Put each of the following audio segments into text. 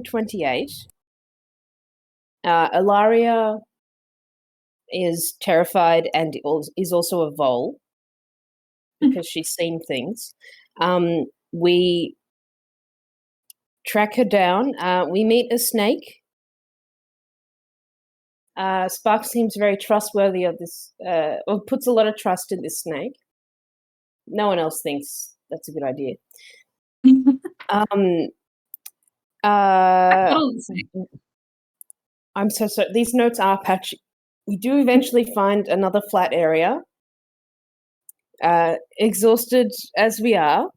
10:28. Ilaria is terrified and is also a vole because she's seen things. We track her down. We meet a snake. Spark seems very trustworthy of this, or puts a lot of trust in this snake. No one else thinks that's a good idea. I'm so sorry. These notes are patchy. We do eventually find another flat area. Exhausted as we are,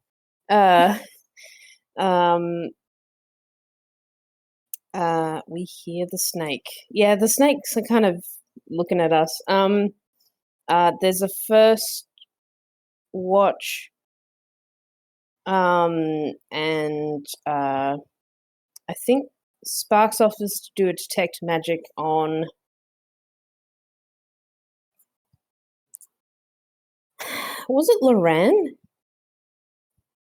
we hear the snake. Yeah, the snakes are kind of looking at us. There's a first watch, and I think Sparks offers to do a detect magic on. Was it Loran?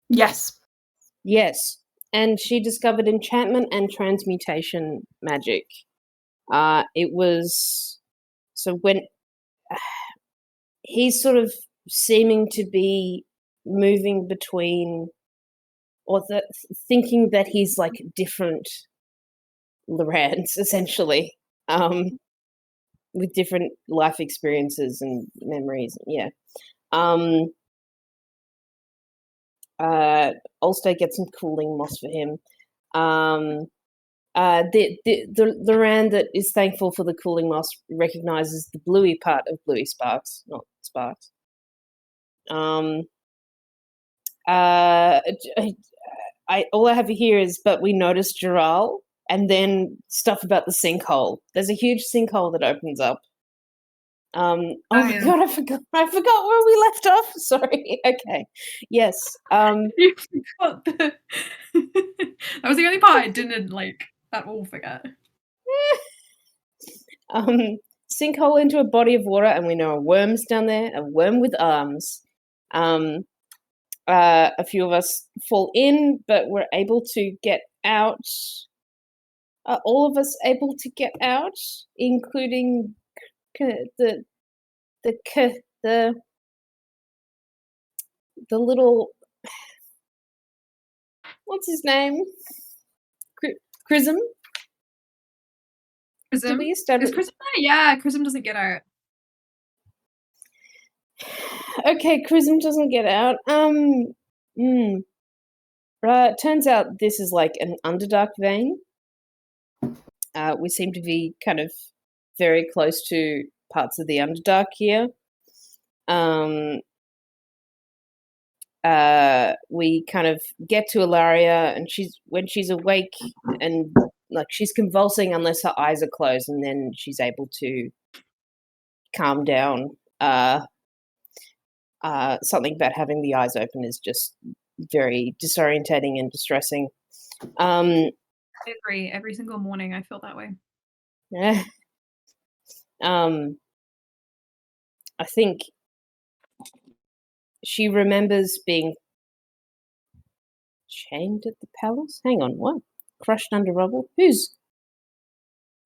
Yes. Yes. And she discovered enchantment and transmutation magic. It was so when he's sort of seeming to be moving between, or thinking that he's like different Lorans, essentially, with different life experiences and memories. Yeah. Ulster gets some cooling moss for him. The Loran that is thankful for the cooling moss recognizes the bluey part of Bluey Sparks, not Sparks. All I have here is, but we noticed Giral, and then stuff about the sinkhole. There's a huge sinkhole that opens up. My God, I forgot where we left off. Sorry. Okay. Yes. You forgot that was the only part I didn't at all forget. Sinkhole into a body of water, and we know a worm's down there, a worm with arms. A few of us fall in, but we're able to get out. Are all of us able to get out, including the little, what's his name? Chrism? Chrism? Is Chrism there? Yeah, Chrism doesn't get out. Okay, Chrism doesn't get out. Turns out this is like an Underdark vein. We seem to be kind of very close to parts of the Underdark here. We kind of get to Ilaria, and when she's awake and like she's convulsing unless her eyes are closed, and then she's able to calm down. Something about having the eyes open is just very disorientating and distressing. I agree. Every single morning I feel that way. Yeah. I think she remembers being chained at the palace. Hang on, what? Crushed under rubble? Who's?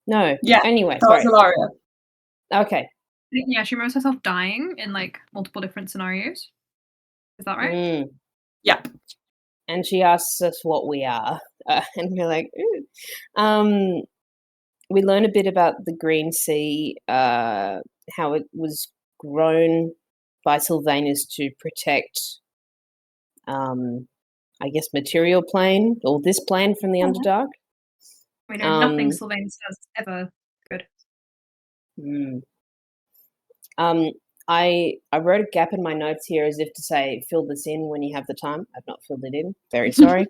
No. Yeah. Anyway, that was Ilaria. Okay. Yeah, she remembers herself dying in multiple different scenarios. Is that right? Yep. And she asks us what we are, and we're like, ooh. We learn a bit about the Green Sea, how it was grown by Sylvanus to protect, I guess, material plane, or this plane from the Underdark. We know nothing Sylvanus does ever good. I wrote a gap in my notes here as if to say, fill this in when you have the time. I've not filled it in. Very sorry.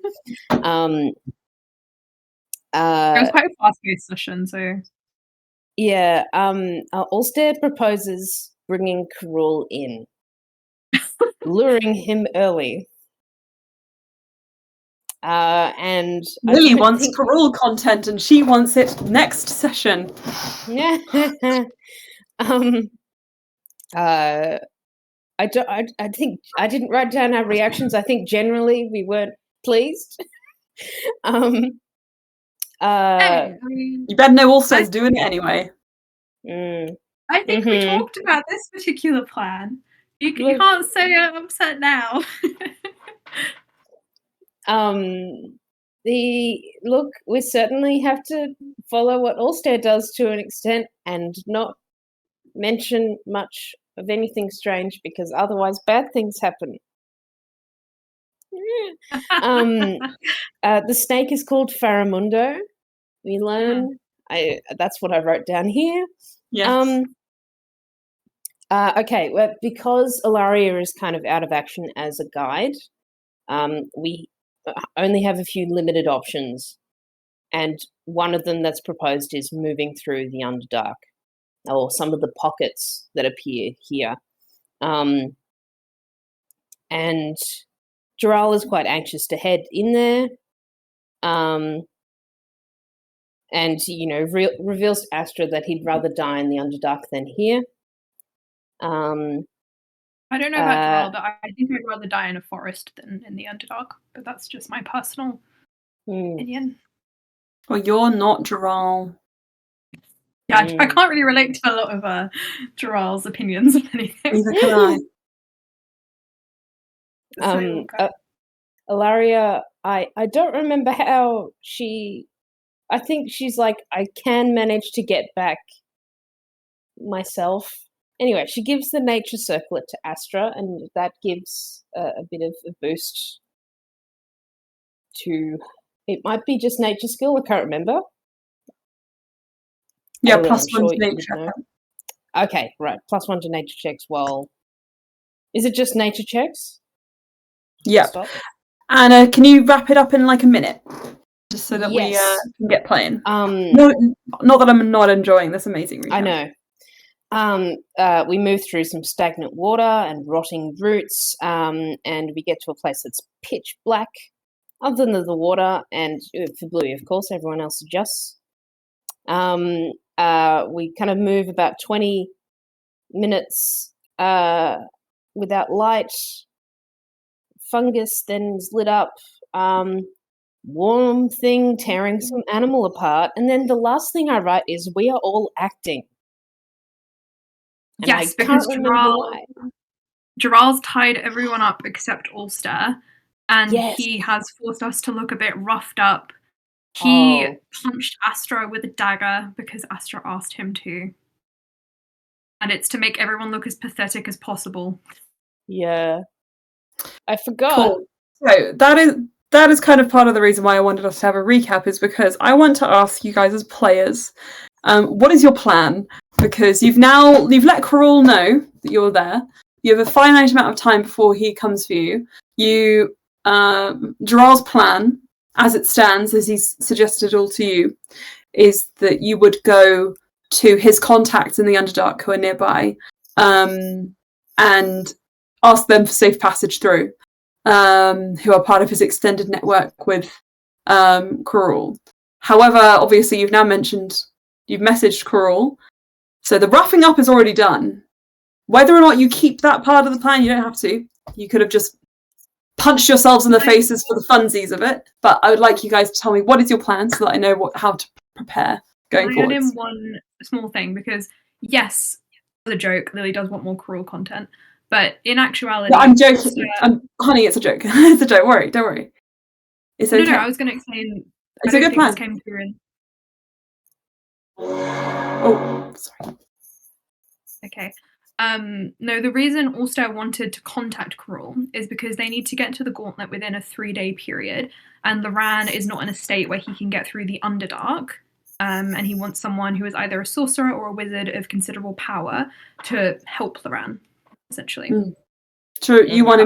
It was quite a fast-paced session, so. Yeah. Ulster proposes bringing Karul in, luring him early. And Lily wants Karul content, and she wants it next session. Yeah. I think I didn't write down our reactions. I think generally we weren't pleased. Hey, I mean, you better know Ulster's doing it anyway. I think we talked about this particular plan. You can't say I'm upset now. We certainly have to follow what Ulster does to an extent and not mention much of anything strange, because otherwise bad things happen. The snake is called Faramundo. We learn. That's what I wrote down here. Yes. Okay, well, because Ilaria is kind of out of action as a guide, we only have a few limited options, and one of them that's proposed is moving through the Underdark, or some of the pockets that appear here. And Dural is quite anxious to head in there, and reveals to Astra that he'd rather die in the Underdark than here. I don't know about Dural, but I think I'd rather die in a forest than in the Underdark. But that's just my personal opinion. Well, you're not Dural. Yeah, I can't really relate to a lot of Dural's opinions of anything. Neither can I. Ilaria, I don't remember how I think she's like, I can manage to get back myself. Anyway, she gives the nature circlet to Astra, and that gives a bit of a boost to... It might be just nature skill, I can't remember. Yeah, +1 to nature. Okay, right. +1 to nature checks. Well, is it just nature checks? Yeah. Anna, can you wrap it up in like a minute? Just so that we can get playing. No, not that I'm not enjoying this amazing recap. I know. We move through some stagnant water and rotting roots, and we get to a place that's pitch black, other than the water, and for Bluey, of course, everyone else adjusts. We kind of move about 20 minutes without light. Fungus then is lit up. Warm thing tearing some animal apart, and then the last thing I write is we are all acting. And yes, because Dural's tied everyone up except Ulster, and he has forced us to look a bit roughed up. He punched Astra with a dagger because Astra asked him to. And it's to make everyone look as pathetic as possible. Yeah. I forgot. Cool. So that is kind of part of the reason why I wanted us to have a recap, is because I want to ask you guys as players, what is your plan? Because you've let Karul know that you're there. You have a finite amount of time before he comes for you. Dural's plan, as it stands, as he's suggested all to you, is that you would go to his contacts in the Underdark who are nearby, and ask them for safe passage through, who are part of his extended network with Karul. However, obviously you've messaged Karul, so the roughing up is already done. Whether or not you keep that part of the plan, you don't have to. You could have just punched yourselves in the faces for the funsies of it, but I would like you guys to tell me what is your plan so that I know how to prepare going forward. I add in one small thing, because yes, as a joke, Lily does want more Karul content, but in actuality... No, I'm joking. Honey, it's a joke. It's a joke. Don't worry. It's okay. No, I was going to explain... It's a good plan. This came through in... Oh, sorry. Okay. No, the reason Ulster wanted to contact Karul is because they need to get to the Gauntlet within a 3-day period, and Loran is not in a state where he can get through the Underdark, and he wants someone who is either a sorcerer or a wizard of considerable power to help Loran, essentially. So you want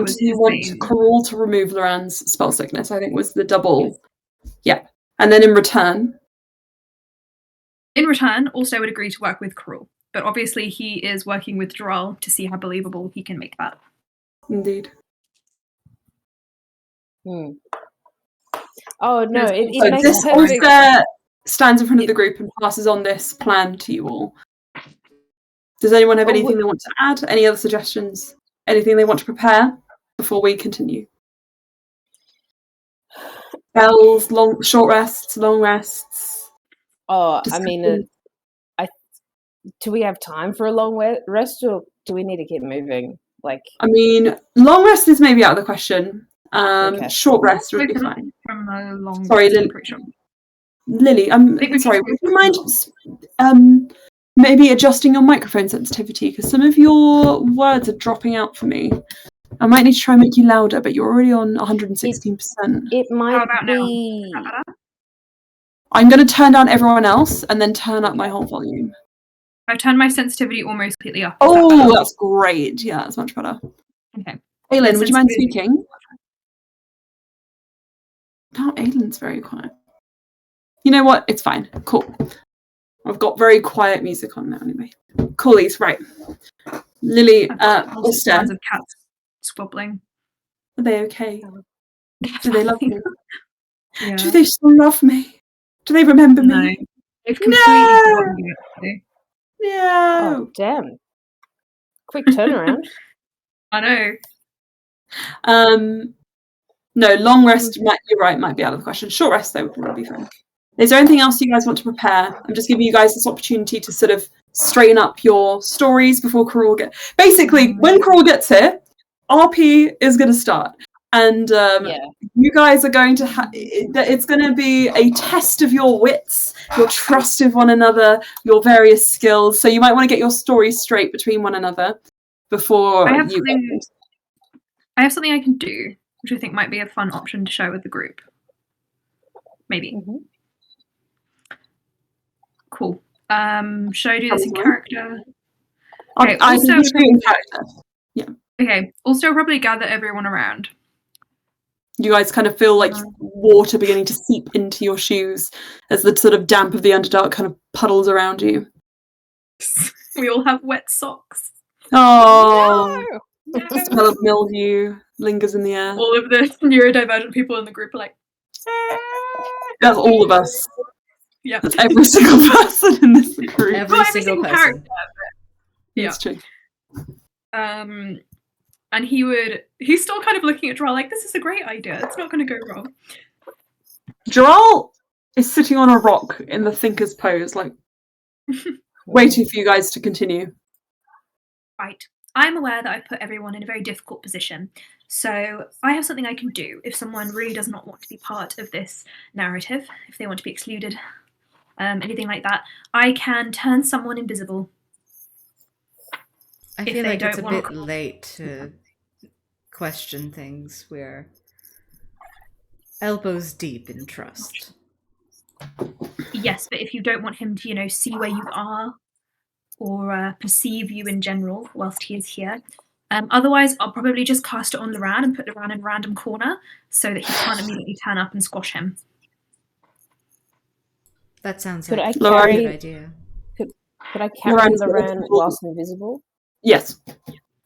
Karul to remove Loran's spell sickness, I think was the double. Yeah. And then in return, Ulster would agree to work with Karul. But obviously he is working with Dural to see how believable he can make that. Indeed. Oh, no, it makes this Ulster stands in front of the group and passes on this plan to you all. Does anyone have anything they want to add? Any other suggestions? Anything they want to prepare before we continue? spells, short rests, long rests. Oh, I Discussion. mean, do we have time for a long rest, or do we need to keep moving? Like, I mean, long rest is maybe out of the question. Okay. Short rest would be fine. From a long Sorry, rest, I'm pretty sure. Lily, think we sorry, should- would you mind maybe adjusting your microphone sensitivity? Because some of your words are dropping out for me. I might need to try and make you louder, but you're already on 116%. it How might about now? be. Is that better? I'm going to turn down everyone else and then turn up my whole volume. I've turned my sensitivity almost completely up. Is that Oh, better? that's great. Yeah, that's much better. Okay. Aylin, would you mind Sensitivity. speaking? No, Aylin's very quiet. You know what? It's fine. Cool. I've got very quiet music on now anyway. Coolies, right. Lily, I've got lots of Ulster, sounds of cats squabbling. are they okay? Do they love me? Yeah. Do they still love me? Do they remember No. me? They've completely No! forgotten you, actually. Oh, No. damn! Quick turnaround. I know. No, long rest, you're right, might be out of the question. Short rest, though, would probably be fine. Is there anything else you guys want to prepare? I'm just giving you guys this opportunity to sort of straighten up your stories before Karul gets... Basically, when Karul gets here, RP is going to start. And you guys are going to it's going to be a test of your wits, your trust of one another, your various skills. So you might want to get your stories straight between one another before I have you... something I can do, which I think might be a fun option to share with the group. Maybe. Mm-hmm. Cool. Should I do this in character? Okay, I can do in character. Yeah. Okay. Also, probably gather everyone around. You guys kind of feel like water beginning to seep into your shoes as the sort of damp of the Underdark kind of puddles around you. We all have wet socks. Oh, No! the smell of mildew lingers in the air. All of the neurodivergent people in the group are like, That's all of us. yeah. That's every single person in this group. Every single person. character. Yeah. That's true. And he's still kind of looking at Droll like, this is a great idea. It's not going to go wrong. Droll is sitting on a rock in the thinker's pose, like waiting for you guys to continue. Right. I'm aware that I've put everyone in a very difficult position. So I have something I can do if someone really does not want to be part of this narrative, if they want to be excluded, anything like that. I can turn someone invisible. I If feel they like it's a don't want bit to- late to question things. We're elbows deep in trust. Yes, but if you don't want him to, see where you are or perceive you in general whilst he is here. Otherwise, I'll probably just cast it on Loran and put Loran in a random corner so that he can't immediately turn up and squash him. That sounds Could like I a carry- good idea. Could I carry Loran's Loran invisible. whilst invisible? Yes.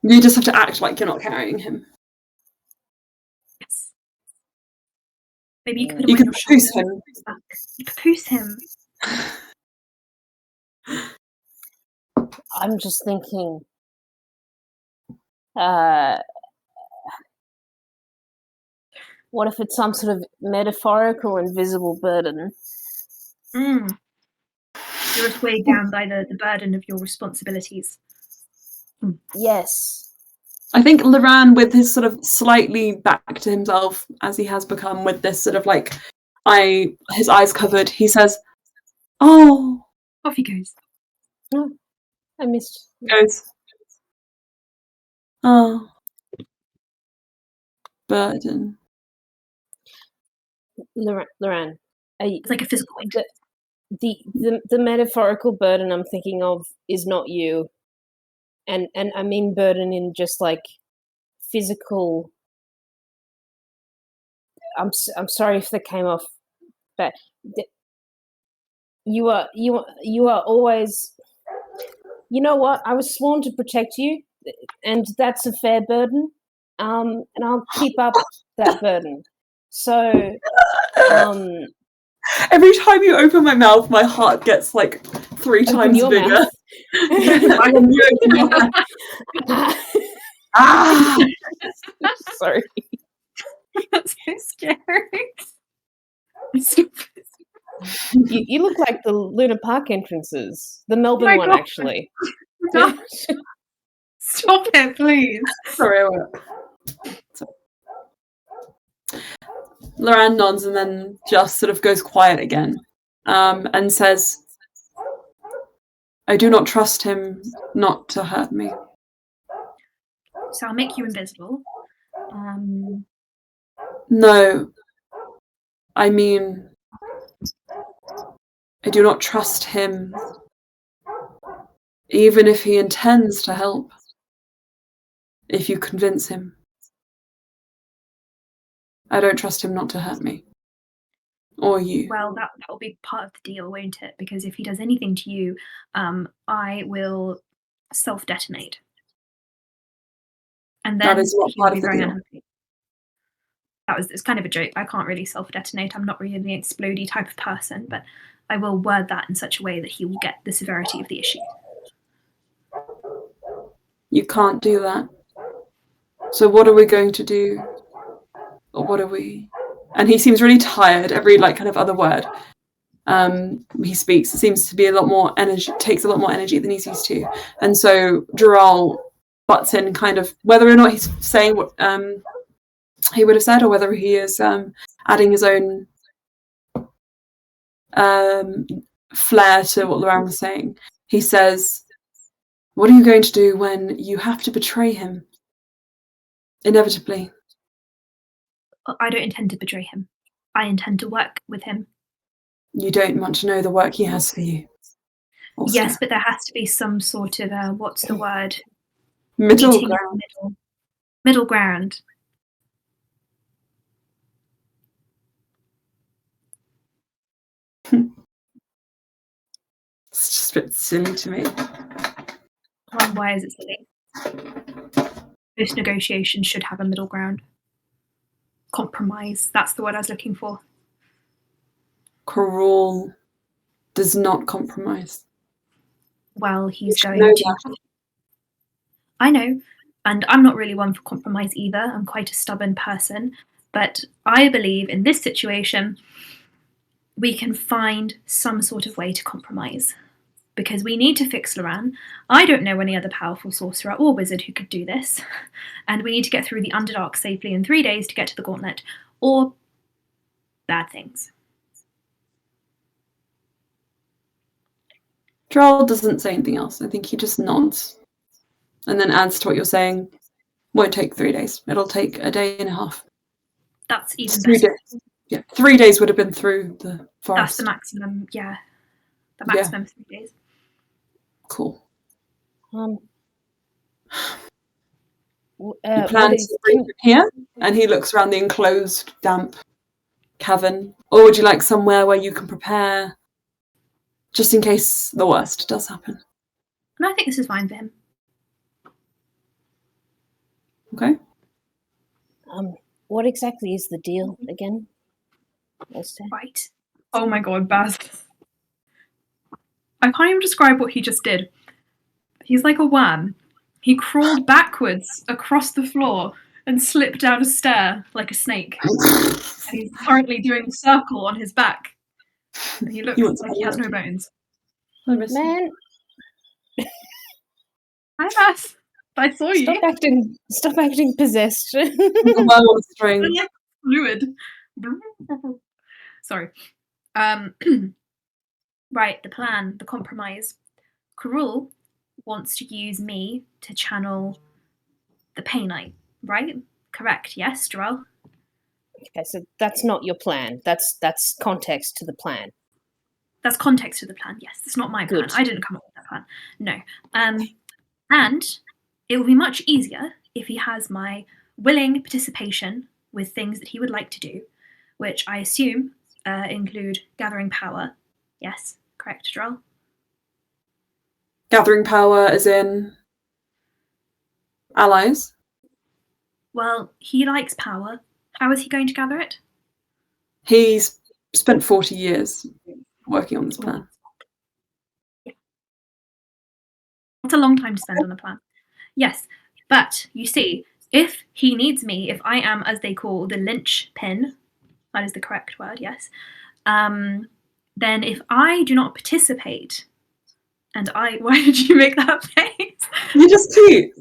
You just have to act like you're not carrying him. Yes. Maybe you could put You him can on your papoose shoulder. him. You papoose him. I'm just thinking. What if it's some sort of metaphorical invisible burden? You're just weighed down by the burden of your responsibilities. Yes. I think Loran, with his sort of slightly back to himself, as he has become with this sort of like his eyes covered, he says, "Oh," Off he goes. I missed. goes, "Oh, burden." Loran, It's like a physical weight. the metaphorical burden I'm thinking of is not you, and I mean burden in just like physical. I'm sorry if that came off, but you are always. You know what? I was sworn to protect you, and that's a fair burden. And I'll keep up that burden. So, Every time you open my mouth, my heart gets like 3 open times your bigger. mouth. When you open your mouth. Ah! Sorry. That's so scary. You look like the Luna Park entrances. The Melbourne my one, God. actually. No. Stop it, please. Sorry, I won't. Sorry. Loran nods and then just sort of goes quiet again, and says, I do not trust him not to hurt me. So I'll make you invisible. No, I mean, I do not trust him, even if he intends to help, if you convince him. I don't trust him not to hurt me. Or you. Well, that will be part of the deal, won't it? Because if he does anything to you, I will self-detonate. And then That is what he will part be of the very deal. unhappy. It's kind of a joke. I can't really self-detonate. I'm not really the explodey type of person, but I will word that in such a way that he will get the severity of the issue. You can't do that. So what are we going to do? Or what are we? And he seems really tired. Every kind of other word he speaks seems to be a lot more energy. Takes a lot more energy than he's used to. And so Dural butts in, kind of whether or not he's saying what he would have said, or whether he is adding his own flair to what Loran was saying. He says, "What are you going to do when you have to betray him? Inevitably." I don't intend to betray him. I intend to work with him. You don't want to know the work he has for you. Also. Yes, but there has to be some sort of what's the word? Middle ground. Middle ground. It's just a bit silly to me. Why is it silly? Most negotiations should have a middle ground. Compromise. That's the word I was looking for. Karul does not compromise. Well, he's You going know to. that. I know, and I'm not really one for compromise either. I'm quite a stubborn person, but I believe in this situation we can find some sort of way to compromise. Because we need to fix Loran. I don't know any other powerful sorcerer or wizard who could do this. And we need to get through the Underdark safely in 3 days to get to the Gauntlet. Or bad things. Droll doesn't say anything else. I think he just nods. And then adds to what you're saying. Won't take 3 days. It'll take a day and a half. That's even It's 3 better. days. Yeah, 3 days would have been through the forest. That's the maximum, yeah. The maximum 3 days. Cool. You plan to bring him here? And he looks around the enclosed, damp cavern. Or would you like somewhere where you can prepare, just in case the worst does happen? No, I think this is fine for him. Okay. What exactly is the deal again? Right. Oh my god, Baz. I can't even describe what he just did. He's like a worm. He crawled backwards across the floor and slipped down a stair like a snake. And he's currently doing a circle on his back. And he looks like he has no bones. Man, Hi, Baz. I saw you. Stop acting possessed. The worm on a string. Fluid. Sorry. Right, the plan, the compromise. Karul wants to use me to channel the Painite, right? Correct, yes, Joel? Okay, so that's not your plan. That's context to the plan. That's context to the plan, yes. It's not my plan. Good. I didn't come up with that plan. No. And it will be much easier if he has my willing participation with things that he would like to do, which I assume include gathering power. Yes, correct, Joel? Gathering power as in allies? Well, he likes power. How is he going to gather it? He's spent 40 years working on this plan. Yeah. That's a long time to spend on a plan. Yes, but you see, if he needs me, if I am, as they call, the linchpin that is the correct word, yes, then if I do not participate, and why did you make that face? You're just cute.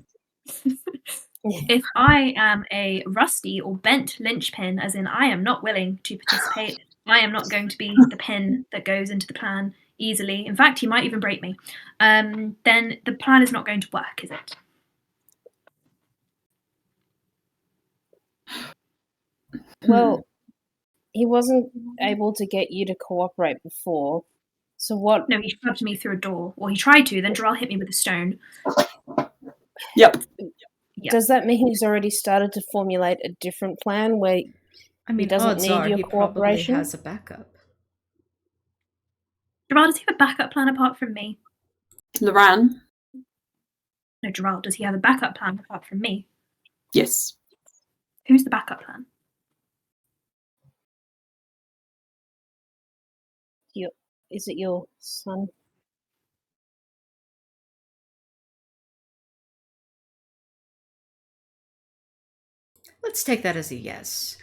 If I am a rusty or bent linchpin, as in I am not willing to participate, I am not going to be the pin that goes into the plan easily. In fact, he might even break me. Then the plan is not going to work, is it? Well, he wasn't able to get you to cooperate before. So what? No, he shoved me through a door. Or he tried to, then Jarrell hit me with a stone. Yep. Yeah. Does that mean he's already started to formulate a different plan where I mean, doesn't odds need are your he probably cooperation? has a backup. Jarrell, does he have a backup plan apart from me? Loran? No, Jarrell, does he have a backup plan apart from me? Yes. Who's the backup plan? Is it your son? Let's take that as a yes.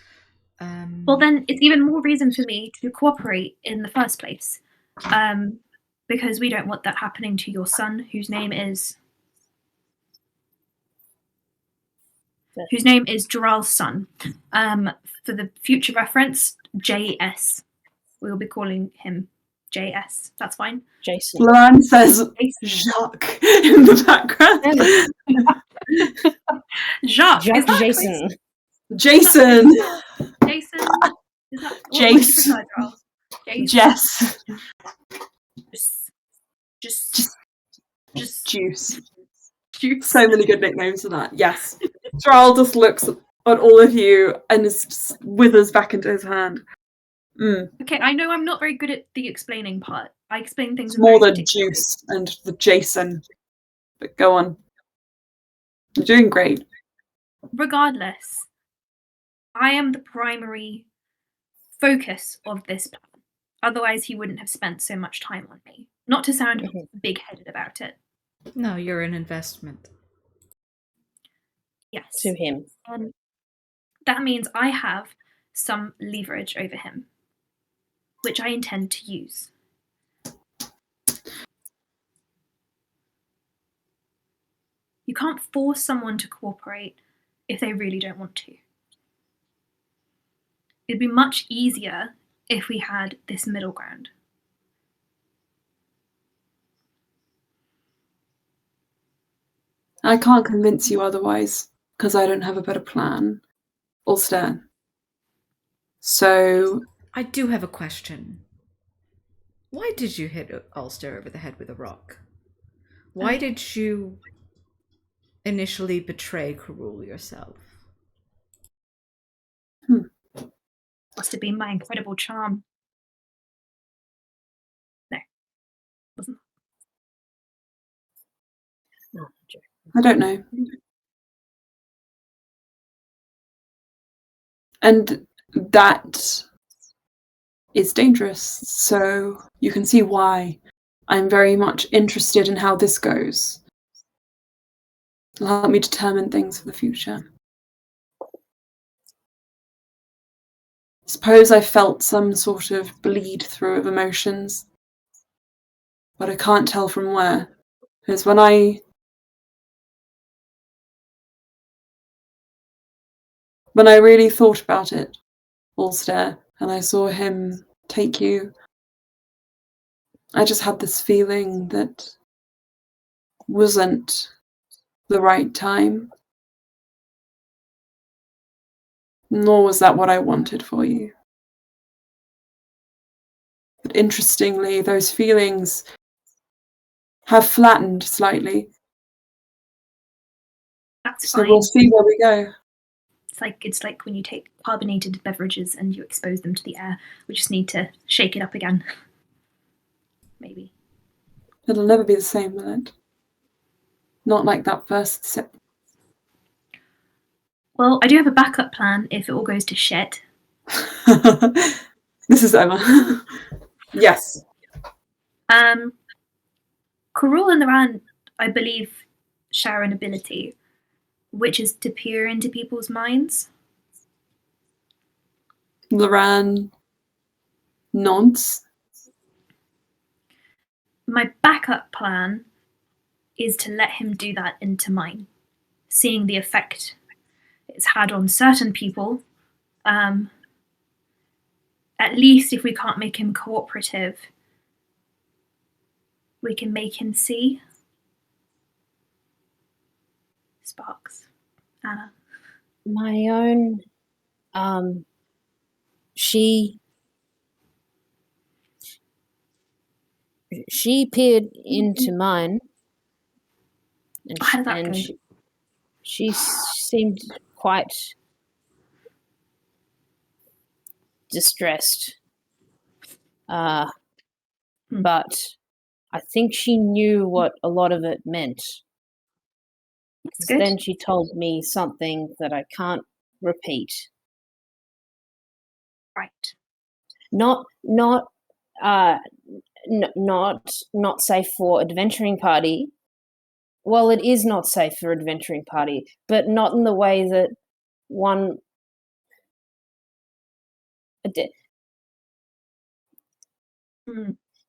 Well, then it's even more reason for me to cooperate in the first place. Because we don't want that happening to your son, whose name is Jarrell's son. For the future reference, JS. We will be calling him JS. That's fine. Jason. Loran says Jacques in the background. Jacques. Is that Jason. Jason. Jason. Is that what Jace. would you prefer, Jarrell? Jace. Jess. Just Juice. Juice. So many good nicknames for that. Yes. Jarrell just looks at all of you and just withers back into his hand. Okay, I know I'm not very good at the explaining part. I explain things It's more very the particular juice and the Jason. But go on. You're doing great. Regardless, I am the primary focus of this plan. Otherwise, he wouldn't have spent so much time on me. Not to sound big-headed about it. No, you're an investment. Yes. To him. That means I have some leverage over him, which I intend to use. You can't force someone to cooperate if they really don't want to. It'd be much easier if we had this middle ground. I can't convince you otherwise, because I don't have a better plan. Ulster. So... I do have a question. Why did you hit Ulster over the head with a rock? Why did you initially betray Karul yourself? Must have been my incredible charm. No. Wasn't. No, I don't know. And that is dangerous, so you can see why I'm very much interested in how this goes. It'll help me determine things for the future. Suppose I felt some sort of bleed through of emotions, but I can't tell from where. Because when I really thought about it, Ulster, and I saw him take you, I just had this feeling that wasn't the right time. Nor was that what I wanted for you. But interestingly, those feelings have flattened slightly. That's so fine. We'll see where we go. It's like when you take carbonated beverages and you expose them to the air. We just need to shake it up again. Maybe. It'll never be the same, will it? Not like that first sip. Well, I do have a backup plan if it all goes to shit. This is Emma. Yes. Karul and Naran, I believe, share an ability, which is to peer into people's minds. Loran nods. My backup plan is to let him do that into mine, seeing the effect it's had on certain people. At least if we can't make him cooperative, we can make him see. Sparks. Anna. My own, she peered into mine, and How did that go? she seemed quite distressed. But I think she knew what a lot of it meant. That's good. Then she told me something that I can't repeat. Right. Not safe for adventuring party. Well, it is not safe for adventuring party, but not in the way that one.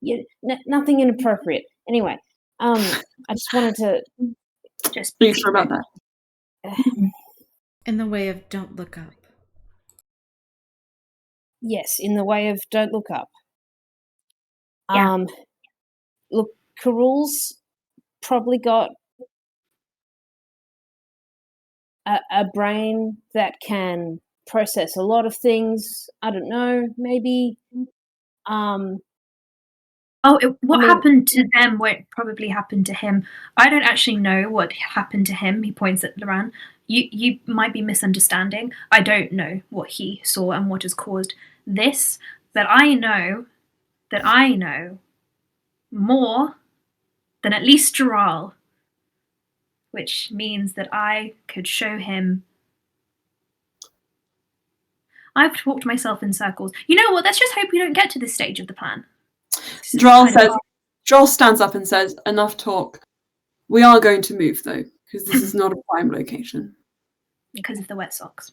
Yeah, nothing inappropriate. Anyway, I just wanted to just be sure about that. In the way of don't look up. Yes, in the way of don't look up. Yeah. Look, Karul's probably got a brain that can process a lot of things. I don't know, maybe. What happened to them won't probably happen to him. I don't actually know what happened to him. He points at Loran. You might be misunderstanding. I don't know what he saw and what has caused this. That I know more than at least Dural, which means that I could show him. I've talked myself in circles. You know what? Let's just hope we don't get to this stage of the plan. Droll stands up and says, enough talk. We are going to move, though, because this is not a prime location. Because of the wet socks.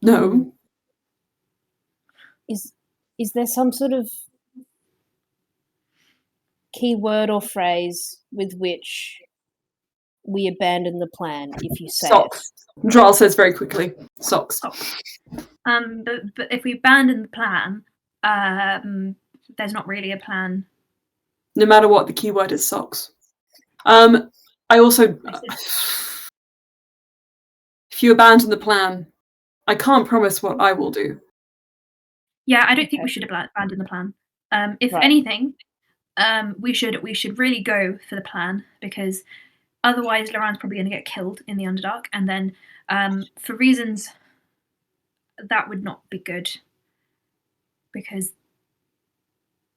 No. Is there some sort of keyword or phrase with which we abandon the plan if you say socks? Droll says very quickly, socks. But if we abandon the plan, there's not really a plan. No matter what, the keyword is socks. I also, if you abandon the plan, I can't promise what I will do. Yeah, I don't think we should abandon the plan. If anything, we should really go for the plan, because otherwise Loran's probably going to get killed in the Underdark, and then for reasons that would not be good. Because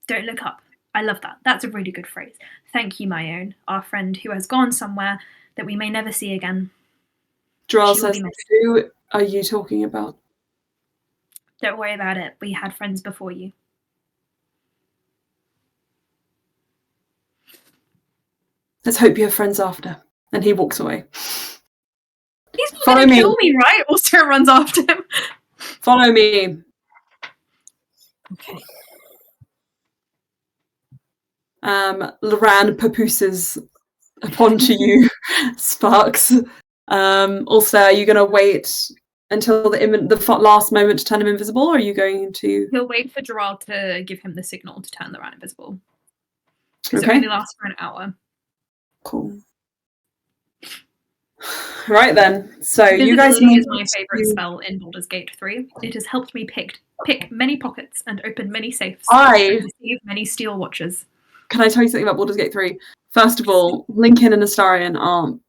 don't look up. I love that. That's a really good phrase. Thank you, my own, our friend who has gone somewhere that we may never see again. Droll says, who are you talking about? Don't worry about it. We had friends before you. Let's hope you have friends after. And he walks away. He's going to kill me, right? Also runs after him. Follow me. Okay. Loran papooses upon to you, Sparks. Also, are you going to wait until the last moment to turn him invisible, or are you going to... He'll wait for Dural to give him the signal to turn Loran invisible. Because it only lasts for an hour. Cool. Right then, so you guys... Invisibility is my favourite spell in Baldur's Gate 3. It has helped me pick many pockets and open many safes. And receive many steel watches. Can I tell you something about Baldur's Gate 3? First of all, Lincoln and Astarion aren't.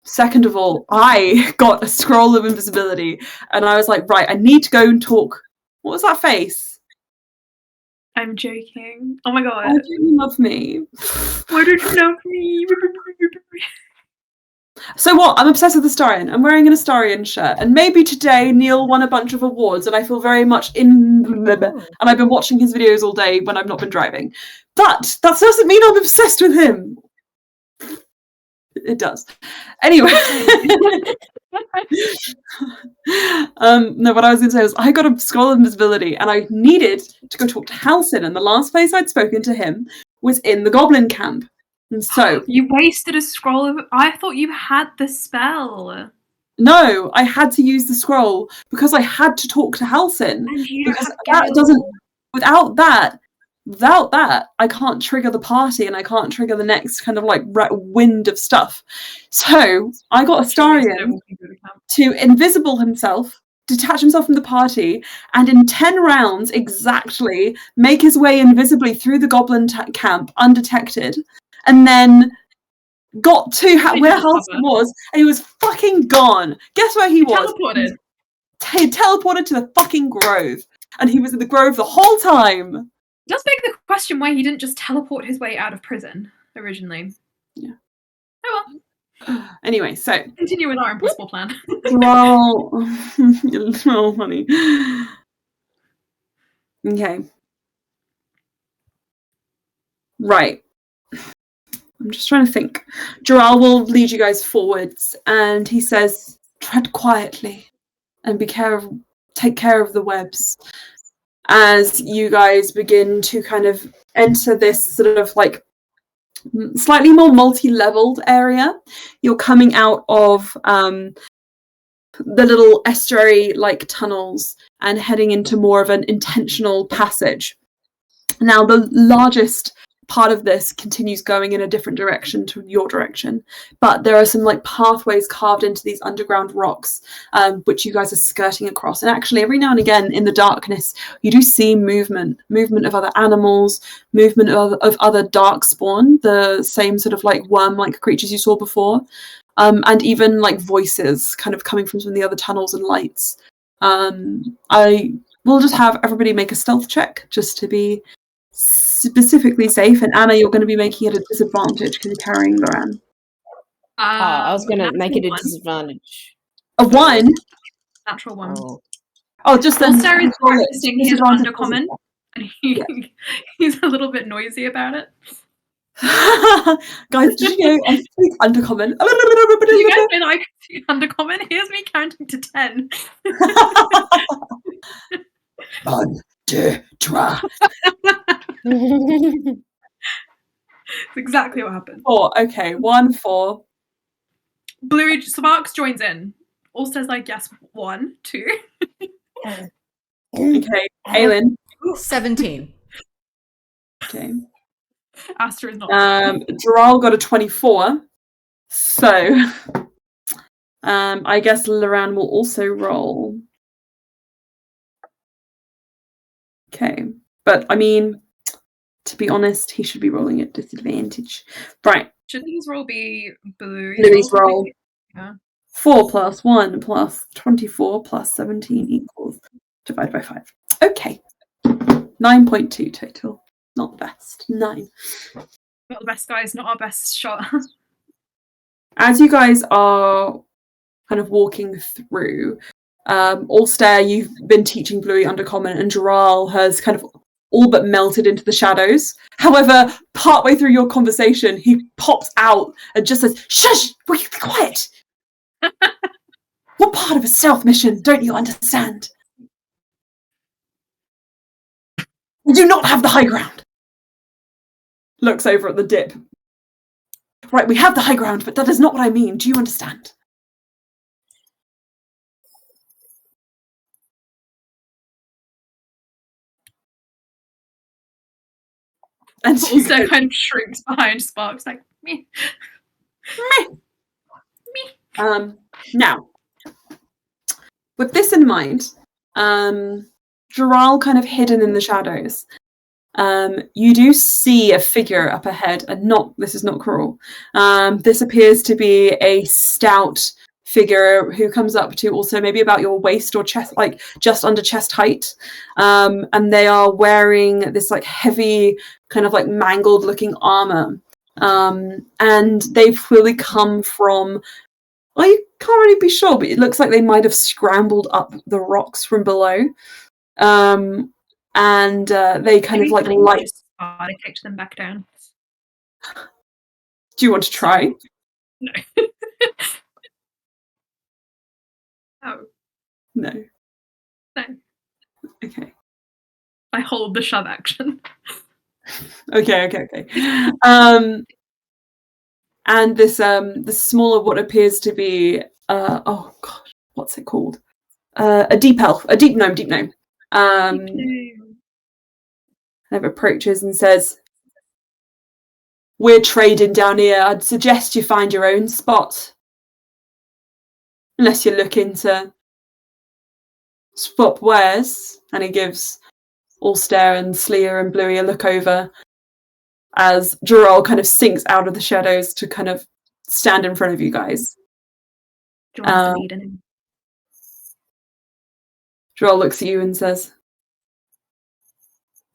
Second of all, I got a scroll of invisibility, and I was like, right, I need to go and talk. What was that face? I'm joking. Oh my god. Why don't you love me? Why don't you love me? So what? I'm obsessed with Astarion. I'm wearing an Astarion shirt, and maybe today Neil won a bunch of awards, and I feel very much and I've been watching his videos all day when I've not been driving. But that doesn't mean I'm obsessed with him. It does. Anyway. No, what I was going to say was I got a scroll of invisibility and I needed to go talk to Halcyon, and the last place I'd spoken to him was in the goblin camp. And so You wasted a scroll of. I thought you had the spell. no, I had to use the scroll because I had to talk to Halcyon. And you don't Because have that Gale. doesn't without that I can't trigger the party and I can't trigger the next kind of like wind of stuff. So I got Astarion to invisible himself, detach himself from the party, and in 10 rounds exactly make his way invisibly through the goblin camp undetected, and then got to where Halcyon was, and he was fucking gone. Guess where he was? Teleported. He teleported to the fucking grove, and he was in the grove the whole time. It does beg the question why he didn't just teleport his way out of prison originally. Yeah. Oh well. Anyway, so Continue with our impossible plan. well, oh, honey. Okay. Right. I'm just trying to think. Joral will lead you guys forwards, and he says, "Tread quietly, and take care of the webs." As you guys begin to kind of enter this sort of like slightly more multi-leveled area, you're coming out of the little estuary-like tunnels and heading into more of an intentional passage. Now, the largest part of this continues going in a different direction to your direction, but there are some like pathways carved into these underground rocks, which you guys are skirting across. And actually, every now and again in the darkness, you do see movement of other animals, movement of other dark spawn, the same sort of like worm-like creatures you saw before, and even like voices kind of coming from some of the other tunnels and lights. I will just have everybody make a stealth check just to be specifically safe, and Anna, you're going to be making it a disadvantage because you're carrying Loran. I was going to make it a disadvantage. A 1? Natural 1. Oh, just then. Ulster is practicing his undercommon, and he's a little bit noisy about it. Guys, did you know I speak undercommon? Did you guys know that I can speak undercommon? Here's me counting to 10. 1, 2, 3. That's exactly what happened. 4. Okay, 1, 4. Bluey Sparks joins in. Ulster's like, yes, 1, 2. Okay, Aelin. 17. Okay. Aster is not. Joral got a 24. So, I guess Loran will also roll. Okay, but I mean, to be honest, he should be rolling at disadvantage. Right. Shouldn't his roll be Bluey's roll? Yeah. 4 plus 1 plus 24 plus 17 equals divided by 5. Okay. 9.2 total. Not the best. 9. Not the best, guys. Not our best shot. As you guys are kind of walking through, Ulster, you've been teaching Bluey Undercommon, and Joral has kind of all but melted into the shadows. However, partway through your conversation, he pops out and just says, "Shush! Will you be quiet? What part of a stealth mission don't you understand? We do not have the high ground." Looks over at the dip. "Right, we have the high ground, but that is not what I mean. Do you understand?" And Also kind of shrinks behind Sparks, like, me. Now, with this in mind, Joral kind of hidden in the shadows, you do see a figure up ahead, and this is not Karul. This appears to be a stout figure who comes up to also maybe about your waist or chest, like just under chest height. And they are wearing this like heavy, kind of like mangled looking armor. And they've clearly come from, well, you can't really be sure, but it looks like they might have scrambled up the rocks from below. And they kind of like light. I kicked them back down. Do you want to try? No. Oh, No. no. Okay. I hold the shove action. Okay. And this smaller, what appears to be oh god, what's it called? A deep elf, a deep gnome. Kind of approaches and says, "We're trading down here. I'd suggest you find your own spot, unless you're looking to swap wares." And he gives Ulster and Sleer and Bluey a look over as Gerald kind of sinks out of the shadows to kind of stand in front of you guys. John's the lead in him. Gerald looks at you and says,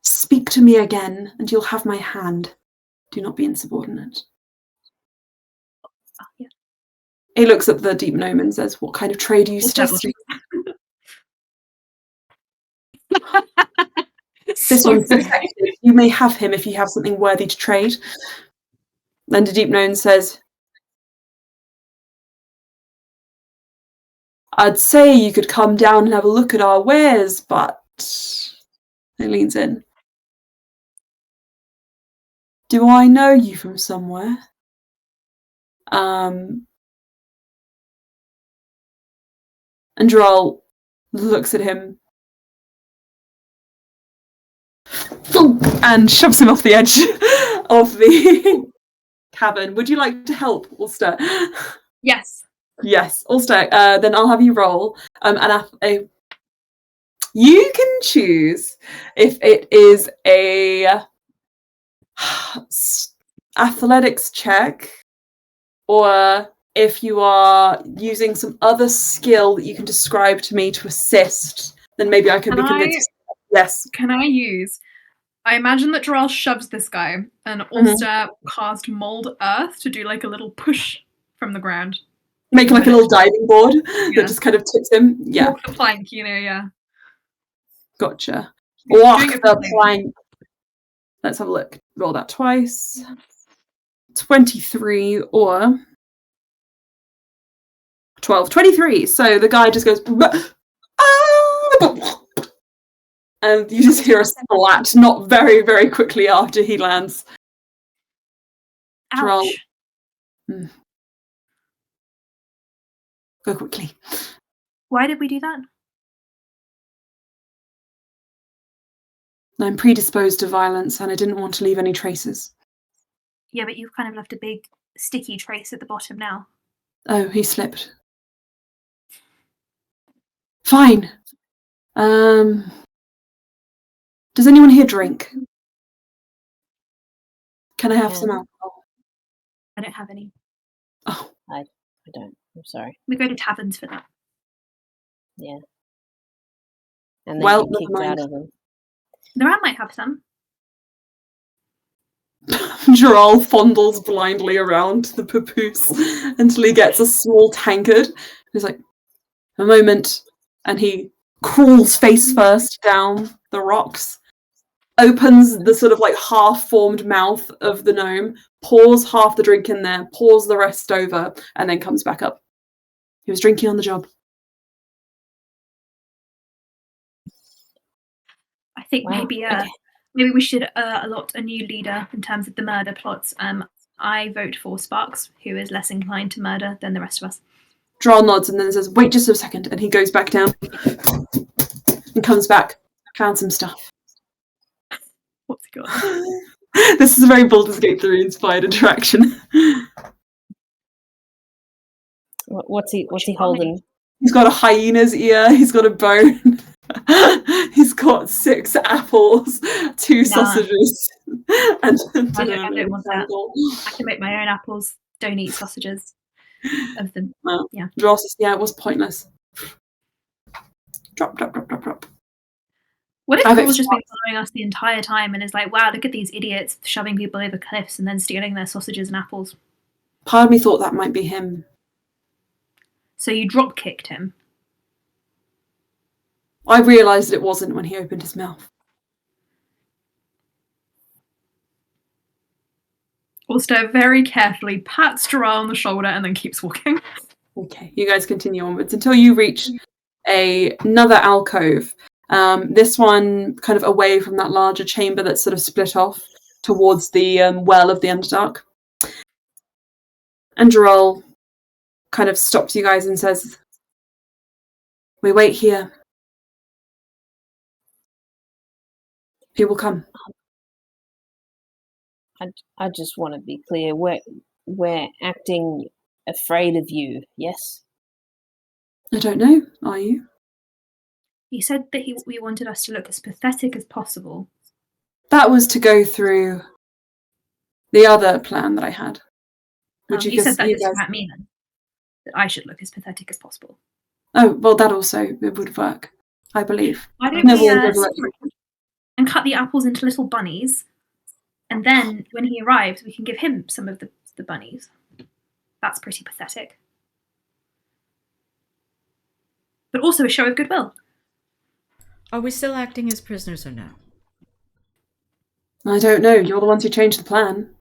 "Speak to me again, and you'll have my hand. Do not be insubordinate." Oh, yeah. He looks at the deep gnome and says, "What kind of trade are you suggesting?" This one's defective. You may have him if you have something worthy to trade. Then the deep gnome says, "I'd say you could come down and have a look at our wares, but..." He leans in. "Do I know you from somewhere?" And Droll looks at him and shoves him off the edge of the cabin. Would you like to help, Ulster? Yes. Yes, Ulster. Then I'll have you roll. You can choose if it is a athletics check, or if you are using some other skill that you can describe to me to assist, then maybe I can be convinced. Yes. Can I use... I imagine that Jarrell shoves this guy, and Ulster cast Mold Earth to do like a little push from the ground. Make like a little diving board that just kind of tips him. Yeah. Walk the plank, yeah. Gotcha. Walk the plank. Let's have a look. Roll that twice. 23 or 12. 23. So the guy just goes... And you just hear a splat not very, very quickly after he lands. Ouch. Go quickly. Why did we do that? I'm predisposed to violence and I didn't want to leave any traces. Yeah, but you've kind of left a big sticky trace at the bottom now. Oh, he slipped. Fine. Does anyone here drink? Can I have some alcohol? I don't have any. Oh. I don't. I'm sorry. We go to taverns for that. Yeah. And then Well, get kicked out of them. Noran might have some. Gerald fondles blindly around the papoose until he gets a small tankard. He's like, a moment, and he crawls face first down the rocks, opens the sort of like half-formed mouth of the gnome, pours half the drink in there, pours the rest over, and then comes back up. He was drinking on the job. I think maybe we should allot a new leader in terms of the murder plots. I vote for Sparks, who is less inclined to murder than the rest of us. Droll nods and then says, "Wait just a second," and he goes back down and comes back. Found some stuff. What's he got? This is a very Baldur's Gate 3 inspired interaction. What's he holding? He's got a hyena's ear, he's got a bone, he's got 6 apples, 2 sausages, and I don't want that. I can make my own apples. Don't eat sausages of them. Well, yeah. Droll says, "Yeah, it was pointless." Drop. What if Karul's just been following us the entire time and is like, wow, look at these idiots shoving people over cliffs and then stealing their sausages and apples? Part of me thought that might be him. So you drop-kicked him? I realised it wasn't when he opened his mouth. Ulster very carefully pats Jarrell on the shoulder and then keeps walking. Okay, you guys continue onwards until you reach another alcove. This one kind of away from that larger chamber that's sort of split off towards the well of the Underdark. And Gerald kind of stops you guys and says, "We wait here. He will come." I just want to be clear. We're acting afraid of you. Yes. I don't know. Are you? He said that we wanted us to look as pathetic as possible. That was to go through the other plan that I had. He said that about me then. That I should look as pathetic as possible. Oh, well, that also it would work, I believe. Why don't we and cut the apples into little bunnies, and then when he arrives, we can give him some of the bunnies. That's pretty pathetic. But also a show of goodwill. Are we still acting as prisoners or no? I don't know. You're the ones who changed the plan.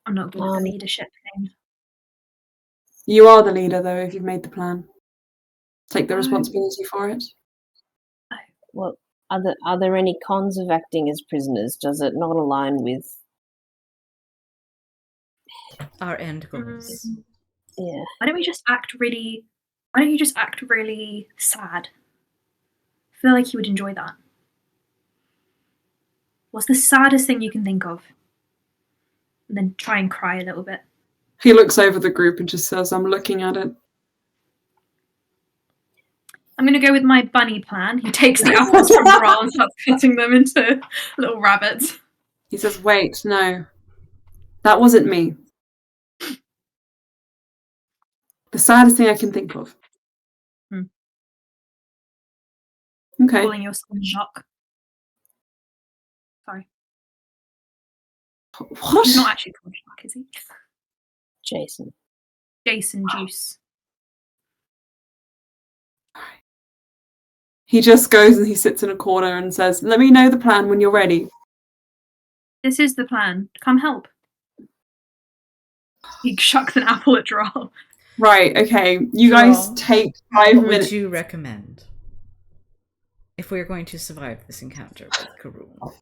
I'm not good at the leadership thing. You are the leader, though, if you've made the plan. Take the responsibility for it. Well, are there any cons of acting as prisoners? Does it not align with our end goals? Yeah. Why don't you just act really sad? I feel like you would enjoy that. What's the saddest thing you can think of? And then try and cry a little bit. He looks over the group and just says, "I'm looking at it." I'm going to go with my bunny plan. He takes the apples from Ral and starts cutting them into little rabbits. He says, "Wait, no. That wasn't me. The saddest thing I can think of." Okay. Calling your son Jacques. Sorry. What? He's not actually called Jacques, is he? Jason. Jason Juice. He just goes and he sits in a corner and says, "Let me know the plan when you're ready." This is the plan. Come help. He shucks an apple at Droll. Right, okay. You guys take 5 minutes. What would you recommend if we are going to survive this encounter with Karul?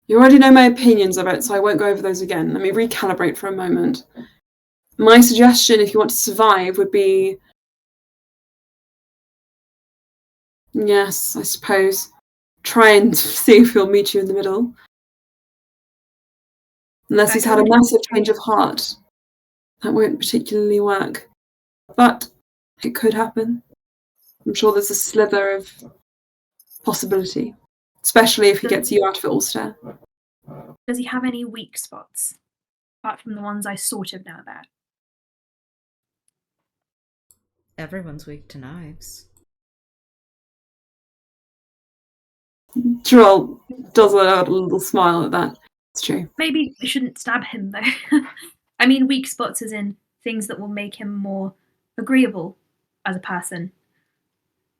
You already know my opinions of it, so I won't go over those again. Let me recalibrate for a moment. My suggestion, if you want to survive, would be... Yes, I suppose. Try and see if he'll meet you in the middle. Unless he's had a massive change of heart. That won't particularly work. But it could happen. I'm sure there's a slither of possibility. Especially if he gets you out of Ulster. Does he have any weak spots? Apart from the ones I sort of know about. Everyone's weak to knives. Droll does a little smile at that. It's true. Maybe we shouldn't stab him, though. I mean weak spots as in things that will make him more agreeable as a person.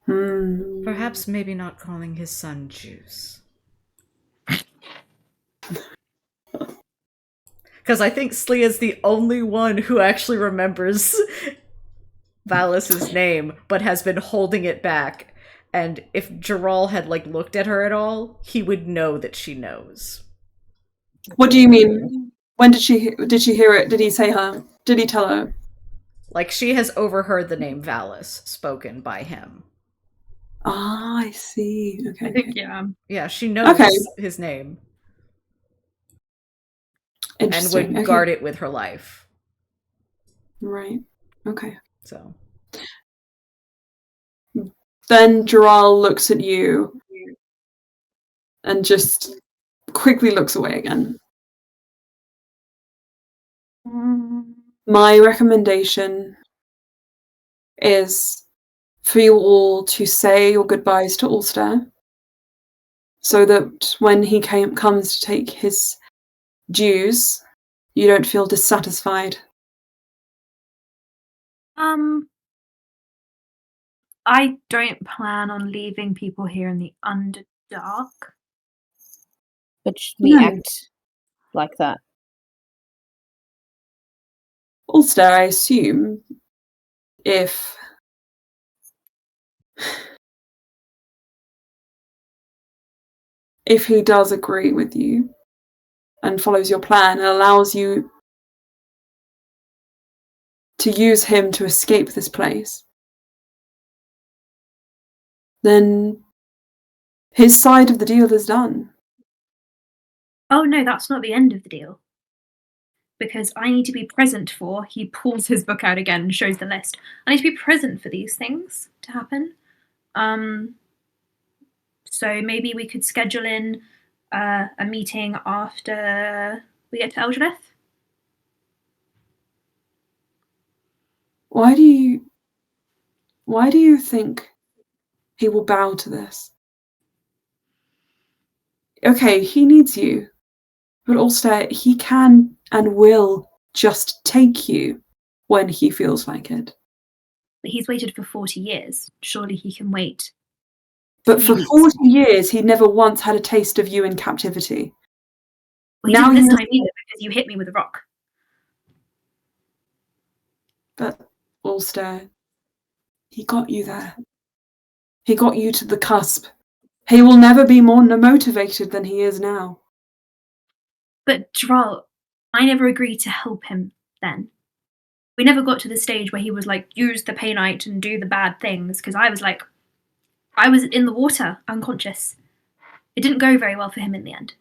Perhaps maybe not calling his son Juice. Because I think Slee is the only one who actually remembers Valis's name, but has been holding it back. And if Gerald had looked at her at all, he would know that she knows. What do you mean? When did she hear it? Did he say her? Did he tell her? She has overheard the name Valis spoken by him. Ah, I see. Okay. I think, yeah. Yeah, she knows his name. And would guard it with her life. Right. Okay. So. Then Gerald looks at you and just quickly looks away again. My recommendation is for you all to say your goodbyes to Ulster so that when he comes to take his dues, you don't feel dissatisfied. I don't plan on leaving people here in the Underdark. But should we act like that? Ulster, I assume, if he does agree with you and follows your plan and allows you to use him to escape this place, then his side of the deal is done. Oh no, that's not the end of the deal. Because I need to be present for, he pulls his book out again and shows the list. I need to be present for these things to happen. So maybe we could schedule in a meeting after we get to Elgeleth. Why do you think he will bow to this? Okay, he needs you, but also he can and will just take you when he feels like it. But he's waited for 40 years. Surely he can wait. But for 40 years, he never once had a taste of you in captivity. Well, he didn't this time either, because you hit me with a rock. But Ulster, he got you there. He got you to the cusp. He will never be more motivated than he is now. But Dral, I never agreed to help him then. We never got to the stage where he was like, use the painite and do the bad things, because I was in the water, unconscious. It didn't go very well for him in the end.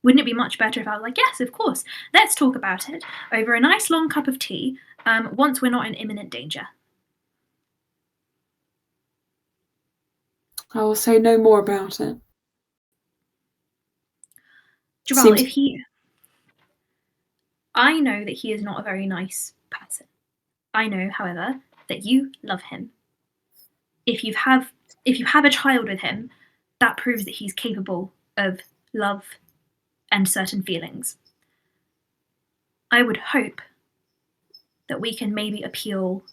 Wouldn't it be much better if I was like, yes, of course, let's talk about it over a nice long cup of tea once we're not in imminent danger? I will say no more about it. Jaral, I know that he is not a very nice person. I know, however, that you love him. If you have a child with him, that proves that he's capable of love and certain feelings. I would hope that we can maybe appeal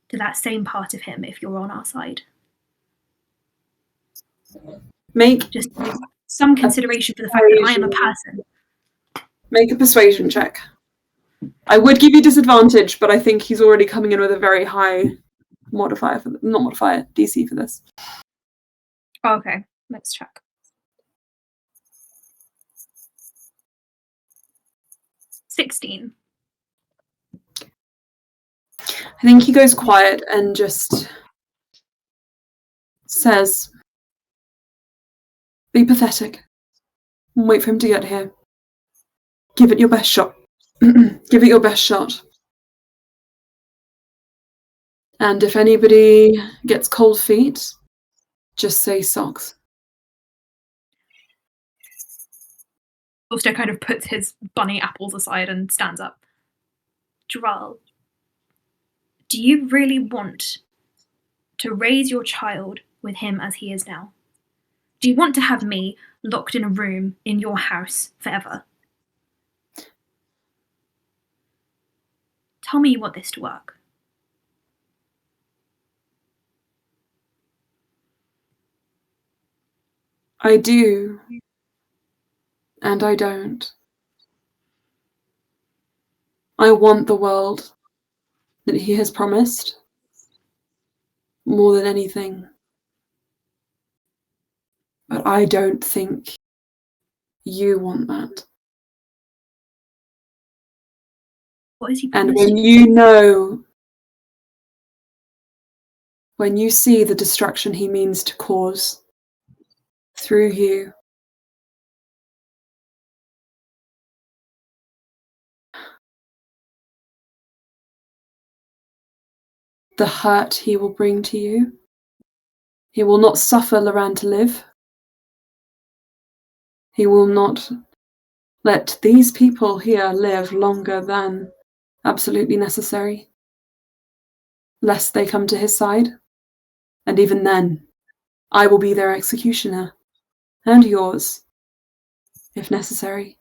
to that same part of him if you're on our side. Make just some consideration for the fact that I am a person. Make a persuasion check. I would give you disadvantage, but I think he's already coming in with a very high modifier for not modifier, DC for this. Okay, let's check. $16. I think he goes quiet and just says, be pathetic and wait for him to get here. Give it your best shot. Give it your best shot. And if anybody gets cold feet, just say socks. Ulster kind of puts his bunny apples aside and stands up. Jaral, do you really want to raise your child with him as he is now? Do you want to have me locked in a room in your house forever? Tell me you want this to work. I do. And I don't. I want the world that he has promised more than anything. But I don't think you want that. What is he And promised? when you see the destruction he means to cause through you, the hurt he will bring to you, he will not suffer Loran to live. He will not let these people here live longer than absolutely necessary, lest they come to his side. And even then, I will be their executioner, and yours, if necessary.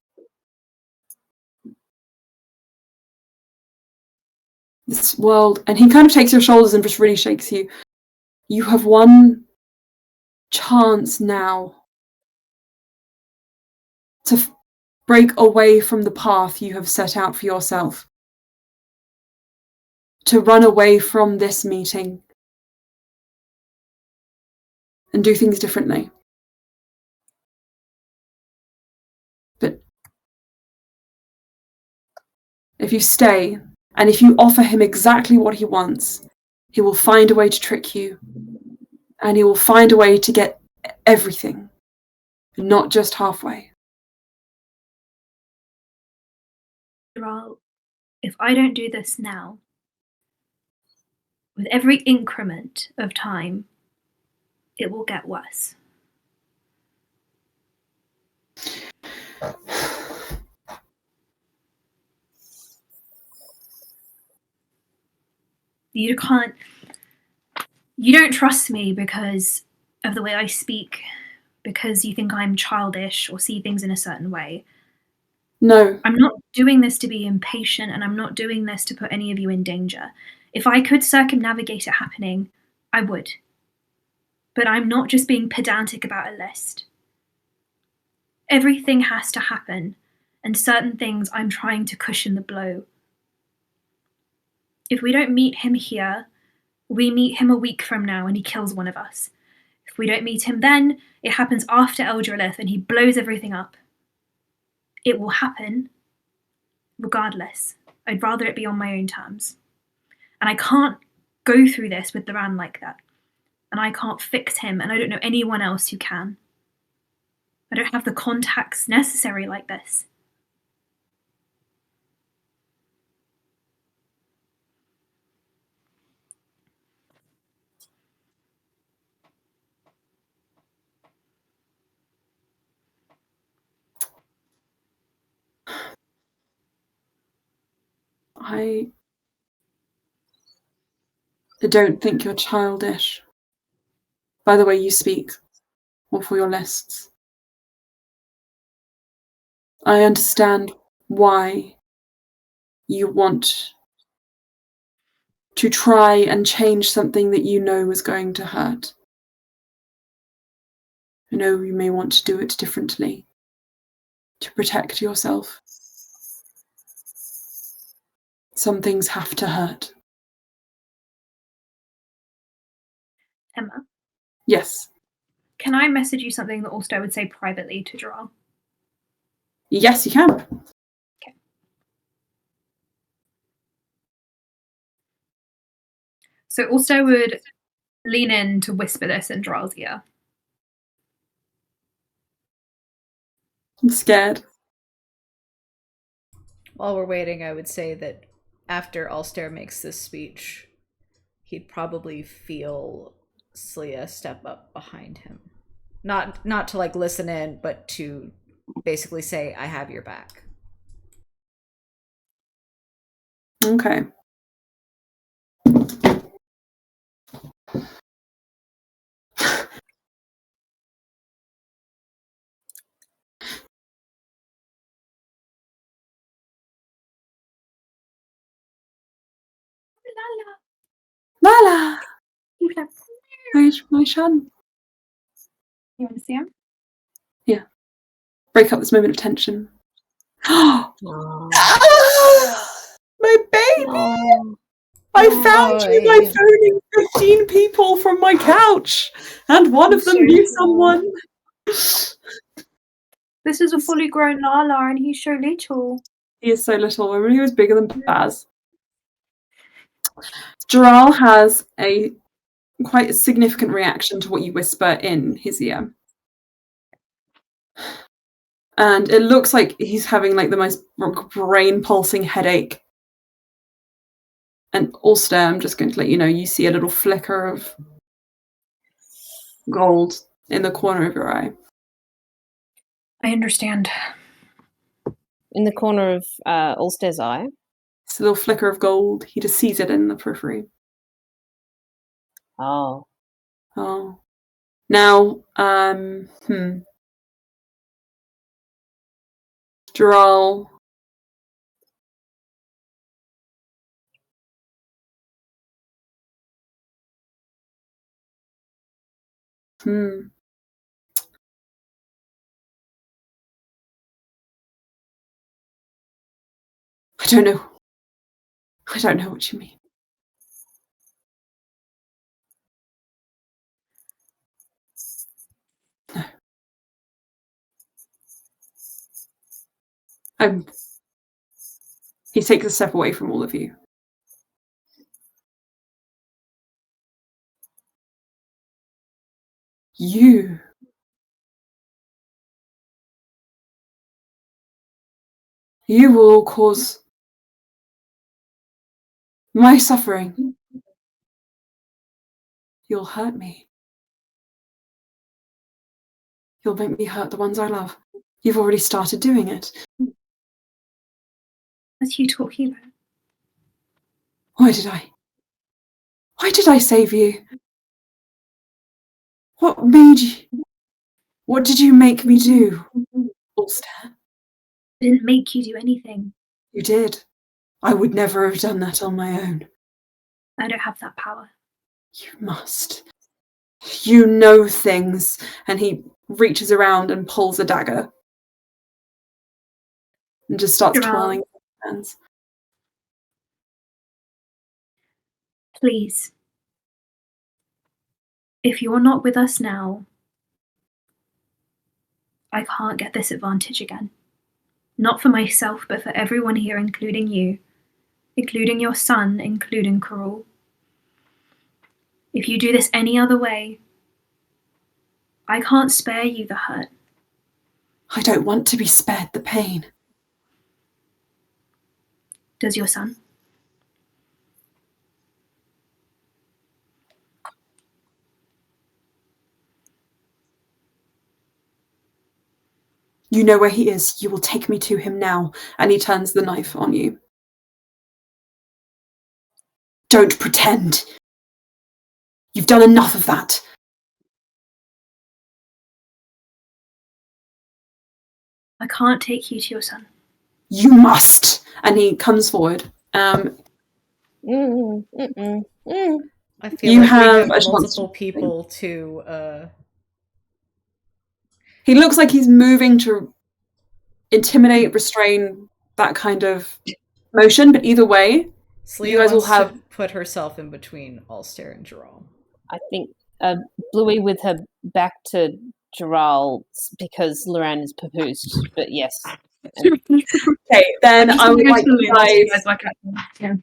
This world, and he kind of takes your shoulders and just really shakes you. You have one chance now to break away from the path you have set out for yourself, to run away from this meeting and do things differently. But if you stay, and if you offer him exactly what he wants, he will find a way to trick you, and he will find a way to get everything, not just halfway. Well, if I don't do this now, with every increment of time, it will get worse. You don't trust me because of the way I speak, because you think I'm childish or see things in a certain way. No. I'm not doing this to be impatient, and I'm not doing this to put any of you in danger. If I could circumnavigate it happening, I would. But I'm not just being pedantic about a list. Everything has to happen, and certain things I'm trying to cushion the blow. If we don't meet him here, we meet him a week from now and he kills one of us. If we don't meet him then, it happens after Eldrelith and he blows everything up. It will happen, regardless. I'd rather it be on my own terms. And I can't go through this with the Ran like that. And I can't fix him, and I don't know anyone else who can. I don't have the contacts necessary like this. I don't think you're childish by the way you speak or for your lists. I understand why you want to try and change something that you know is going to hurt. I know you may want to do it differently to protect yourself. Some things have to hurt. Emma, Yes. can I message you something that Ulster would say privately to Joral? Yes, you can. Okay. So Ulster would lean in to whisper this in Joral's ear. I'm scared. While we're waiting, I would say that after Ulster makes this speech, he'd probably feel Slia step up behind him. Not to like listen in, but to basically say, I have your back. Okay. Lala! Where's my son? You want to see him? Yeah. Break up this moment of tension. Oh, My baby! oh, I found you by boy. phoning 15 people from my couch, and one of them So knew cool. someone. This is a fully grown Lala, and he's so little. He is so little. I remember he was bigger than Baz. Joral has a quite a significant reaction to what you whisper in his ear. And it looks like he's having like the most brain pulsing headache. And Ulster, I'm just going to let you know, you see a little flicker of gold in the corner of your eye. I understand. In the corner of Ulster's eye. It's a little flicker of gold. He just sees it in the periphery. Oh. Oh. Now, Joral. don't know. I don't know what you mean. No. He takes a step away from all of you. You will cause my suffering. You'll hurt me. You'll make me hurt the ones I love. You've already started doing it. What are you talking about? Why did I? Why did I save you? What made you? What did you make me do? Ulster? I didn't make you do anything. You did. I would never have done that on my own. I don't have that power. You must. You know things. And he reaches around and pulls a dagger. And just starts twirling his hands. Please. If you're not with us now, I can't get this advantage again. Not for myself, but for everyone here, including you. Including your son, including Karul. If you do this any other way, I can't spare you the hurt. I don't want to be spared the pain. Does your son? You know where he is. You will take me to him now. And he turns the knife on you. Don't pretend. You've done enough of that. I can't take you to your son. You must. And he comes forward. I feel You like have we a have chance multiple to- people to He looks like he's moving to intimidate, restrain, that kind of motion. But either way, Slia you guys will wants have... to put herself in between Ulster and Jerome. I think Bluey with her back to Gerald because Loran is papoosed. But yes. Okay, then I would like you guys... Yeah.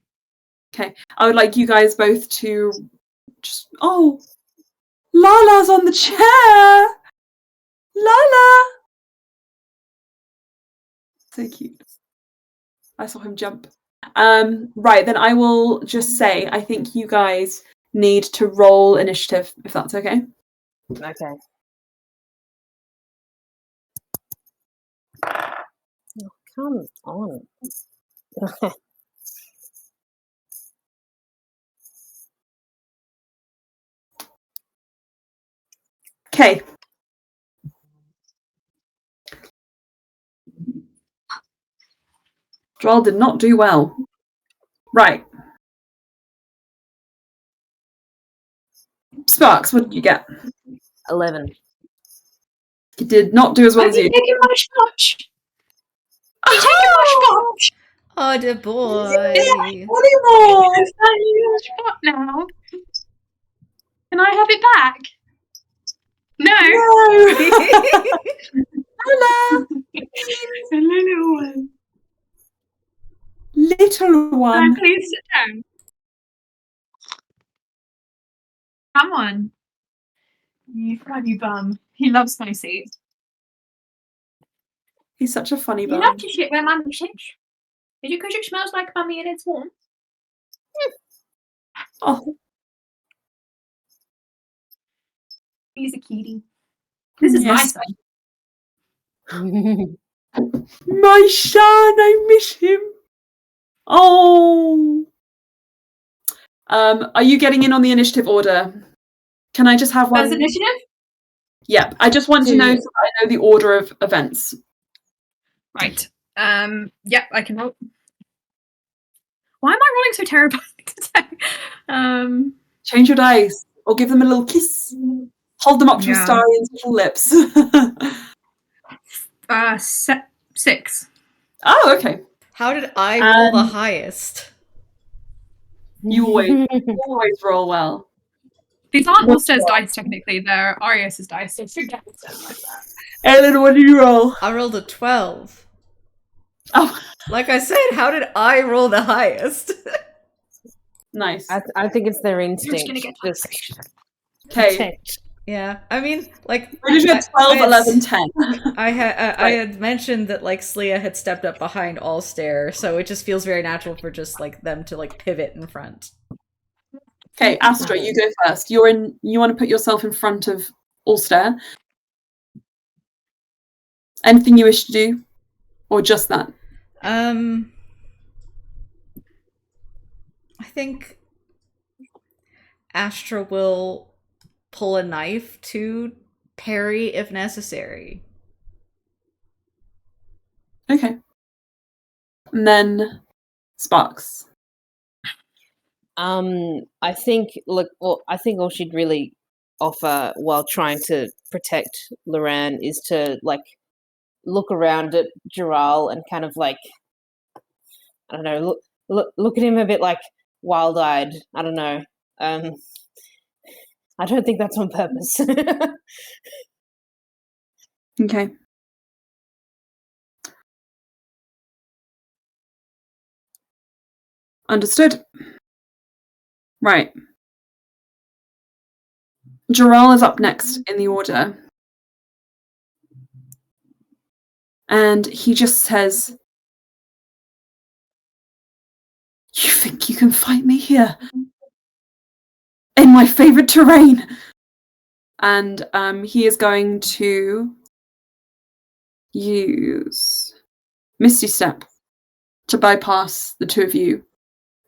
Okay, I would like you guys both to just... Oh! Lala's on the chair! Lala! So cute. I saw him jump. Right, then I will just say I think you guys need to roll initiative, if that's okay. Okay. Oh, come on. Okay. Droll did not do well. Right. Sparks, what did you get? 11. He did not do as well as you. Taking my scotch. You're taking my scotch. Oh, the boy. Volleyball! Is that your spot now? Can I have it back? No. No! Hello! It's a little one. Little Can I one. please sit down? Come on. You funny bum. He loves my seat. He's such a funny You bum. love to sit where mummy sits. Is it because it smells like mummy and it's warm? Oh, He's a cutie. This is my yes. son. My son, I miss him. Oh. Are you getting in on the initiative order? Can I just have one? As initiative? Yep. I just want to know so that I know the order of events. Right. Yeah, I can help. Why am I rolling so terribly today? Change your dice or give them a little kiss. Hold them up to Yeah. Astarion's little lips. 6. Oh, okay. How did I roll the Um, highest? You always roll well. These aren't What's Ulster's wrong? dice, technically. They're Arius's dice. So forget it like that. Ellen, what did you roll? I rolled a 12. Oh, Like I said, how did I roll the highest? nice. I think it's their You're just instinct. gonna get Just Okay. protect. Yeah, I mean, like We just had 12, 11, 10. I had Right. had mentioned that like Slia had stepped up behind Allstare, so it just feels very natural for just like them to like pivot in front. Okay, Astra, you go first. You want to put yourself in front of Ulster. Anything you wish to do? Or just that? I think Astra will pull a knife to parry if necessary. Okay. And then Sparks. I think I think all she'd really offer while trying to protect Loran is to like look around at Giral and kind of like I don't know, look at him a bit like wild-eyed. I don't know. I don't think that's on purpose. Okay. Understood. Right. Giral is up next in the order. And he just says, "You think you can fight me here? In my favorite terrain?" And he is going to use Misty Step to bypass the two of you.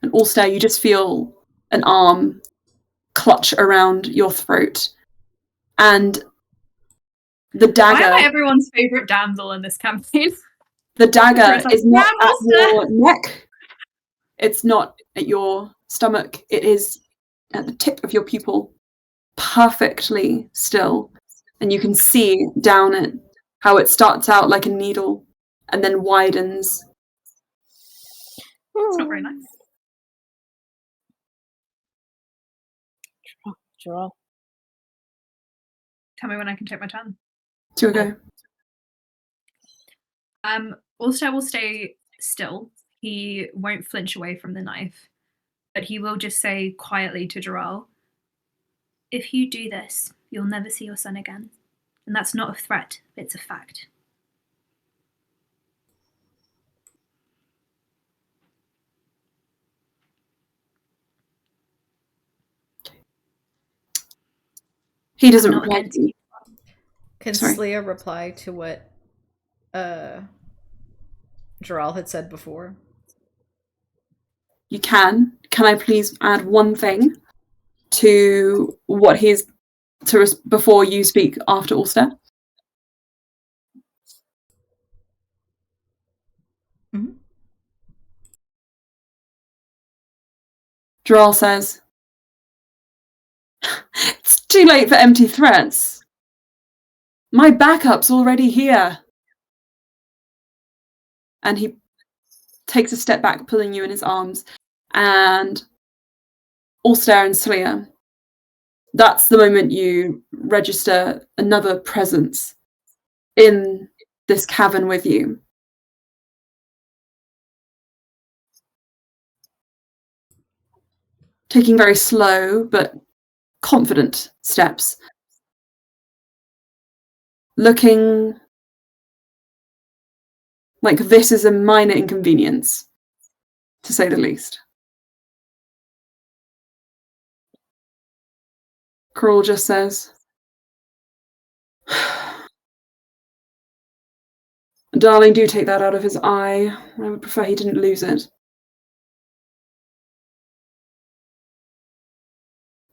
And Allstar, you just feel an arm clutch around your throat. And the Why dagger, am I everyone's favorite damsel in this campaign? the dagger Like, is not "Yeah, at Ulster." your neck. It's not at your stomach. It is at the tip of your pupil, perfectly still. And you can see down it how it starts out like a needle and then widens. It's not very nice. Giral. Tell me when I can take my turn. To a go. Ulster will stay still. He won't flinch away from the knife, but he will just say quietly to Giral, "If you do this, you'll never see your son again. And that's not a threat, it's a fact." He doesn't I'm not reply. against you. Can Sorry. Slia reply to what Giral had said before? You can. Can I please add one thing to what he's before you speak after Ulster? Mhm. Giral says, "It's too late for empty threats. My backup's already here." And he takes a step back, pulling you in his arms, and Ulster and Slia. That's the moment you register another presence in this cavern with you. Taking very slow but confident steps. Looking like this is a minor inconvenience, to say the least. Karul just says, "Darling, do take that out of his eye. I would prefer he didn't lose it."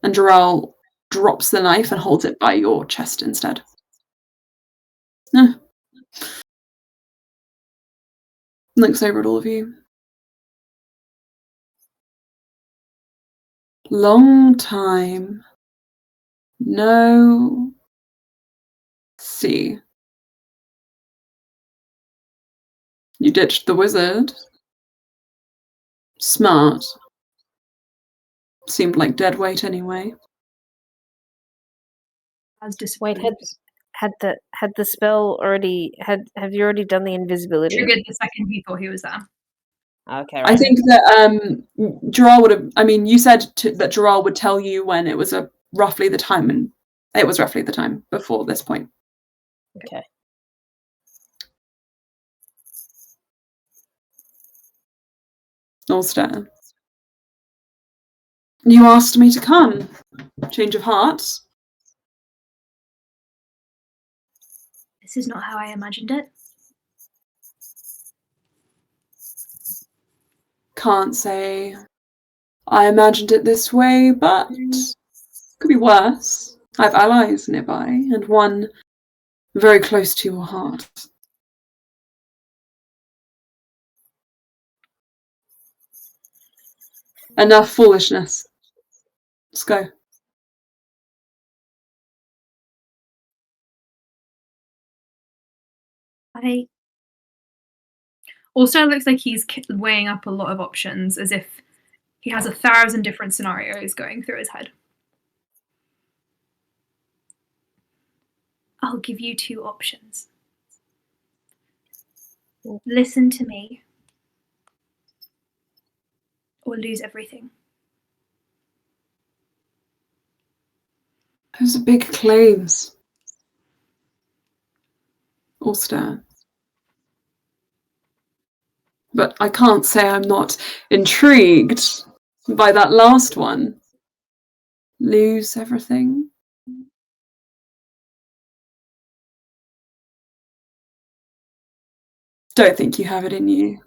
And Giral drops the knife and holds it by your chest instead. Looks over at all of you. Long time. No. See. You ditched the wizard. Smart. Seemed like dead weight anyway. As Wait, disapproves. had the spell already have you already done the invisibility? Triggered the second he thought he was there. Okay, I right. think that Gerard would have. I mean, you said that Gerard would tell you when it was roughly the time, and it was roughly the time before this point. Okay. Ulster. You asked me to come. Change of heart. This is not how I imagined it. Can't say I imagined it this way, but could be worse. I have allies nearby, and one very close to your heart. Enough foolishness. Let's go. Also looks like he's weighing up a lot of options, as if he has 1,000 different scenarios going through his head. I'll give you 2 options. Listen to me, or lose everything. Those are big claims. Ulster. But I can't say I'm not intrigued by that last one. Lose everything? Don't think you have it in you.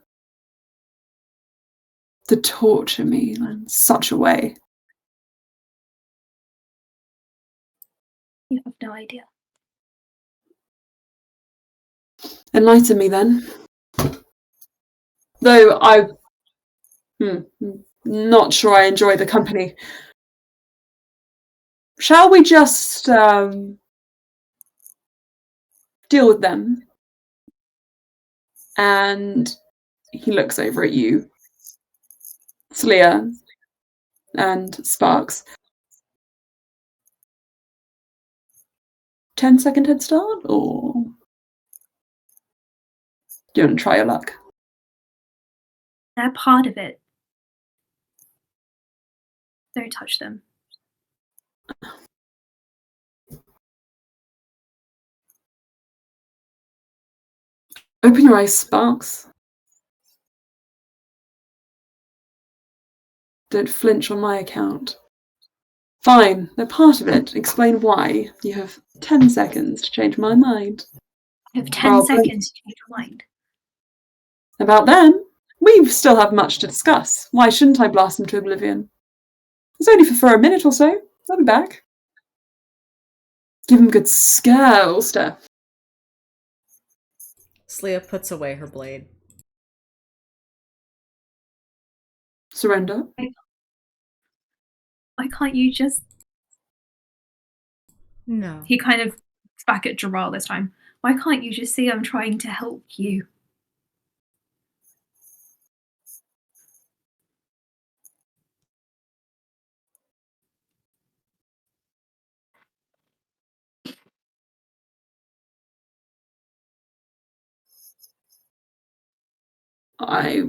To torture me in such a way. You have no idea. Enlighten me then. Though not sure I enjoy the company. Shall we just deal with them? And he looks over at you, Slia, and Sparks. 10-second head start, or do you want to try your luck? They're part of it. Don't touch them. Open your eyes, Sparks. Don't flinch on my account. Fine, they're part of it. Explain why. You have 10 seconds to change my mind. I have 10 seconds to change your mind. About them? We still have much to discuss. Why shouldn't I blast them to oblivion? It's only for a minute or so. I'll be back. Give them good scare, Ulster. Slia puts away her blade. Surrender. Why can't you just... No. He kind of looks back at Gerald this time. Why can't you just see I'm trying to help you? I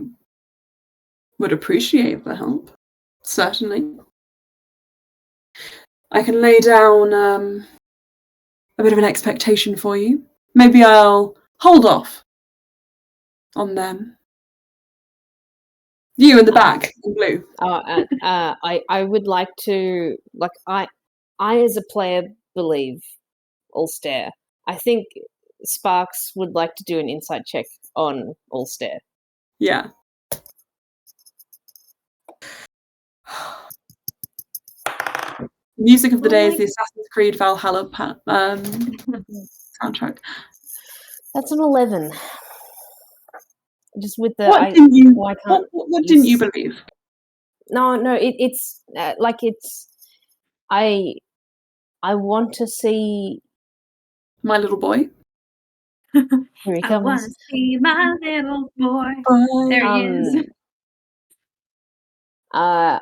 would appreciate the help. Certainly. I can lay down a bit of an expectation for you. Maybe I'll hold off on them. You in the back, in blue. I would like to, like, I as a player believe Ulster. I think Sparks would like to do an insight check on Ulster. Yeah. Music of the day is the Assassin's Creed Valhalla soundtrack. That's an 11. Just with the What didn't you believe? No, it's like it's. I want to see My little boy. Here he I want comes. to see my little boy. There he is. I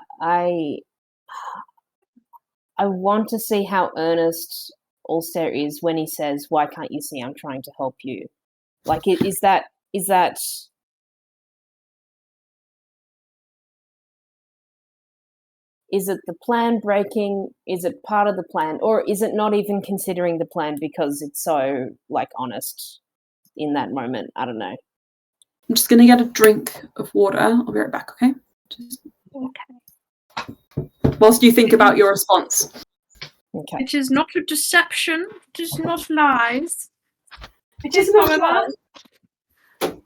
want to see how earnest Ulster is when he says, "Why can't you see I'm trying to help you?" Like, is that is it the plan breaking? Is it part of the plan, or is it not even considering the plan because it's so like honest in that moment? I don't know. I'm just going to get a drink of water. I'll be right back, okay? Okay. Whilst you think about your response. Okay. It is not a deception. It is not lies. It is is, not however, Lana.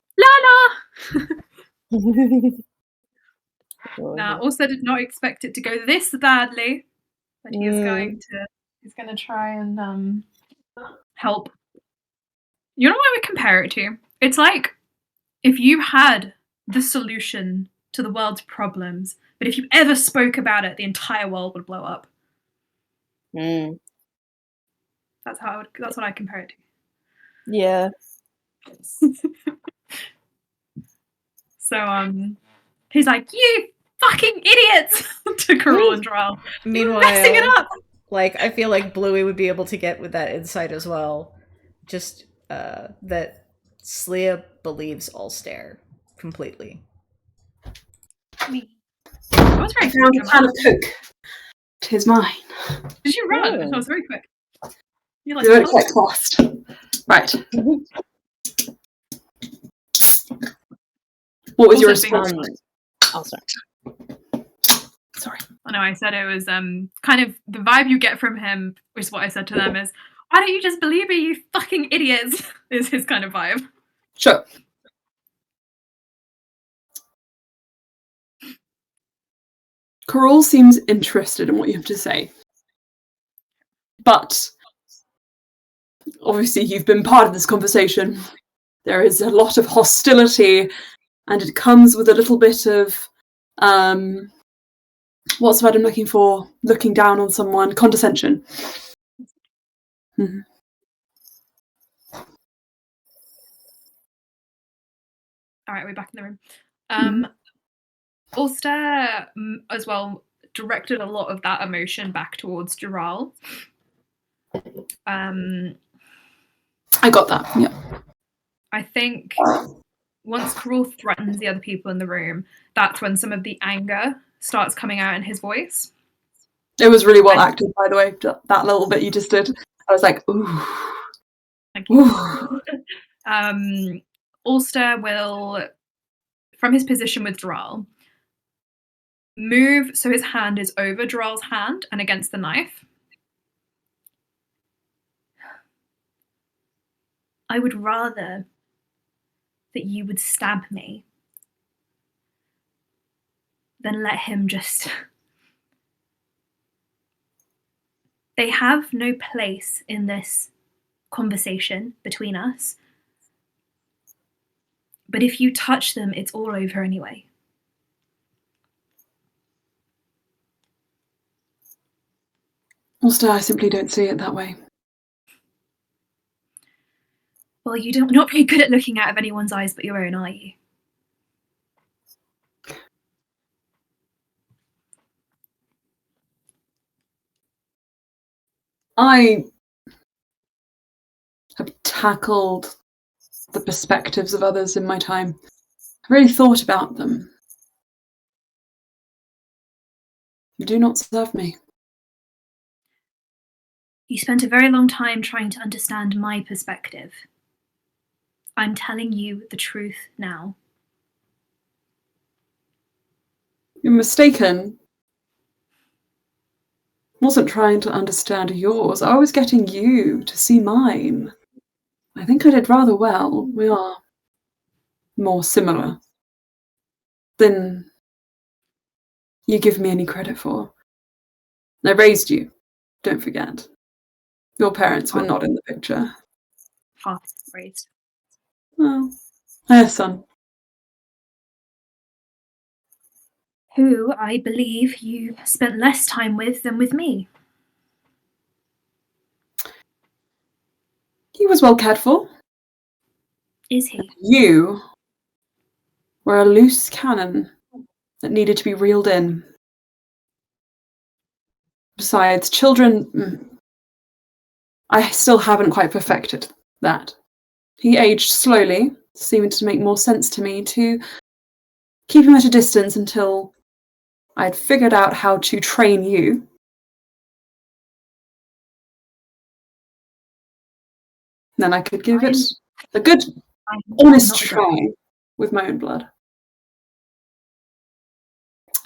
Now, also did not expect it to go this badly, but he is going to. He's going to try and help. You know what I would compare it to? It's like if you had the solution to the world's problems, but if you ever spoke about it, the entire world would blow up. That's how. That's what I compare it to. Yeah. So he's like, "You fucking idiots!" to Karul and Drow. Meanwhile, messing it up. Like, I feel like Bluey would be able to get with that insight as well. Just that Slia believes Ulster completely. Me. I was very Found quick. a can of Coke. 'Tis mine. Did you run? Oh. I was very quick. You like Do it quite fast. Right. What was your Also being- response? Oh, sorry. Sorry. I know I said it was kind of the vibe you get from him, which is what I said to them is, why don't you just believe me, you fucking idiots? Is his kind of vibe. Sure. Karul seems interested in what you have to say. But obviously you've been part of this conversation. There is a lot of hostility, and it comes with a little bit of what's the word I'm looking for? Looking down on someone, condescension. Mm-hmm. All right, we're back in the room. Ulster as well directed a lot of that emotion back towards Dural. I got that. Yeah. I think once Karul threatens the other people in the room, that's when some of the anger starts coming out in his voice. It was really well acted, by the way. That little bit you just did. I was like, ooh. Thank you. Ulster will, from his position with Dural, move so his hand is over Dural's hand and against the knife. I would rather that you would stab me than let him just... They have no place in this conversation between us. But if you touch them, it's all over anyway. Also, I simply don't see it that way. Well, you're not very good at looking out of anyone's eyes but your own, are you? I have tackled the perspectives of others in my time. I've really thought about them. You do not serve me. You spent a very long time trying to understand my perspective. I'm telling you the truth now. You're mistaken. I wasn't trying to understand yours. I was getting you to see mine. I think I did rather well. We are more similar than you give me any credit for. I raised you. Don't forget. Your parents were not in the picture. Half raised. Well, I have a son. Who I believe you spent less time with than with me. He was well cared for. Is he? You were a loose cannon that needed to be reeled in. Besides, children, I still haven't quite perfected that. He aged slowly, seeming to make more sense to me to keep him at a distance until I'd figured out how to train you. Then I could give it a good, honest try with my own blood.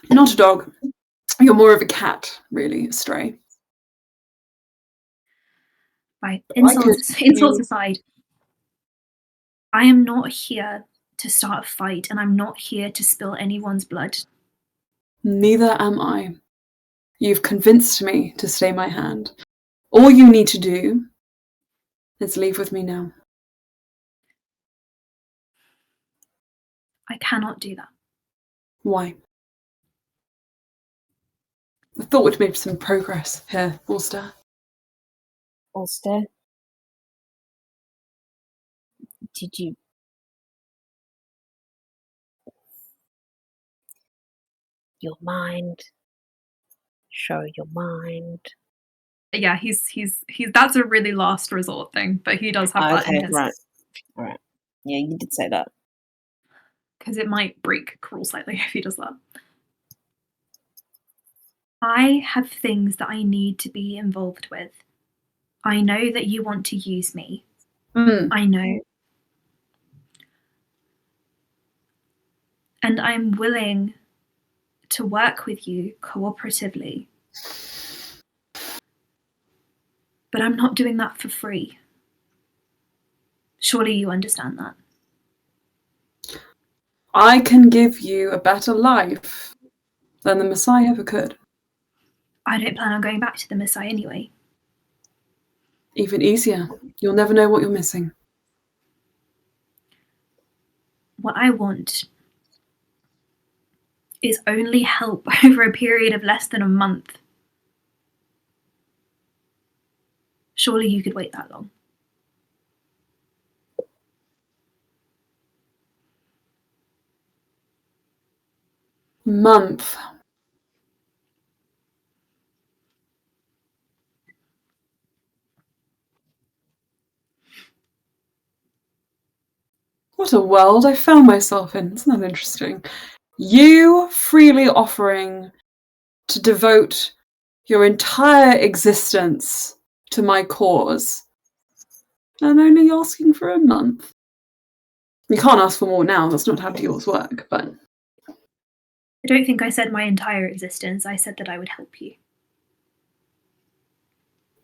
You're not a dog. You're more of a cat, really, a stray. Right, insults aside, I am not here to start a fight, and I'm not here to spill anyone's blood. Neither am I. You've convinced me to stay my hand. All you need to do is leave with me now. I cannot do that. Why? I thought we'd made some progress here, Ulster. Ulster? Did you... Your mind. Show your mind. Yeah, he's that's a really last resort thing, but he does have that in his. Right. Alright. Yeah, you did say that. Because it might break Karul slightly if he does that. I have things that I need to be involved with. I know that you want to use me. I know. And I'm willing to work with you cooperatively. But I'm not doing that for free. Surely you understand that. I can give you a better life than the Messiah ever could. I don't plan on going back to the Messiah anyway. Even easier. You'll never know what you're missing. What I want is only help over a period of less than a month. Surely you could wait that long. Month. What a world I found myself in. Isn't that interesting? You freely offering to devote your entire existence to my cause, and only asking for a month. You can't ask for more now, that's not how yours work, but... I don't think I said my entire existence. I said that I would help you.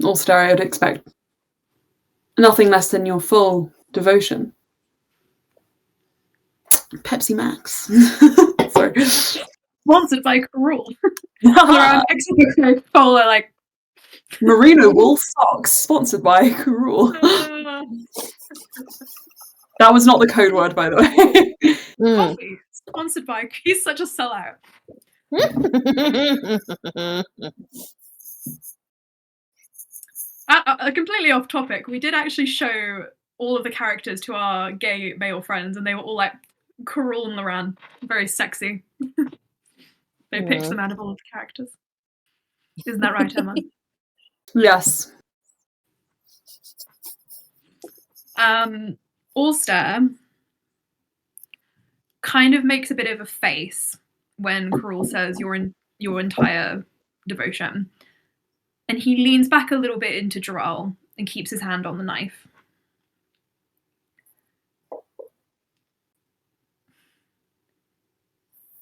Also, I would expect nothing less than your full devotion. Pepsi Max. Sorry. Sponsored by Karul. Mexico Coca-Cola, like Merino wool socks, sponsored by Karul. That was not the code word, by the way. Coffee, sponsored by. He's such a sellout. Completely off topic. We did actually show all of the characters to our gay male friends, and they were all like Karul and Loran, very sexy. They picked them out of all of the characters. Isn't that right, Emma? Yes. Ulster kind of makes a bit of a face when Karul says your entire devotion. And he leans back a little bit into Joral and keeps his hand on the knife.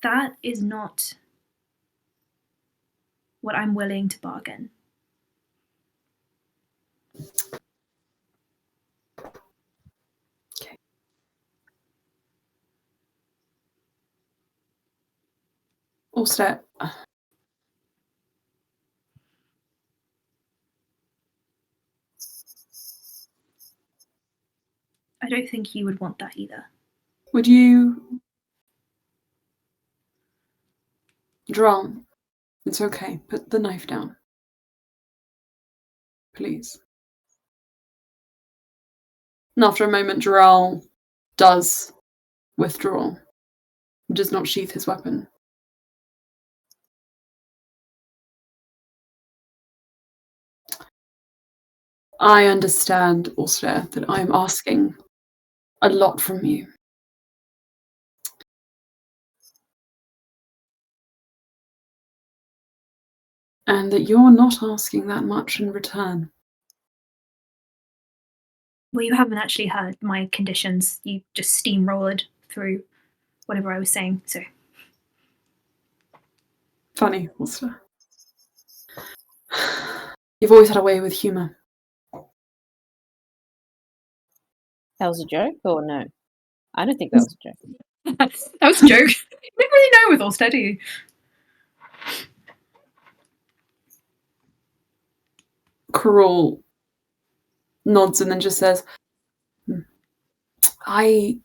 That is not what I'm willing to bargain. Okay. Ulster, I don't think you would want that either. would you... Joral, it's okay. Put the knife down. Please. And after a moment, Joral does withdraw. Does not sheath his weapon. I understand, Ulster, that I am asking a lot from you. And that you're not asking that much in return. Well, you haven't actually heard my conditions. You just steamrolled through whatever I was saying, so. Funny, Ulster. You've always had a way with humour. That was a joke, or no? I don't think that was a joke. That was a joke. You didn't really know with Ulster, do you? Karul nods and then just says, I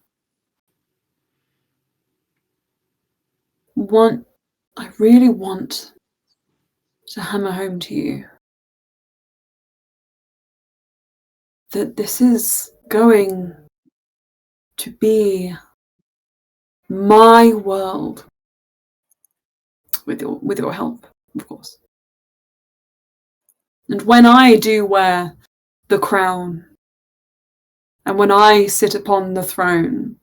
really want to hammer home to you that this is going to be my world, with your help, of course. And when I do wear the crown, and when I sit upon the throne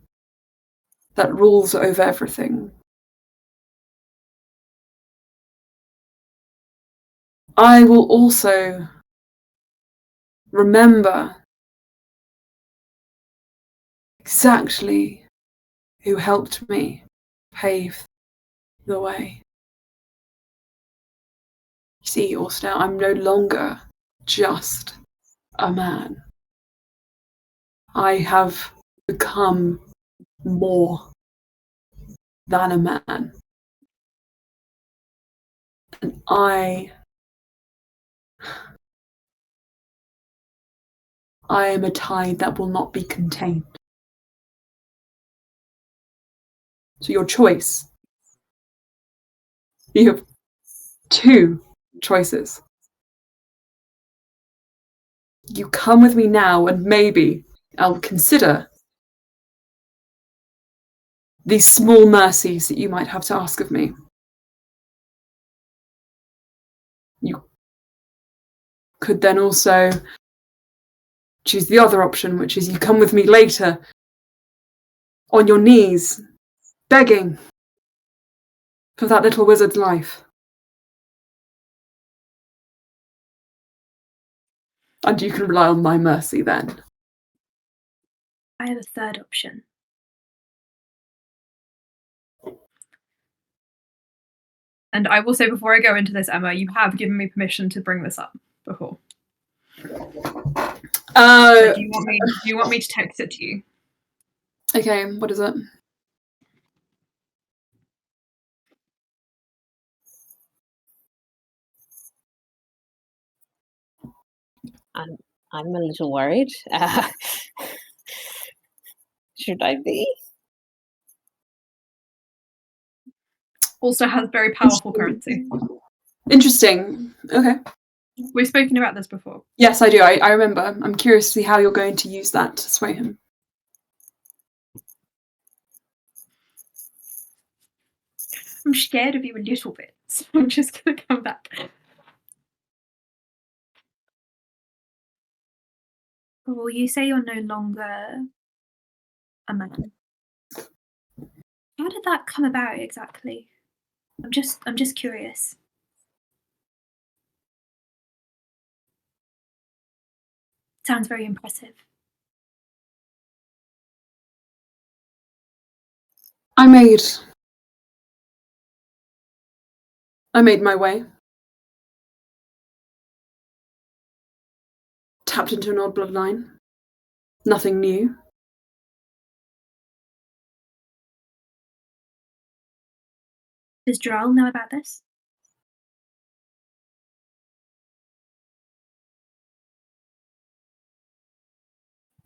that rules over everything, I will also remember exactly who helped me pave the way. You see, Ulster, I'm no longer just a man. I have become more than a man. And I am a tide that will not be contained. So your choice. You have two choices. You come with me now and maybe I'll consider these small mercies that you might have to ask of me. You could then also choose the other option, which is you come with me later on your knees, begging for that little wizard's life. And you can rely on my mercy then. I have a third option. And I will say before I go into this, Emma, you have given me permission to bring this up before. So do you want me to text it to you? Okay, what is it? I'm a little worried. Should I be? Also has very powerful currency. Interesting. Okay. We've spoken about this before. Yes, I do. I remember. I'm curious to see how you're going to use that to sway him. I'm scared of you a little bit, so I'm just going to come back. Well, you say you're no longer a man. How did that come about exactly? I'm just curious. Sounds very impressive. I made my way. Tapped into an old bloodline. Nothing new. Does Droll know about this?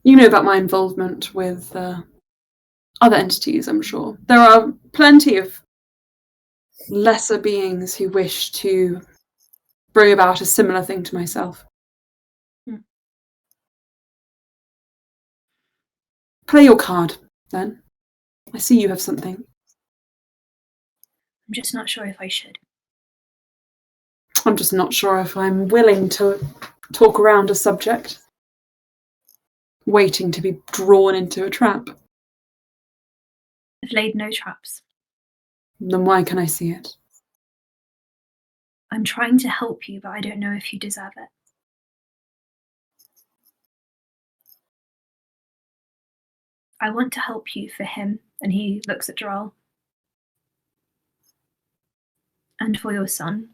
You know about my involvement with other entities, I'm sure. There are plenty of lesser beings who wish to bring about a similar thing to myself. Play your card, then. I see you have something. I'm just not sure if I should. I'm just not sure if I'm willing to talk around a subject, waiting to be drawn into a trap. I've laid no traps. Then why can I see it? I'm trying to help you, but I don't know if you deserve it. I want to help you for him, and he looks at Joel. And for your son.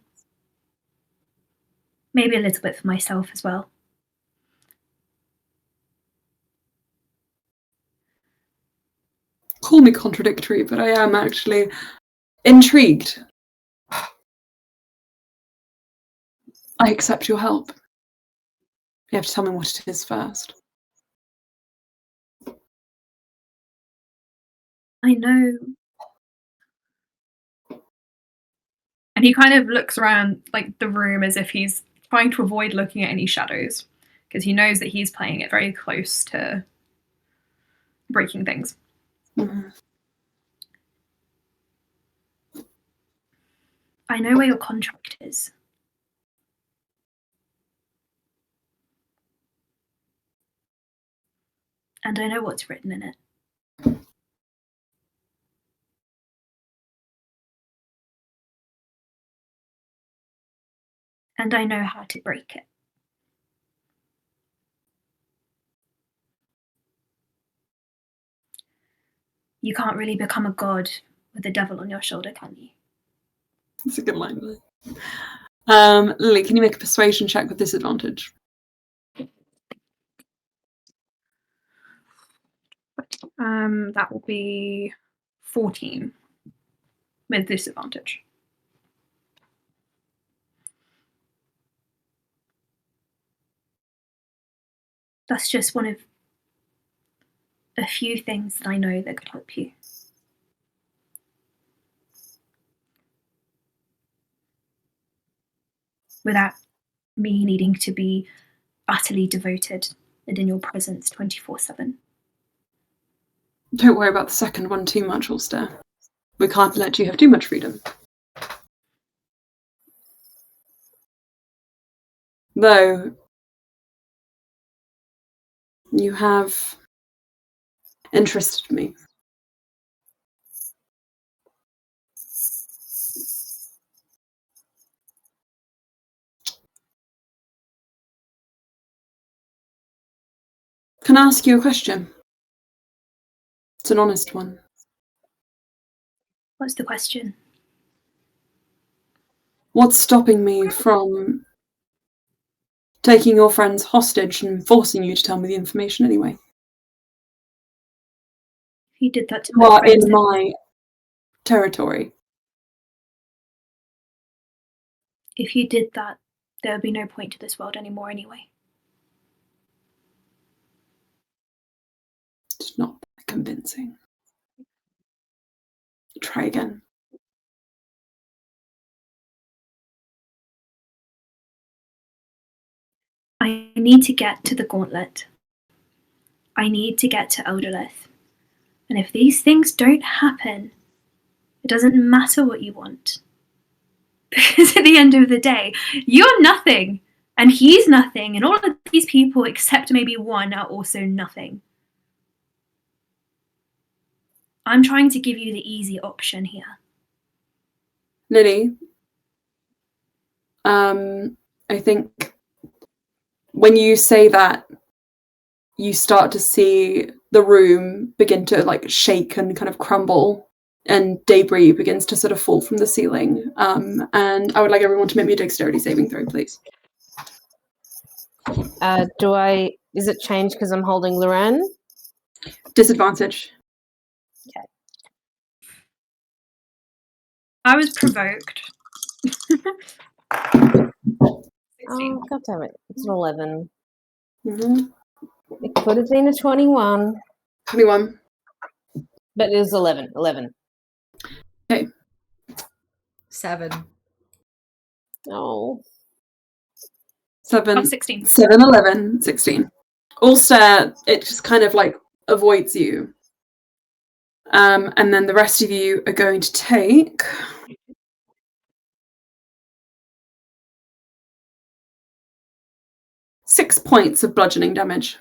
Maybe a little bit for myself as well. Call me contradictory, but I am actually intrigued. I accept your help. You have to tell me what it is first. I know. And he kind of looks around like the room as if he's trying to avoid looking at any shadows, because he knows that he's playing it very close to breaking things. Mm-hmm. I know where your contract is. And I know what's written in it. And I know how to break it. You can't really become a god with the devil on your shoulder, can you? That's a good line. Lily, can you make a persuasion check with disadvantage? That will be 14 with disadvantage. That's just one of a few things that I know that could help you. Without me needing to be utterly devoted and in your presence 24/7. Don't worry about the second one too much, Ulster. We can't let you have too much freedom. Though, you have interested me. Can I ask you a question? It's an honest one. What's the question? What's stopping me from taking your friends hostage and forcing you to tell me the information anyway? If you did that to You my are friends, in my territory. if you did that, there would be no point to this world anymore anyway. It's not that convincing. Try again. I need to get to the gauntlet. I need to get to Elderlith. And if these things don't happen, it doesn't matter what you want. Because at the end of the day, you're nothing, and he's nothing, and all of these people, except maybe one, are also nothing. I'm trying to give you the easy option here. Lily, I think when you say that, you start to see the room begin to like shake and kind of crumble, and debris begins to sort of fall from the ceiling. And I would like everyone to make me a dexterity saving throw, please. Is it changed because I'm holding Loran? Disadvantage. I was provoked. Oh, God damn it. It's an 11. Mm-hmm. It could have been a 21, 21. but it was 11. 11. Okay. 7. Oh. 7, 16. 7, 11, 16. Ulster, it just kind of like avoids you. And then the rest of you are going to take 6 points of bludgeoning damage.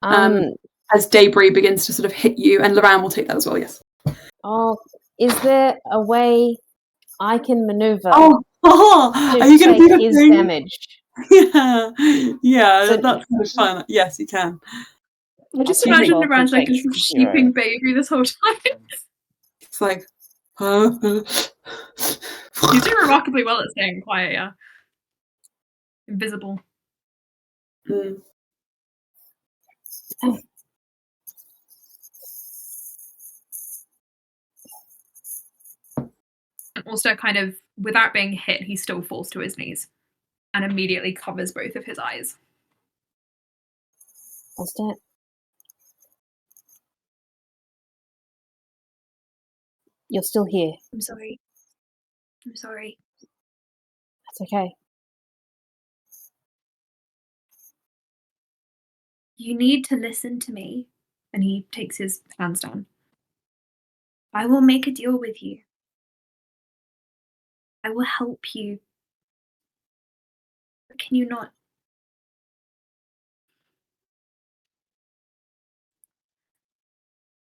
Um, As debris begins to sort of hit you, and Loran will take that as well, yes. oh, is there a way I can maneuver Oh, to are you going to take do his thing? damage? Yeah, So- that's kind of fun. Yes, you can. I just Okay, imagine well, Naran's like takes just 0. sleeping baby this whole time. It's like, huh? He's doing remarkably well at staying quiet, yeah. Invisible. Mm. And also kind of, without being hit, he still falls to his knees and immediately covers both of his eyes. What's that? You're still here. I'm sorry. I'm sorry. That's okay. You need to listen to me. And he takes his hands down. I will make a deal with you. I will help you. But can you not?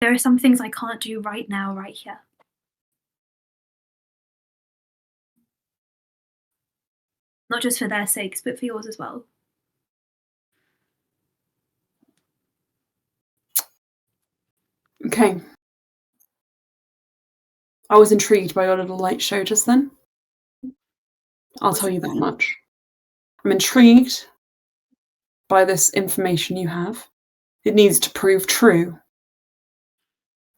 There are some things I can't do right now, right here. Not just for their sakes, but for yours as well. Okay. I was intrigued by your little light show just then. I'll tell you that much. I'm intrigued by this information you have. It needs to prove true.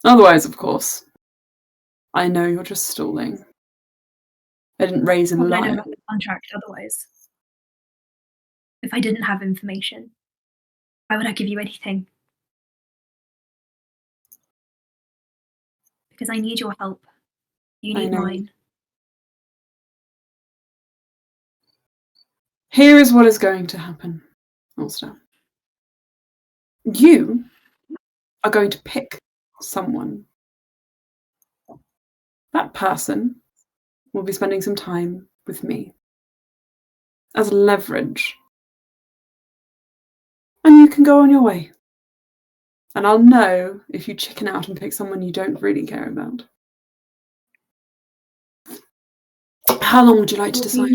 Otherwise, of course, I know you're just stalling. I didn't raise a What would I know lie. about the contract otherwise? If I didn't have information, why would I give you anything? Because I need your help. You I need know. mine. Here is what is going to happen, Ulster. You are going to pick someone. That person will be spending some time with me as leverage. And you can go on your way. And I'll know if you chicken out and pick someone you don't really care about. How long would you like to decide?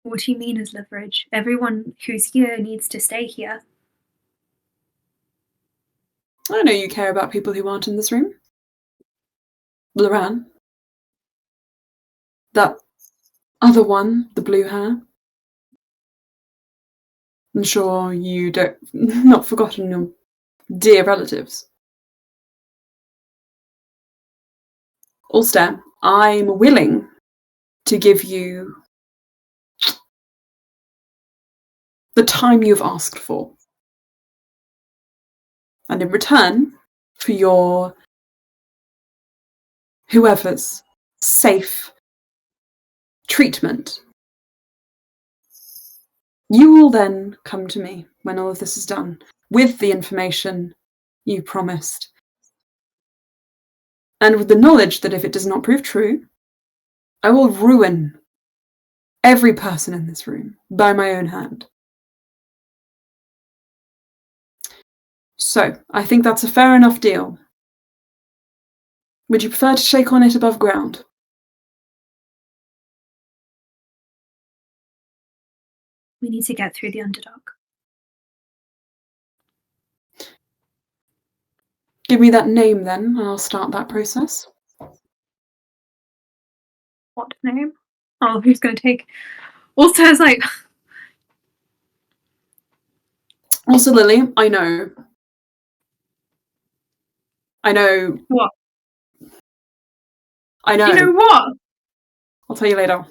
What do you mean as leverage? Everyone who's here needs to stay here. I know you care about people who aren't in this room. Loran. That other one, the blue hair. I'm sure you don't not forgotten your dear relatives. Ulster, I'm willing to give you the time you've asked for. And in return for your whoever's safe treatment, you will then come to me when all of this is done with the information you promised. And with the knowledge that if it does not prove true, I will ruin every person in this room by my own hand. So, I think that's a fair enough deal. Would you prefer to shake on it above ground? We need to get through the Underdark. Give me that name then, and I'll start that process. What name? Oh, who's going to take? Also, it's like, Also, Lily, I know. what? I know. You know what? I'll tell you later.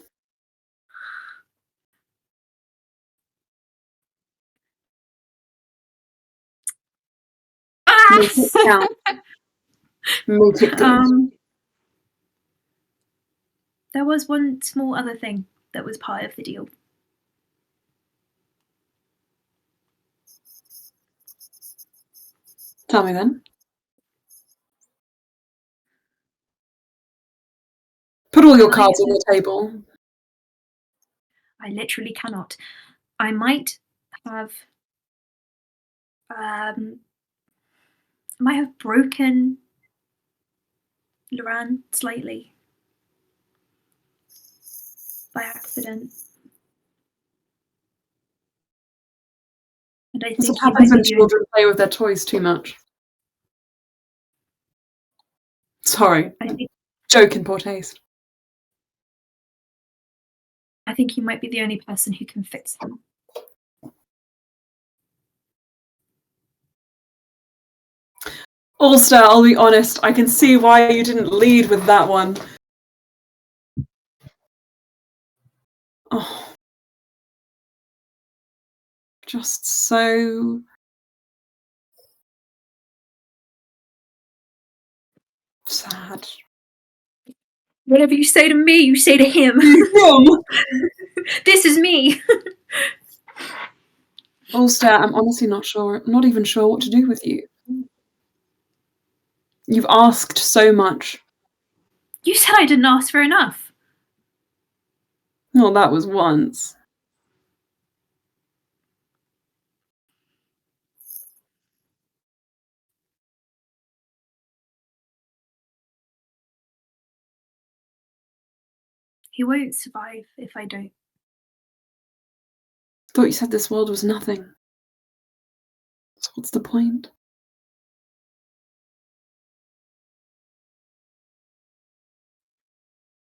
Make it count. Make it good. There was one small other thing that was part of the deal. Tell me then. Put all your cards on the table. I literally cannot. I might have broken Loran slightly by accident. And I That's think what happens when children play with their toys too much. Sorry. Joke in poor taste. I think you might be the only person who can fix him. Ulster, I'll be honest, I can see why you didn't lead with that one. Oh. Just so sad. Whatever you say to me, you say to him. This is me. Ulster, I'm honestly not even sure what to do with you. You've asked so much. You said I didn't ask for enough. Well, that was once. He won't survive if I don't. Thought you said this world was nothing. So what's the point?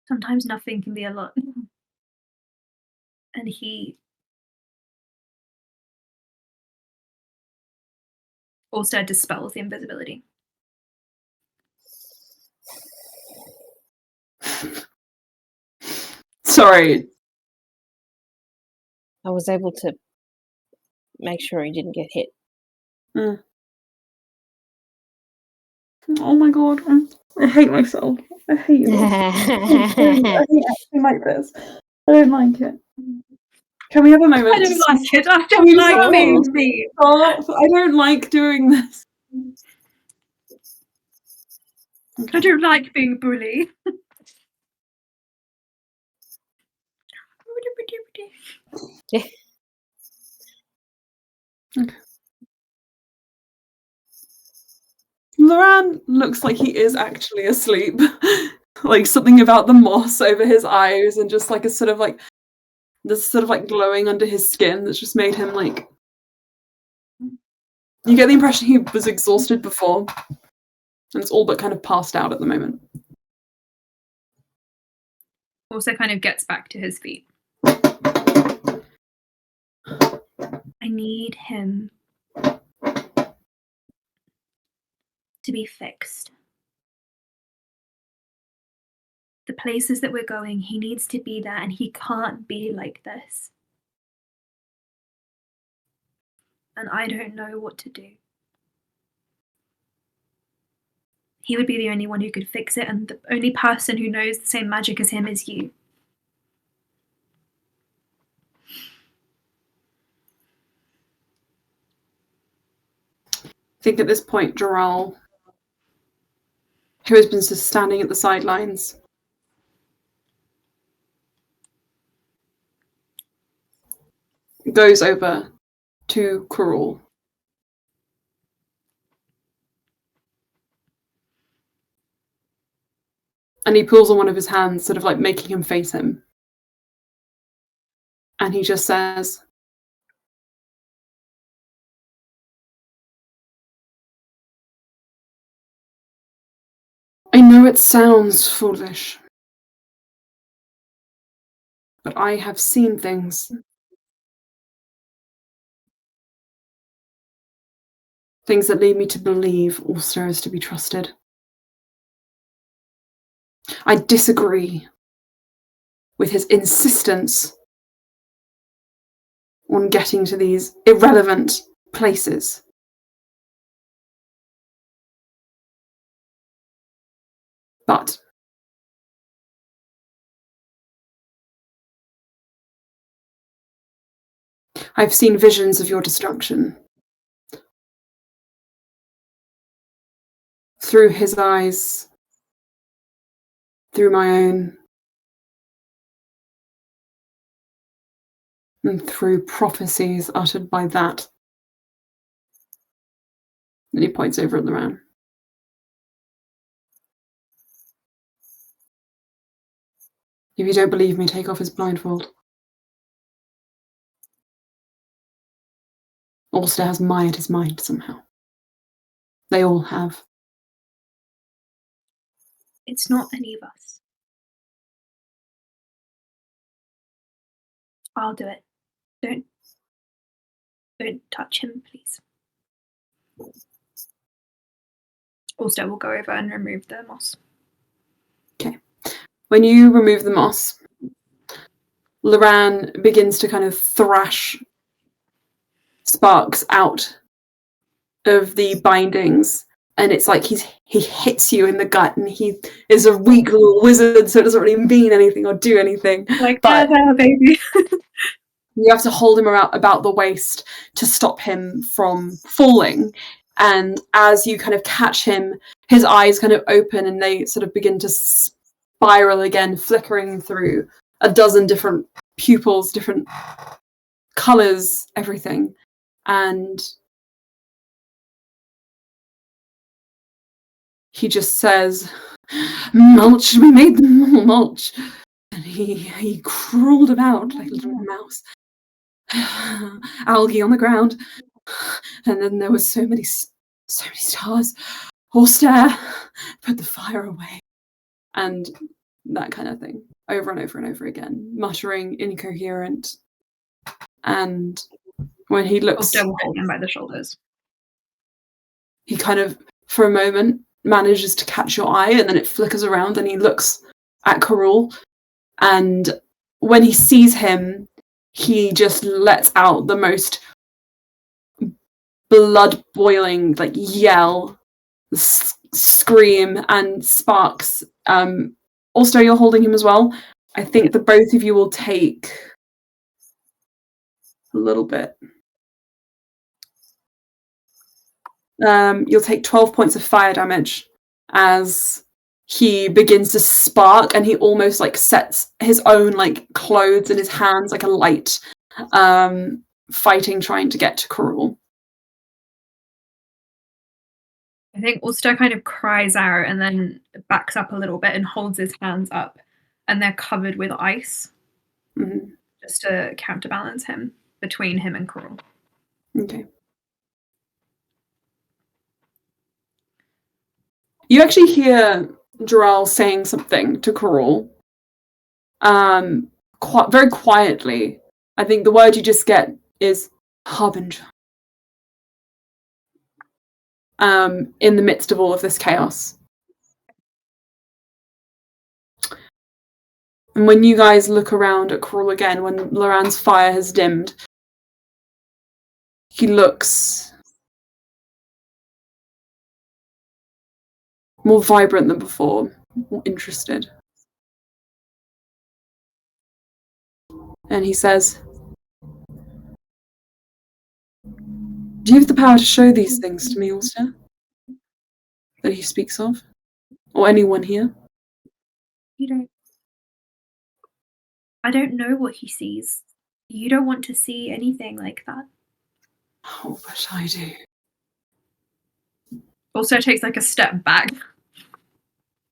Sometimes nothing can be a lot. And he also dispels the invisibility. Sorry. I was able to make sure he didn't get hit. Mm. Oh my god, I hate myself. I hate it. I hate acting like this. I don't like it. Can we have a moment? I don't like it. I don't like being me. Stop. I don't like doing this. I don't like being bullied. Okay. Loran looks like he is actually asleep. Like something about the moss over his eyes and just like a sort of like this sort of like glowing under his skin that's just made him like. You get the impression he was exhausted before, and it's all but kind of passed out at the moment. Also kind of gets back to his feet. I need him to be fixed. The places that we're going, he needs to be there, and he can't be like this. And I don't know what to do. He would be the only one who could fix it, and the only person who knows the same magic as him is you. I think at this point, Joral, who has been just standing at the sidelines, goes over to Karul. And he pulls on one of his hands, sort of like making him face him. And he just says, I know it sounds foolish, but I have seen things. Things that lead me to believe Ulster is to be trusted. I disagree with his insistence on getting to these irrelevant places. But I've seen visions of your destruction. Through his eyes, through my own. and through prophecies uttered by that. And he points over at the man. If you don't believe me, take off his blindfold. Ulster has mired his mind somehow. They all have. It's not any of us. I'll do it. Don't touch him, please. Also, we'll go over and remove the moss. Okay. When you remove the moss, Loran begins to kind of thrash sparks out of the bindings, and it's like he hits you in the gut, and he is a weak little wizard, so it doesn't really mean anything or do anything. Like, but there, baby. you have to hold him about the waist to stop him from falling. And as you kind of catch him, his eyes kind of open and they sort of begin to spiral again, flickering through a dozen different pupils, different colours, everything. And he just says, "Mulch, we made them all mulch." And he crawled about like a little mouse. Algae on the ground. And then there was so many stars. Ulster, put the fire away. And that kind of thing. Over and over and over again. Muttering incoherent. And when he looks... Ulster will hold him by the shoulders. He kind of, for a moment, manages to catch your eye, and then it flickers around and he looks at Karul. And when he sees him, he just lets out the most blood-boiling, like, yell, scream, and sparks. Also, you're holding him as well. I think the both of you will take a little bit. You'll take 12 points of fire damage as he begins to spark, and he almost like sets his own like clothes in his hands like a light, fighting, trying to get to Karul. I think Ulster kind of cries out and then backs up a little bit and holds his hands up, and they're covered with ice, just to counterbalance him between him and Karul. Okay. You actually hear Jarrell saying something to Karul, very quietly. I think the word you just get is harbinger. In the midst of all of this chaos. And when you guys look around at Karul again, when Loran's fire has dimmed, he looks more vibrant than before, more interested. And he says, "Do you have the power to show these things to me, Ulster? That he speaks of? Or anyone here?" You don't. I don't know what he sees. You don't want to see anything like that. Oh, but I do. Ulster takes like a step back.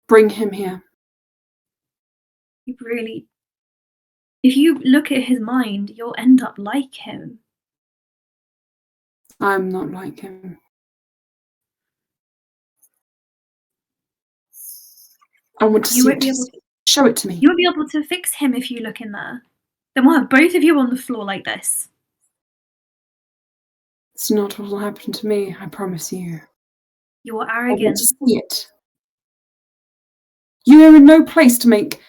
Bring him here. You really. If you look at his mind, you'll end up like him. I'm not like him. I want to You see won't be it. able to. Show it to me. You won't be able to fix him if you look in there. Then we'll have both of you on the floor like this. It's not what will happen to me, I promise you. Your I want arrogance. to see it. You are in no place to make...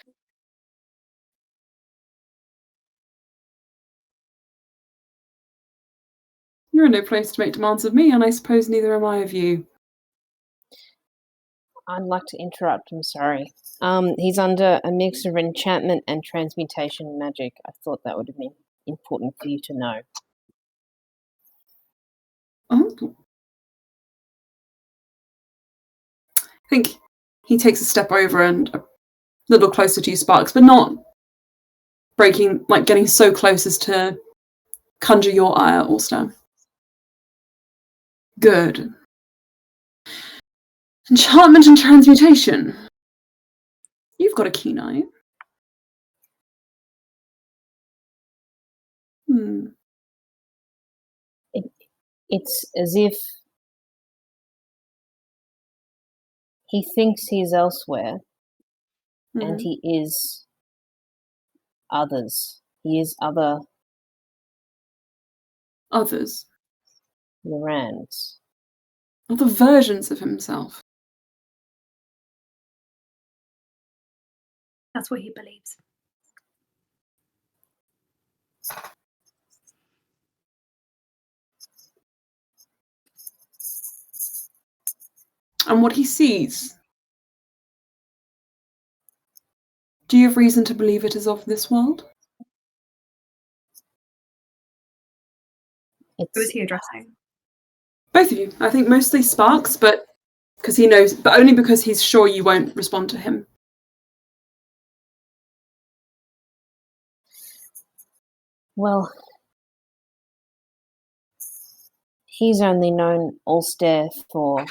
You're in no place to make demands of me, and I suppose neither am I of you. I'd like to interrupt, I'm sorry. He's under a mix of enchantment and transmutation magic. I thought that would have been important for you to know. Oh. I think he takes a step over and a little closer to you, Sparks, but not breaking, like getting so close as to conjure your ire, All-Star. Good. Enchantment and transmutation. You've got a keen eye. It's as if he thinks he's elsewhere, and he is others. He is Others. Lorans. Other versions of himself. That's what he believes. And what he sees. Do you have reason to believe it is of this world? Who is he addressing? Both of you. I think mostly Sparks, but because he knows, but only because he's sure you won't respond to him. Well, he's only known Ulster for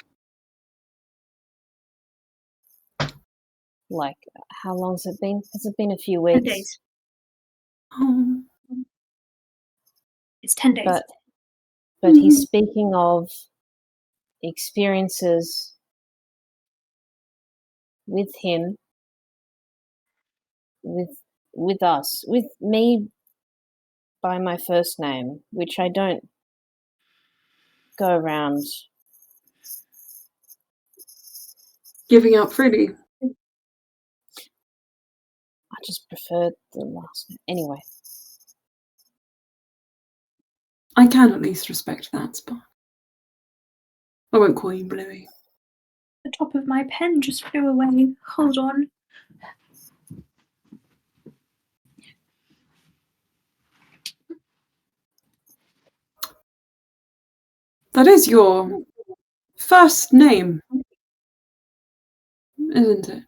like, how long's it been? Has it been a few 10 weeks? days. Oh. It's 10 days. But he's speaking of experiences with him, with us, with me by my first name, which I don't go around Giving out freely. I just prefer the last name. Anyway. I can at least respect that, Spark. I won't call you Bluey. The top of my pen just flew away. Hold on. That is your first name, isn't it?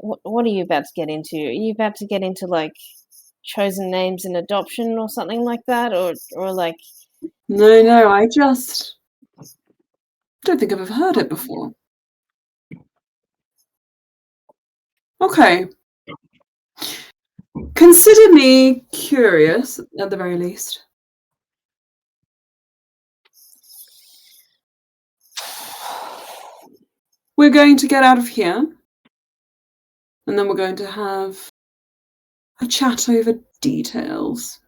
What are you about to get into? Are you about to get into like chosen names and adoption or something like that, or like? No, I just don't think I've ever heard it before. Okay. Consider me curious, at the very least. We're going to get out of here, and then we're going to have a chat over details.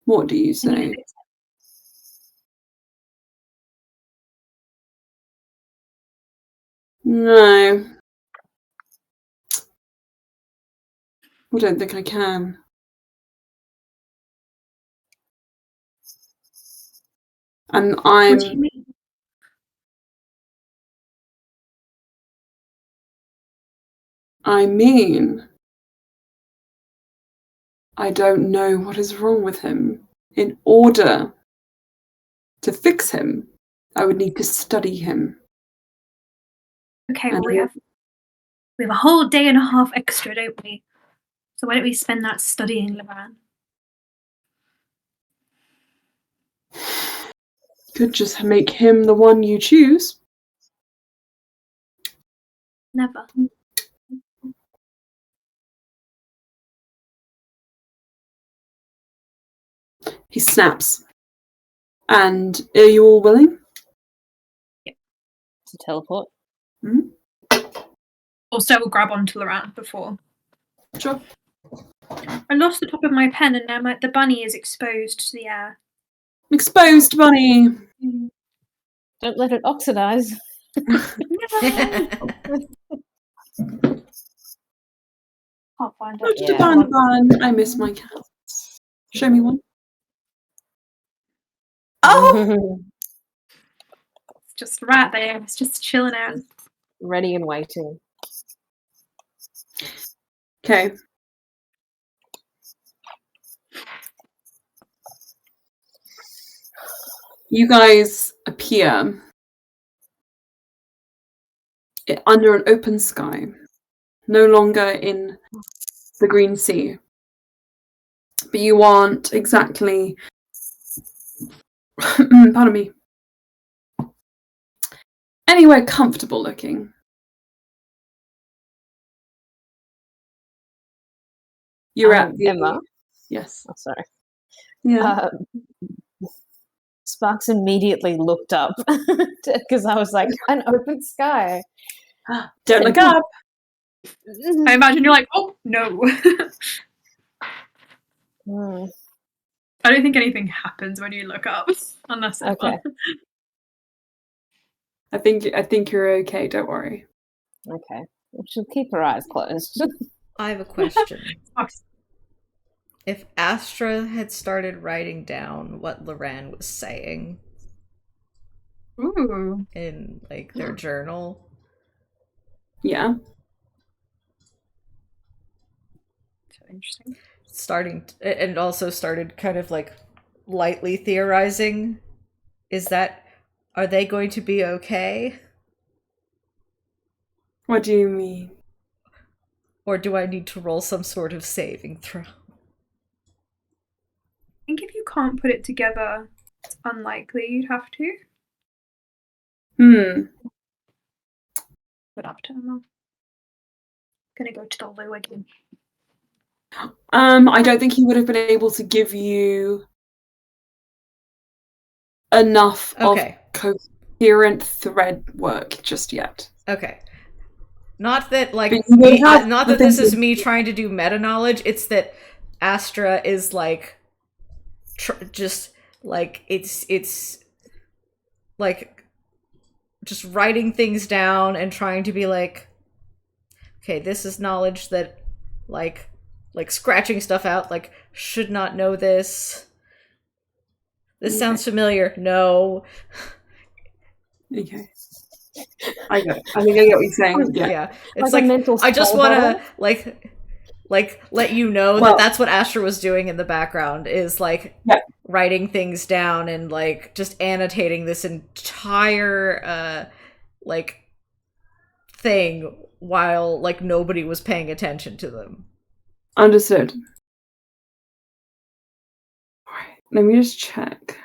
What do you say? No. I don't think I can. And What do you mean? I mean, I don't know what is wrong with him. In order to fix him, I would need to study him. Okay, And well, we have a whole day and a half extra, don't we? So why don't we spend that studying Levan? Could just make him the one you choose. Never. He snaps. And are you all willing? To teleport? Mm-hmm. Also, will grab onto Laurent before. Sure. I lost the top of my pen, and now the bunny is exposed to the air. Exposed bunny. Don't let it oxidize. Can't find Oh, it. just a bun. I miss my cats. Show me one. Oh! It's just right there. It's just chilling out. Ready and waiting. Okay. You guys appear under an open sky. no longer in the Green Sea. But you aren't exactly... pardon me. Anywhere comfortable looking. You're at the... Emma. Yes. Oh, sorry. Yeah. Sparks immediately looked up because I was like, an open sky. Don't look up. I imagine you're like, oh no. I don't think anything happens when you look up, unless it's Okay. I think you're okay. Don't worry. Okay. She'll keep her eyes closed. I have a question. Sparks. If Astra had started writing down what Loran was saying Ooh. in like their journal, Yeah. So interesting. and also started kind of like lightly theorizing, are they going to be okay? What do you mean? Or do I need to roll some sort of saving throw? I think if you can't put it together, it's unlikely you'd have to. But up to Emma. Gonna go to the loo again. I don't think he would have been able to give you enough of coherent thread work just yet. Okay. Not that like not that this is me trying to do meta knowledge. It's that Astra is like just like it's like just writing things down and trying to be like, okay, this is knowledge that like scratching stuff out, like should not know this. This sounds familiar. No. Okay. I think I get what you're saying. Yeah. It's like I just want to like let you know that that's what Astra was doing in the background, is like writing things down and like just annotating this entire like thing while like nobody was paying attention to them. Understood. All right, let me just check.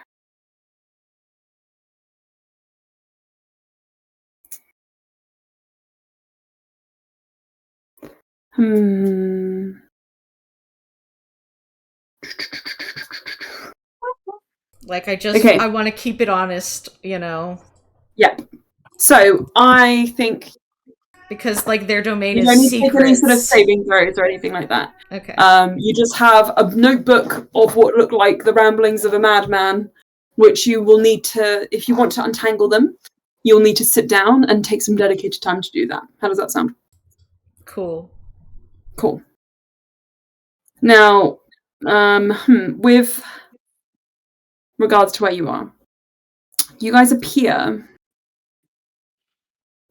Like I want to keep it honest, you know. Yeah. So I think because like their domain you is don't need secrets. to take any sort of saving throws or anything like that. Okay. You just have a notebook of what look like the ramblings of a madman, which you will need to, if you want to untangle them, you'll need to sit down and take some dedicated time to do that. How does that sound? Cool. Now, with regards to where you are, you guys appear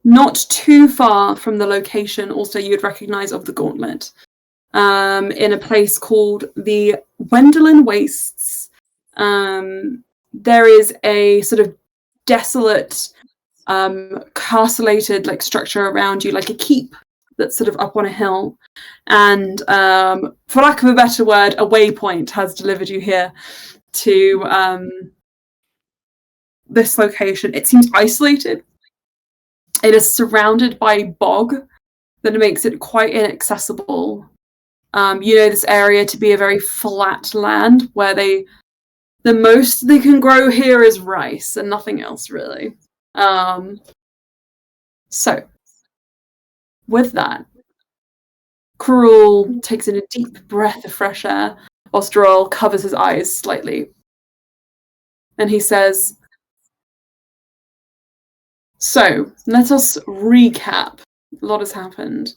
not too far from the location also you'd recognize of the gauntlet, in a place called the Wendelin Wastes. There is a sort of desolate, castellated like structure around you, like a keep that's sort of up on a hill, and for lack of a better word, a waypoint has delivered you here to this location. It seems isolated. It is surrounded by bog that makes it quite inaccessible. You know this area to be a very flat land where the most they can grow here is rice and nothing else really. So with that, Karul takes in a deep breath of fresh air whilst Droll covers his eyes slightly. And he says, so, let us recap. A lot has happened.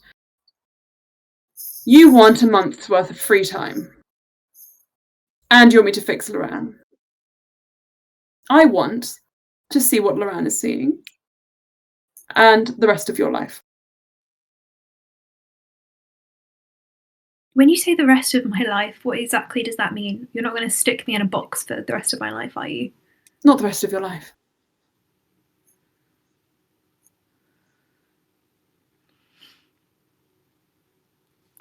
You want a month's worth of free time. And you want me to fix Loran. I want to see what Loran is seeing. And the rest of your life. When you say the rest of my life, what exactly does that mean? You're not going to stick me in a box for the rest of my life, are you? Not the rest of your life.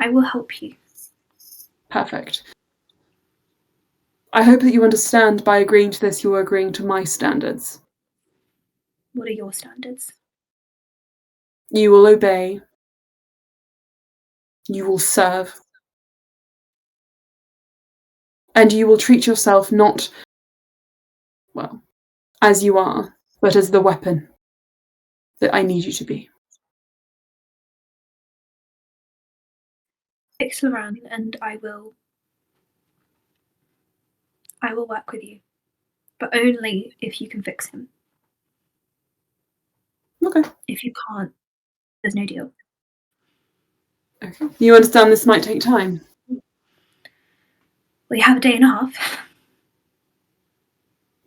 I will help you. Perfect. I hope that you understand by agreeing to this, you are agreeing to my standards. What are your standards? You will obey. You will serve. And you will treat yourself not, well, as you are, but as the weapon that I need you to be. Fix Loran, and I will work with you. But only if you can fix him. Okay. If you can't, there's no deal. Okay. You understand this might take time? We have a day and a half.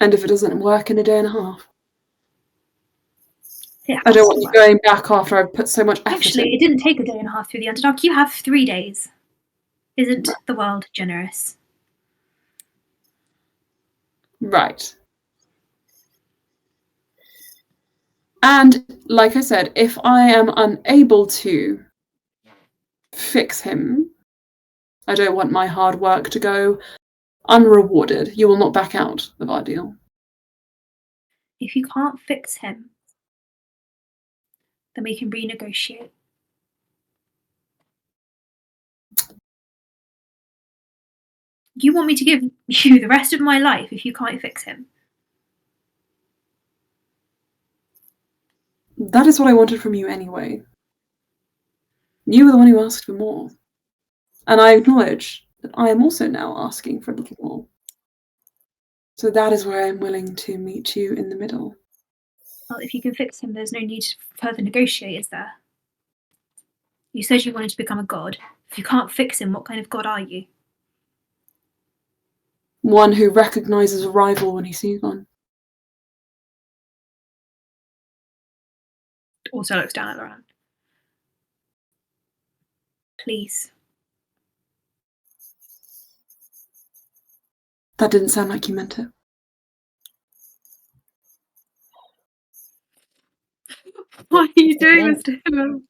And if it doesn't work in a day and a half? It I don't has want to you work. going back after I've put so much effort Actually, in. it didn't take a day and a half through the Underdark. You have 3 days. Isn't the world generous? Right. And like I said, if I am unable to fix him, I don't want my hard work to go unrewarded. You will not back out of our deal. If you can't fix him, then we can renegotiate. You want me to give you the rest of my life if you can't fix him? That is what I wanted from you anyway. You were the one who asked for more. And I acknowledge that I am also now asking for a little more. So that is where I'm willing to meet you in the middle. Well, if you can fix him, there's no need to further negotiate, is there? You said you wanted to become a god. If you can't fix him, what kind of god are you? One who recognizes a rival when he sees one. Also looks down at Loran. Please. That didn't sound like you meant it. Why are you doing this to him?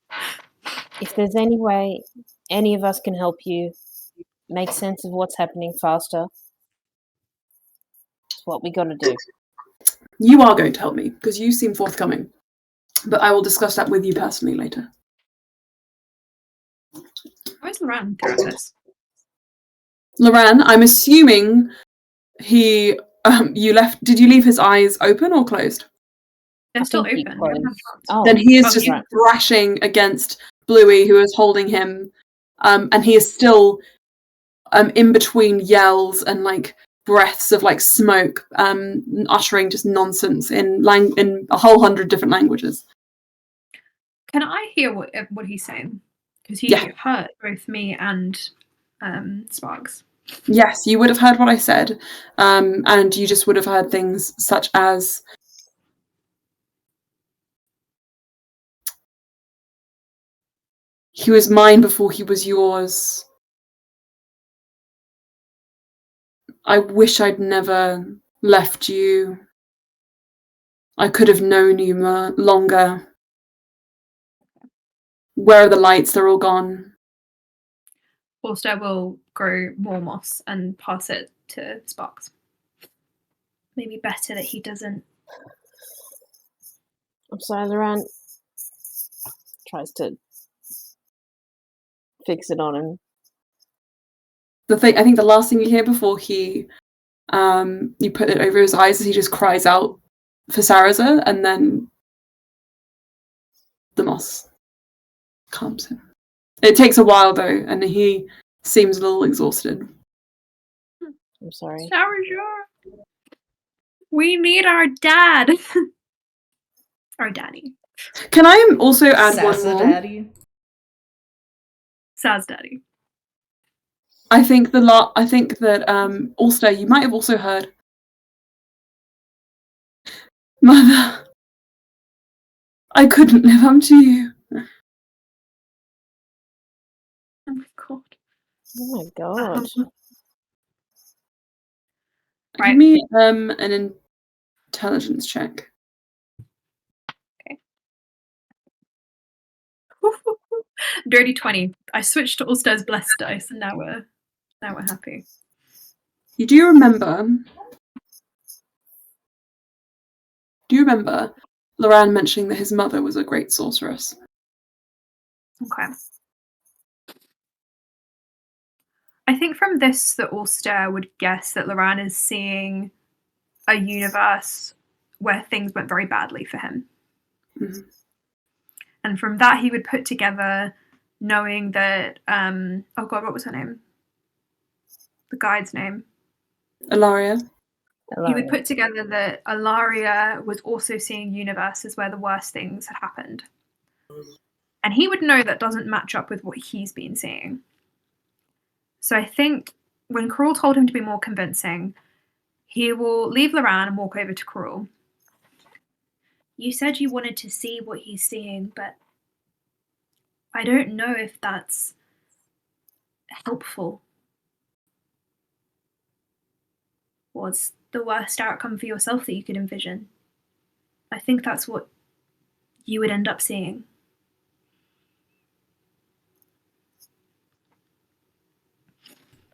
If there's any way any of us can help you make sense of what's happening faster, it's what we got to do. You are going to help me, because you seem forthcoming. But I will discuss that with you personally later. Where's Loran throughout this? Loran, I'm assuming he... you left... Did you leave his eyes open or closed? They're I still think he open. You don't have closed. chance. Oh, Then he is Oh, just yeah. thrashing against Bluey, who is holding him. And he is still in between yells and like breaths of like smoke, uttering just nonsense in a whole 100 different languages. Can I hear what he's saying? Because he Yeah. hurt both me and Sparks. Yes, you would have heard what I said, and you just would have heard things such as he was mine before he was yours. I wish I'd never left you. I could have known you longer. Where are the lights? They're all gone. Forster will grow more moss and pass it to Sparks. Maybe better that he doesn't. I'm sorry, Loran tries to fix it on him. I think the last thing you hear before he you put it over his eyes is he just cries out for Saraza, and then the moss calms him. It takes a while though, and he seems a little exhausted. I'm sorry. Sarah, we need our dad. Our daddy. Can I also add one Sassa more? Daddy. Saz daddy. I think that Ulster, you might have also heard. Mother, I couldn't live up to you. Oh my god. Oh my god. Right. Give me an intelligence check. Dirty 20. I switched to Ulster's blessed dice, and now we're happy. You do remember Loran mentioning that his mother was a great sorceress? Okay. I think from this that Ulster would guess that Loran is seeing a universe where things went very badly for him. Mm-hmm. And from that he would put together, knowing that oh god, what was her name? The guide's name. Ilaria. He would put together that Ilaria was also seeing universes where the worst things had happened. And he would know that doesn't match up with what he's been seeing. So I think when Karul told him to be more convincing, he will leave Loran and walk over to Karul. You said you wanted to see what he's seeing, but I don't know if that's helpful. What's the worst outcome for yourself that you could envision? I think that's what you would end up seeing.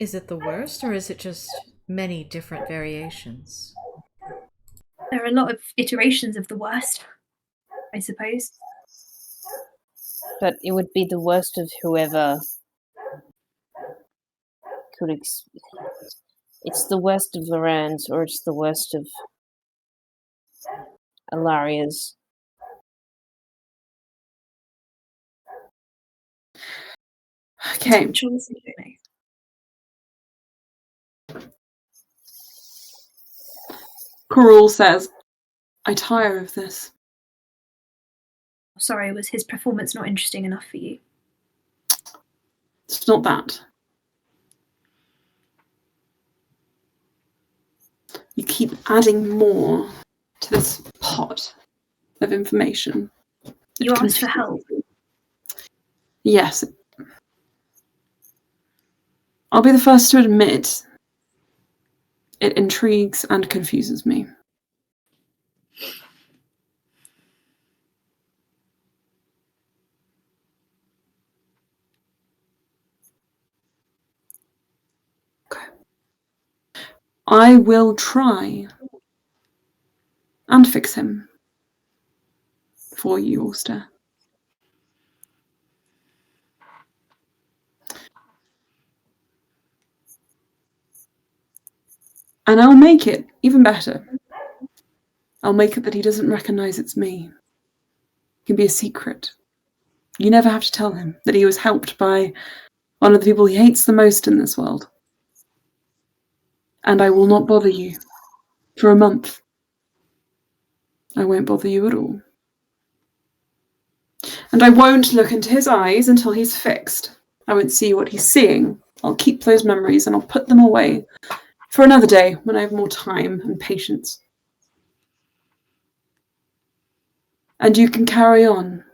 Is it the worst, or is it just many different variations? There are a lot of iterations of the worst, I suppose. But it would be the worst of whoever could. It's the worst of Loran's, or it's the worst of Ilaria's. Okay. Karul says, I tire of this. Sorry, was his performance not interesting enough for you? It's not that. You keep adding more to this pot of information. You asked for help. Yes. I'll be the first to admit it intrigues and confuses me. Okay. I will try and fix him for you, Ulster. And I'll make it even better. I'll make it that he doesn't recognize it's me. It can be a secret. You never have to tell him that he was helped by one of the people he hates the most in this world. And I will not bother you for a month. I won't bother you at all. And I won't look into his eyes until he's fixed. I won't see what he's seeing. I'll keep those memories and I'll put them away for another day when I have more time and patience. And you can carry on.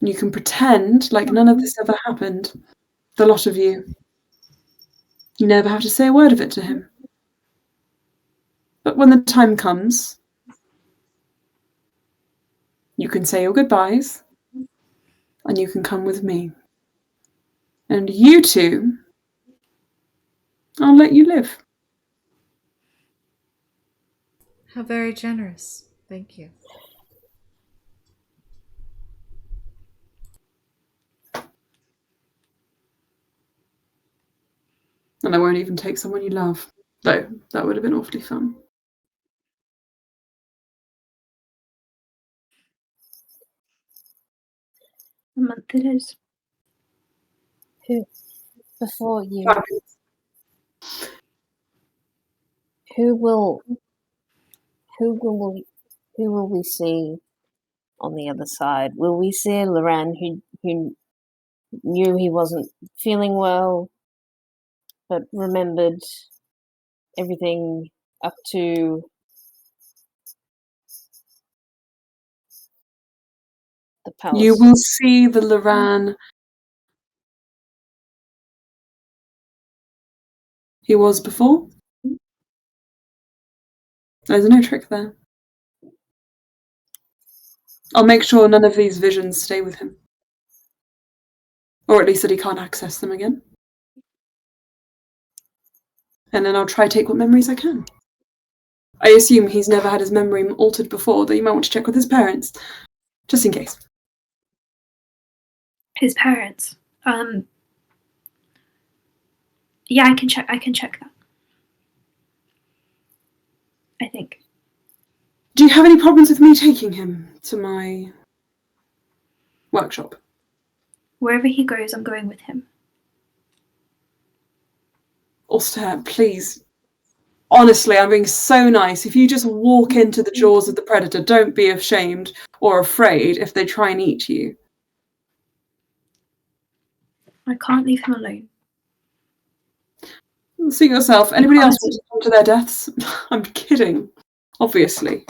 You can pretend like none of this ever happened, the lot of you. You never have to say a word of it to him. But when the time comes, you can say your goodbyes and you can come with me. And you two, I'll let you live. How very generous. Thank you. And I won't even take someone you love. Though, that would have been awfully fun. A month it is. Before you, who will we see on the other side? Will we see Loran who knew he wasn't feeling well, but remembered everything up to the palace? You will see the Loran he was before. There's no trick there. I'll make sure none of these visions stay with him. Or at least that he can't access them again. And then I'll try to take what memories I can. I assume he's never had his memory altered before, though you might want to check with his parents. Just in case. His parents. Yeah, I can check that. I think. Do you have any problems with me taking him to my workshop? Wherever he goes, I'm going with him. Ulster, please. Honestly, I'm being so nice. If you just walk into the jaws of the predator, don't be ashamed or afraid if they try and eat you. I can't leave him alone. See yourself. Anybody else want to come to their deaths? I'm kidding. Obviously.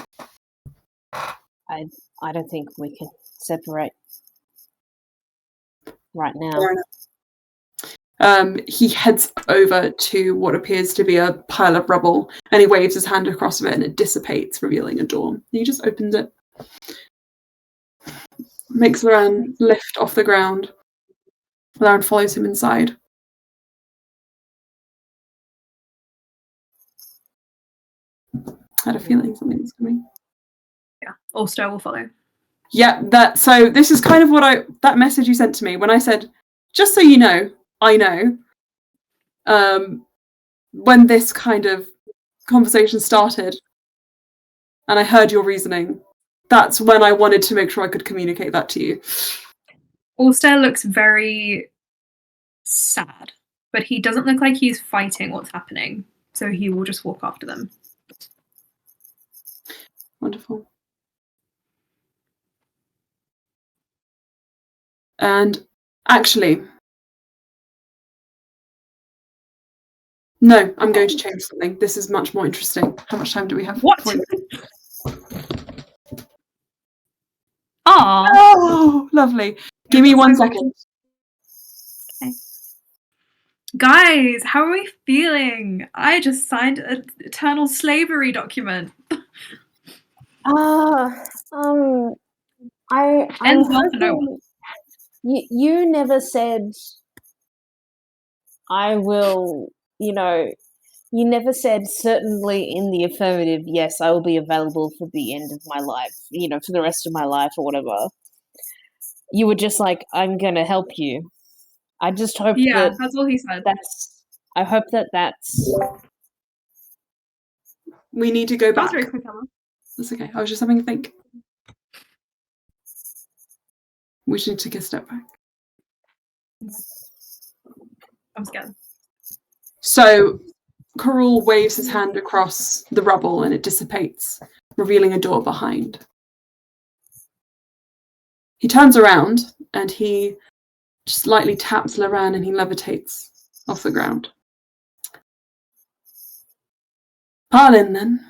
I don't think we can separate right now. Fair enough. He heads over to what appears to be a pile of rubble, and he waves his hand across it, and it dissipates, revealing a door. He just opens it. Makes Loran lift off the ground. Loran follows him inside. I had a feeling something was coming. Yeah, Ulster will follow. Yeah, so this is kind of that message you sent to me when I said, just so you know, I know. When this kind of conversation started and I heard your reasoning, that's when I wanted to make sure I could communicate that to you. Ulster looks very sad, but he doesn't look like he's fighting what's happening, so he will just walk after them. Wonderful. And actually, no, I'm going to change something. This is much more interesting. How much time do we have? What? Aww. Oh, lovely. Give me 1 second. Okay. Guys, how are we feeling? I just signed an eternal slavery document. I'm Ends well for no one. hoping you never said I will, you never said certainly in the affirmative, yes, I will be available for the end of my life, for the rest of my life or whatever. You were just like, I'm going to help you. I just hope that's all he said. I hope that's... We need to go back. Very quick, Emma. That's okay. I was just having a think. We should take a step back. I'm scared. So, Karul waves his hand across the rubble and it dissipates, revealing a door behind. He turns around and he just lightly taps Loran and he levitates off the ground. Parlin, then.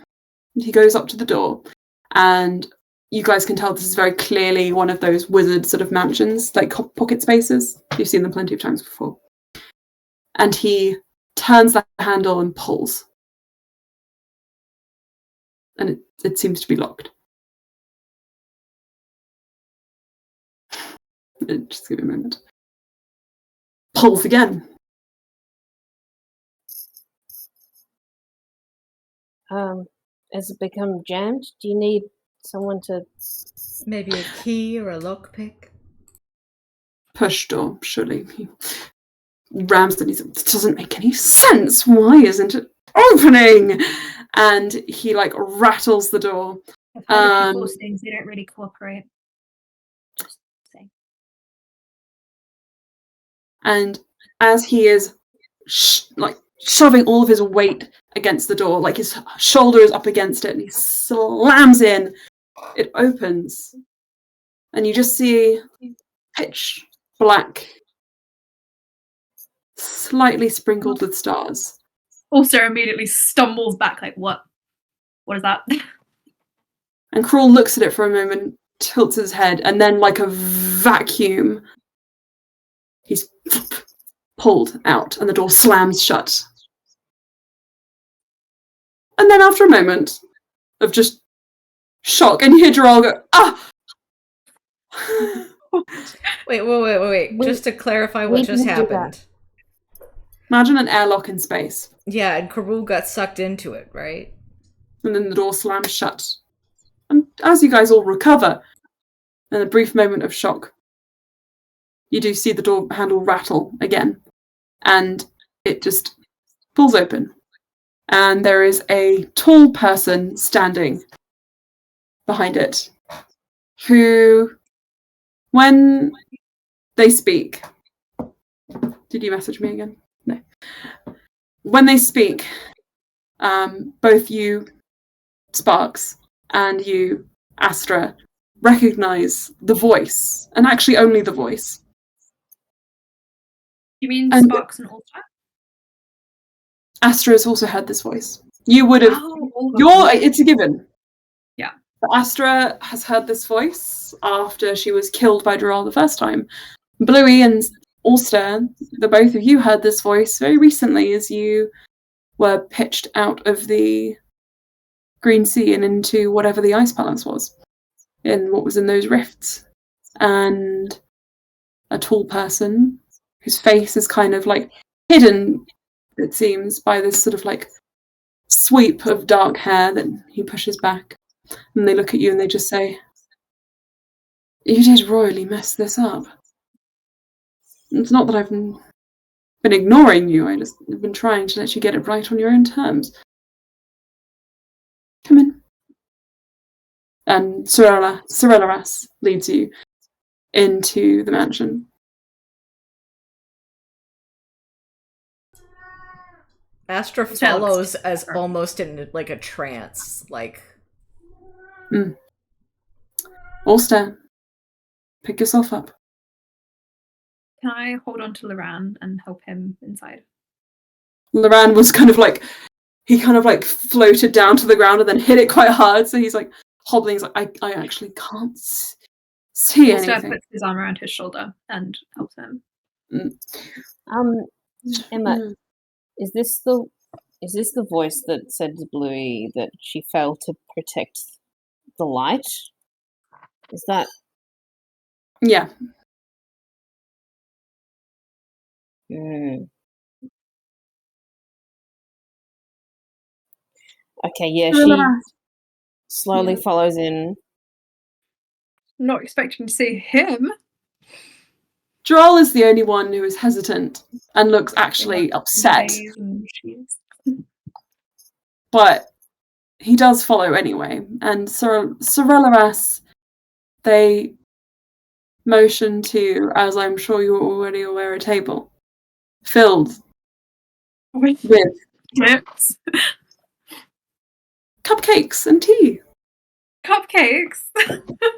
He goes up to the door, and you guys can tell this is very clearly one of those wizard sort of mansions, like pocket spaces. You've seen them plenty of times before. And he turns the handle and pulls. And it seems to be locked. Just give me a moment. Pulls again. Has it become jammed? Do you need someone to... Maybe a key or a lockpick? Push door, surely. He rams it. This doesn't make any sense. Why isn't it opening? And he rattles the door. I've heard of people's things, they don't really cooperate. Just saying. And as he is shoving all of his weight against the door, his shoulder is up against it, and he slams in. It opens, and you just see pitch black, slightly sprinkled with stars. Also immediately stumbles back like, what? What is that? And Karul looks at it for a moment, tilts his head, and then like a vacuum, he's pulled out and the door slams shut. And then after a moment of just shock, and you hear Gerald go, ah! Wait. Just to clarify what we just didn't do that. happened. Imagine an airlock in space, Yeah, and Karul got sucked into it, right? and then the door slams shut. And as you guys all recover, in a brief moment of shock, you do see the door handle rattle again, and it just pulls open. And there is a tall person standing behind it, who, when they speak... Did you message me again? No. When they speak, both you, Sparks, and you, Astra, recognize the voice, and actually only the voice. You mean And- Sparks and Ultra? Astra has also heard this voice. You would have... Oh, It's a given. Yeah. But Astra has heard this voice after she was killed by Dural the first time. Bluey and Ulster, the both of you heard this voice very recently as you were pitched out of the Green Sea and into whatever the Ice Palace was, in what was in those rifts. And a tall person whose face is kind of like hidden, it seems, by this sort of like sweep of dark hair that he pushes back. And they look at you and they just say, "You did royally mess this up. It's not that I've been ignoring you, I just have been trying to let you get it right on your own terms. Come in." And Sorelleras leads you into the mansion. Astra follows as almost in like a trance, like... Ulster, pick yourself up. Can I hold on to Loran and help him inside? Loran was kind of like, he kind of like floated down to the ground and then hit it quite hard, so he's like hobbling. He's like, I actually can't see Ulster anything. puts his arm around his shoulder and helps him. Emma, is this the voice that said to Bluey that she failed to protect the light? Is that... Yeah. Okay, yeah, she slowly follows in. Not expecting to see him. Dural is the only one who is hesitant and looks actually upset. But he does follow anyway. And Sorelleras, they motion to, as I'm sure you're already aware, a table filled with Chips. cupcakes and tea. Cupcakes.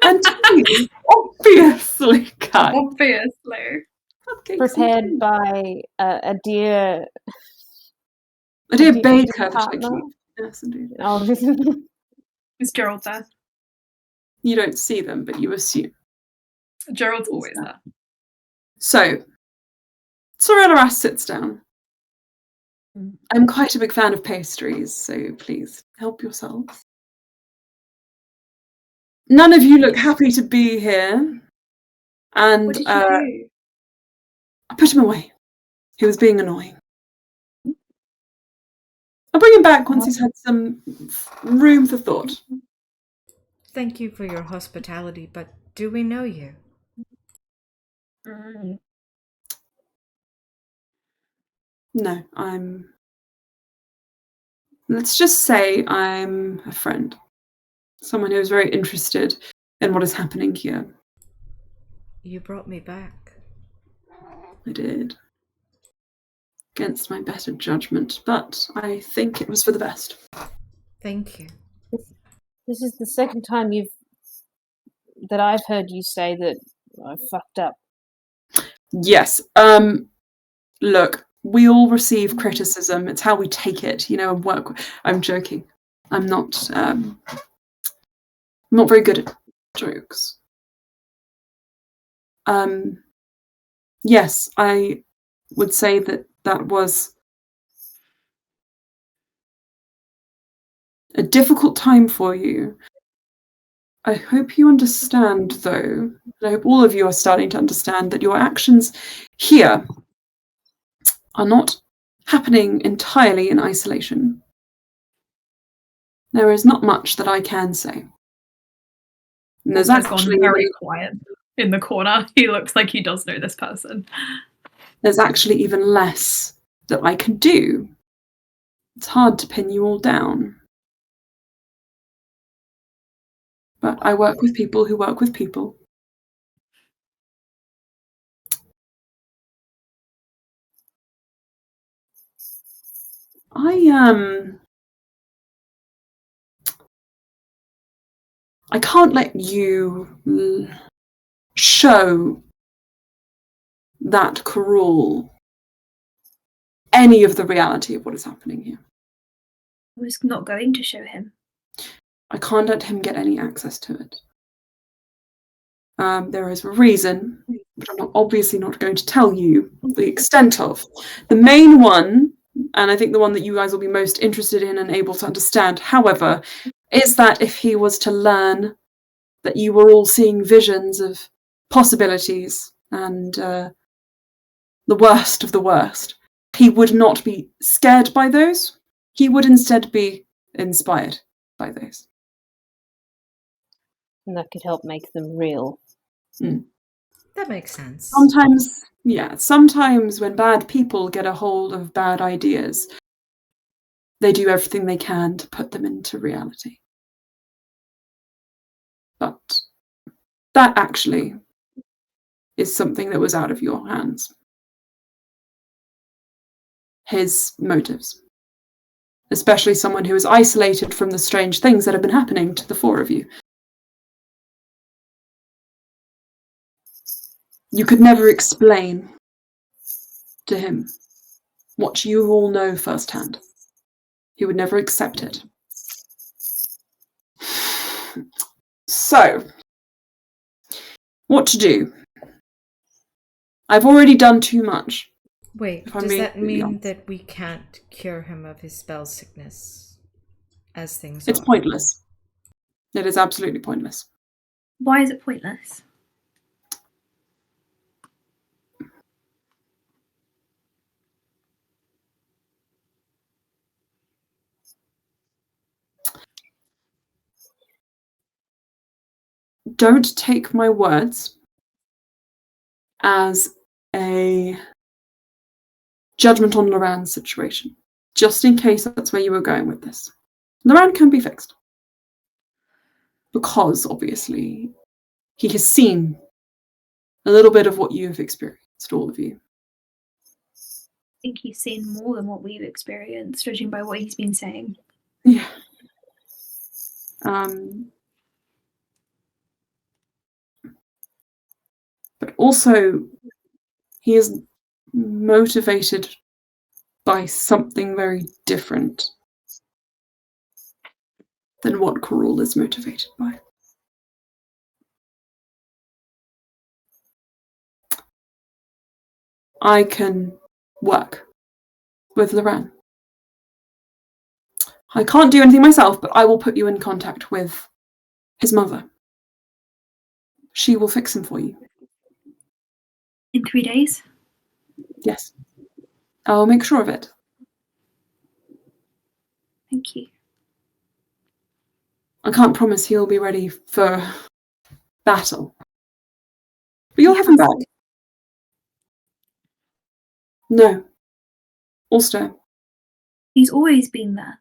And tea, obviously, Kat. Obviously. Cupcakes Prepared and tea. by a dear... A dear dear baker to partner. keep. Yes, indeed. Oh, Is Gerald there? You don't see them, but you assume. Gerald's always there. So, Sorelleras sits down. I'm quite a big fan of pastries, so please help yourselves. None of you look happy to be here. And What did you do? I put him away. He was being annoying. I'll bring him back once he's had some room for thought. Thank you for your hospitality, but do we know you? No, let's just say I'm a friend. Someone who is very interested in what is happening here. You brought me back. I did. Against my better judgment, but I think it was for the best. Thank you. this is the second time that I've heard you say that I fucked up. Yes. Look, we all receive criticism. It's how we take it, and work. I'm joking. I'm not very good at jokes. Yes, I would say that was a difficult time for you, I hope you understand, though, and I hope all of you are starting to understand that your actions here are not happening entirely in isolation. There is not much that I can say. And there's He's actually gone very quiet in the corner. He looks like he does know this person. There's actually even less that I can do. It's hard to pin you all down. But I work with people who work with people. I can't let you show that Karul any of the reality of what is happening here. I was not going to show him. I can't let him get any access to it. There is a reason, but I'm obviously not going to tell you the extent of. The main one, and I think the one that you guys will be most interested in and able to understand, however, is that if he was to learn that you were all seeing visions of possibilities and the worst of the worst, he would not be scared by those. He would instead be inspired by those. And that could help make them real. That makes sense. Sometimes when bad people get a hold of bad ideas, they do everything they can to put them into reality. But that actually is something that was out of your hands. His motives. Especially someone who is isolated from the strange things that have been happening to the four of you. You could never explain to him what you all know firsthand. He would never accept it. So, what to do? I've already done too much. Wait, does that mean that we can't cure him of his spell sickness as things are? It's pointless. It is absolutely pointless. Why is it pointless? Don't take my words as a judgment on Loran's situation, just in case that's where you were going with this. Loran can be fixed. Because, obviously, he has seen a little bit of what you have experienced, all of you. I think he's seen more than what we've experienced, judging by what he's been saying. Yeah. But also, he is motivated by something very different than what Karul is motivated by. I can work with Loran. I can't do anything myself, but I will put you in contact with his mother. She will fix him for you. In 3 days? Yes. I'll make sure of it. Thank you. I can't promise he'll be ready for battle. But you'll have him back. No. Ulster. He's always been there.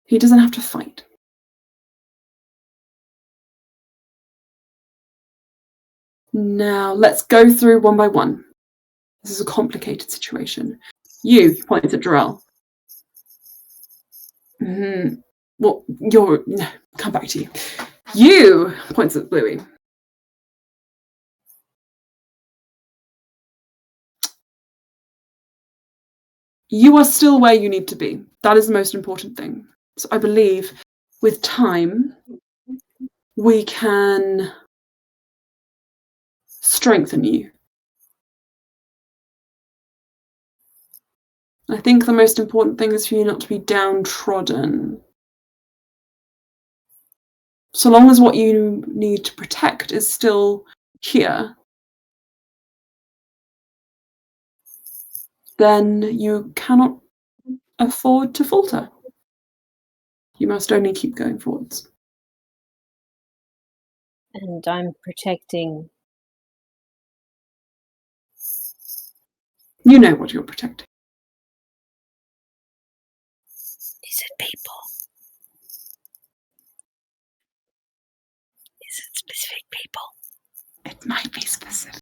He doesn't have to fight. Now, let's go through one by one. This is a complicated situation. You points at Jarrell. Well, come back to you. You points at Bluey. You are still where you need to be. That is the most important thing. So I believe with time, we can strengthen you. I think the most important thing is for you not to be downtrodden. So long as what you need to protect is still here, then you cannot afford to falter. You must only keep going forwards. And I'm protecting. You know what you're protecting. Is it people? Is it specific people? It might be specific.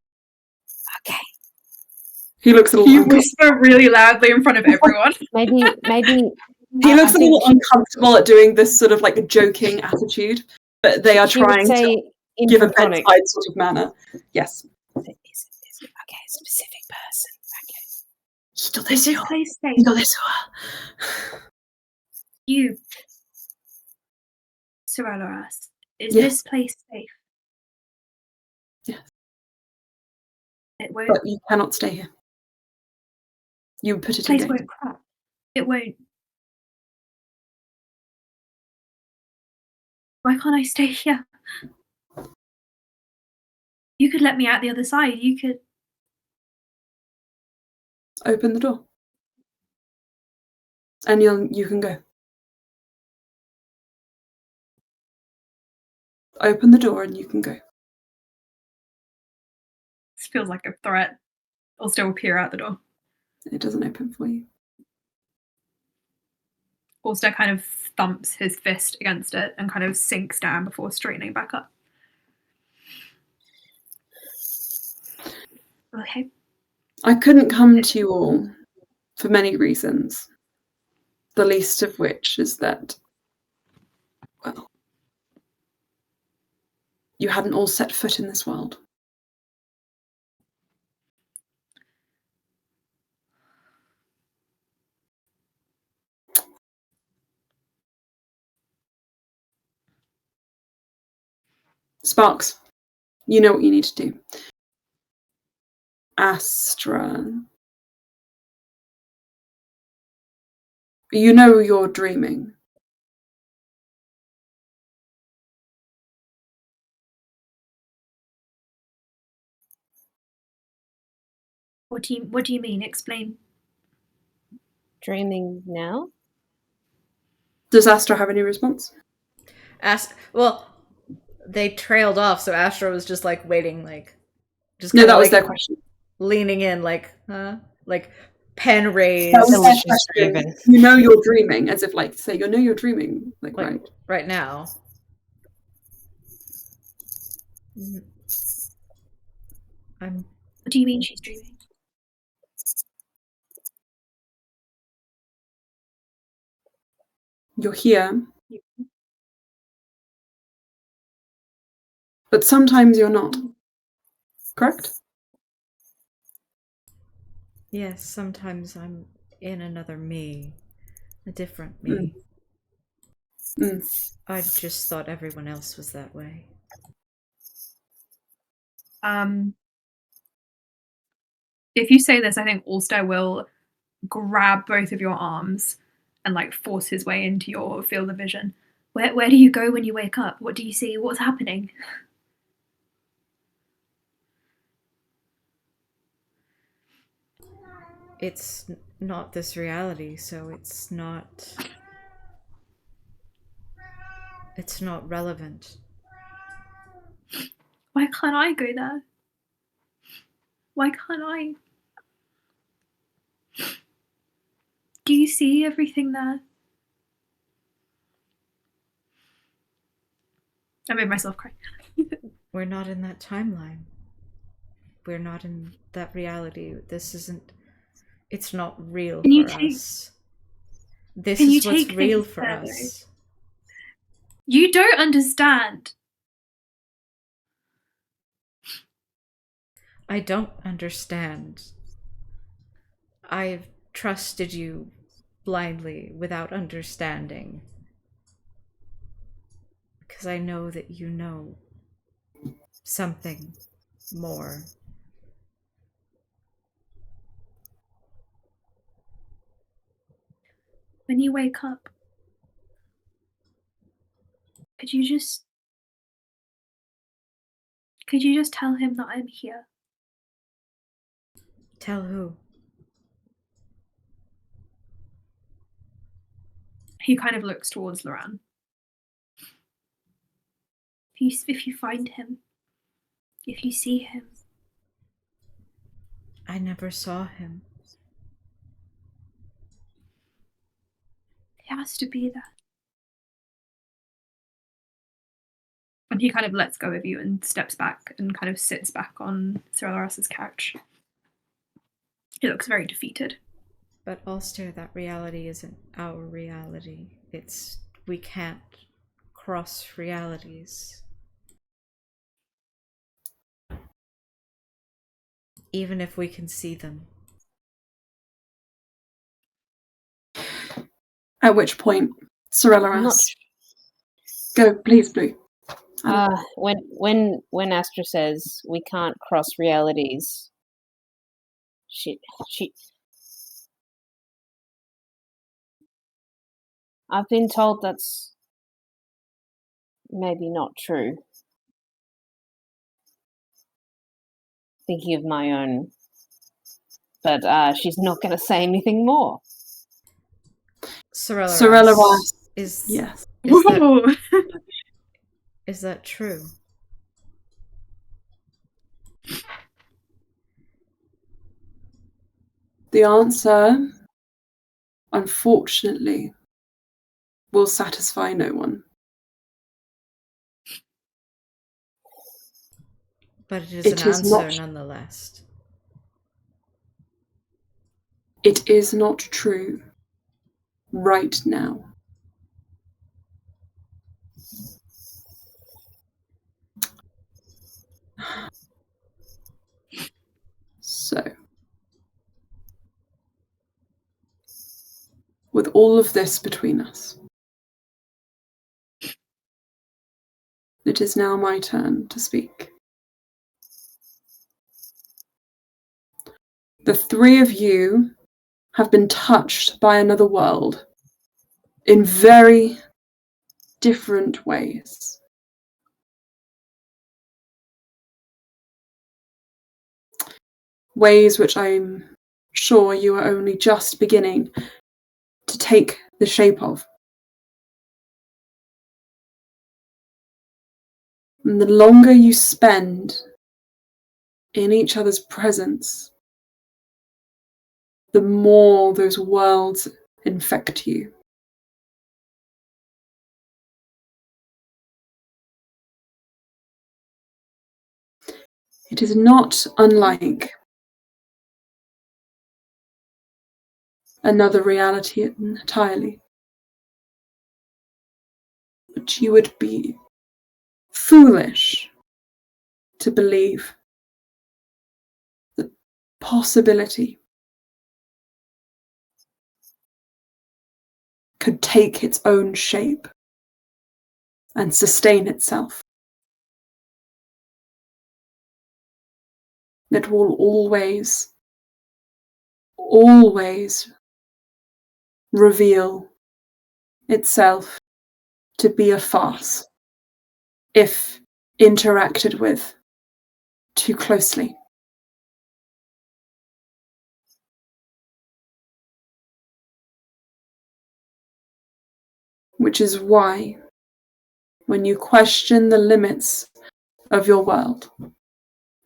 Okay. He looks a little You uncomfortable. whisper really loudly in front of everyone. Maybe. He looks I a little uncomfortable at doing this sort of like a joking attitude, but they are she would trying to say in give a Platonic. bedside sort of manner. Yes. Is it, okay, specific person. Okay. Is this place safe? You, Sorelloras, is Yes. this place safe? Yes. It won't. But you cannot stay here. You put it in Place danger. won't crack. It won't. Why can't I stay here? You could let me out the other side. You could. Open the door. And you can go. Open the door and you can go. This feels like a threat. I'll still peer out the door. It doesn't open for you. Ulster kind of thumps his fist against it and kind of sinks down before straightening back up. Okay. I couldn't come to you all for many reasons. The least of which is that, well, you hadn't all set foot in this world. Sparks, you know what you need to do. Astra, you know you're dreaming. What do you mean? Explain. Dreaming now? Does Astra have any response? Well, they trailed off, so Astra was just like waiting, like just No, kinda, that was like, their question. leaning in, like, huh? Like pen raised. That was their Delicious question. raven. You know you're dreaming, as if like say you know you're dreaming. Like right. Right now. I'm What do you mean she's dreaming? You're here. But sometimes you're not. Correct? yes, sometimes I'm in another me. A different me. I just thought everyone else was that way. If you say this, I think Ulster will grab both of your arms and like force his way into your field of vision. Where do you go when you wake up? What do you see? What's happening? It's not this reality, so it's not relevant. Why can't I go there? Why can't I? Do you see everything there? I made myself cry. We're not in that timeline. We're not in that reality. This isn't. It's not real Can you for take- us. This Can you is what's take real things for further? us. You don't understand. I don't understand. I've trusted you blindly without understanding. Because I know that you know something more. when you wake up, could you just tell him that I'm here? Tell who? He kind of looks towards Loran. If you find him, if you see him. I never saw him. He has to be there. And he kind of lets go of you and steps back and kind of sits back on Cereloras's couch. He looks very defeated. But Ulster, that reality isn't our reality. We can't cross realities. Even if we can see them. At which point, Cereloras. Not- Go, please, Blue. When Astra says we can't cross realities, she I've been told that's maybe not true. Thinking of my own, but she's not going to say anything more. Cereloras. Is Yes. Is that true? The answer, unfortunately, will satisfy no one. But it is It an is answer not- nonetheless. It is not true right now. So, with all of this between us, it is now my turn to speak. The three of you have been touched by another world in very different ways. Ways which I'm sure you are only just beginning to take the shape of. And the longer you spend in each other's presence, the more those worlds infect you. It is not unlike another reality entirely. But you would be foolish to believe the possibility could take its own shape and sustain itself. It will always reveal itself to be a farce if interacted with too closely. Which is why, when you question the limits of your world,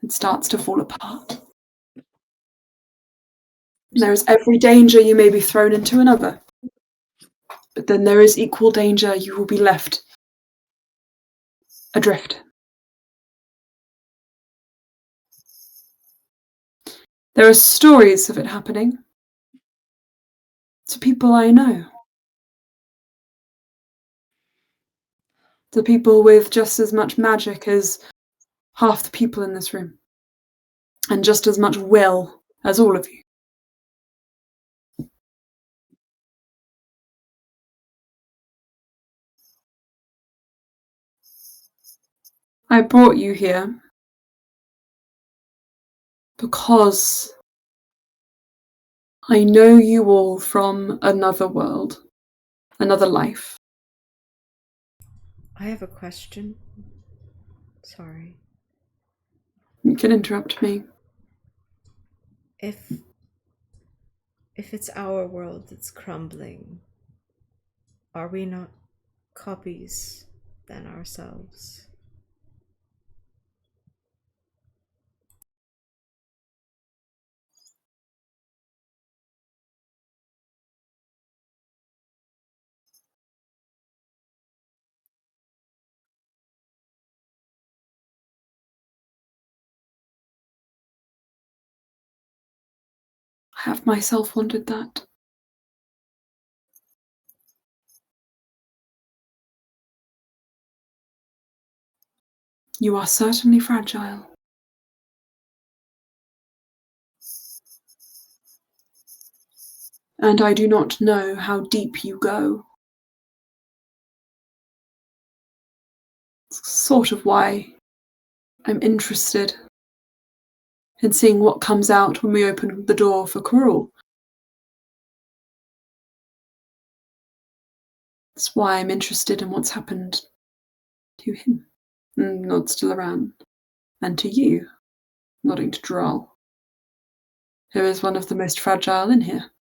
it starts to fall apart. There is every danger you may be thrown into another, but then there is equal danger you will be left adrift. There are stories of it happening to people I know. To people with just as much magic as half the people in this room. And just as much will as all of you. I brought you here because I know you all from another world. another life. I have a question. Sorry. You can interrupt me. If it's our world that's crumbling, are we not copies than ourselves? I have myself wondered that. You are certainly fragile. And I do not know how deep you go. It's sort of why I'm interested in seeing what comes out when we open the door for Karul. That's why I'm interested in what's happened to him. Nods to Loran. And to you, nodding to Droll, who is one of the most fragile in here.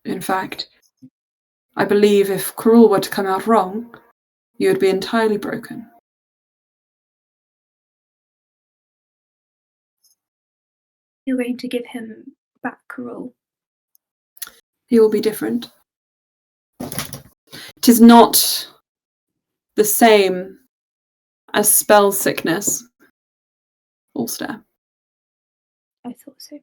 In fact, I believe if Karul were to come out wrong, you would be entirely broken. You're going to give him back Karul. He will be different. It is not the same as spell sickness. Ulster. I thought so.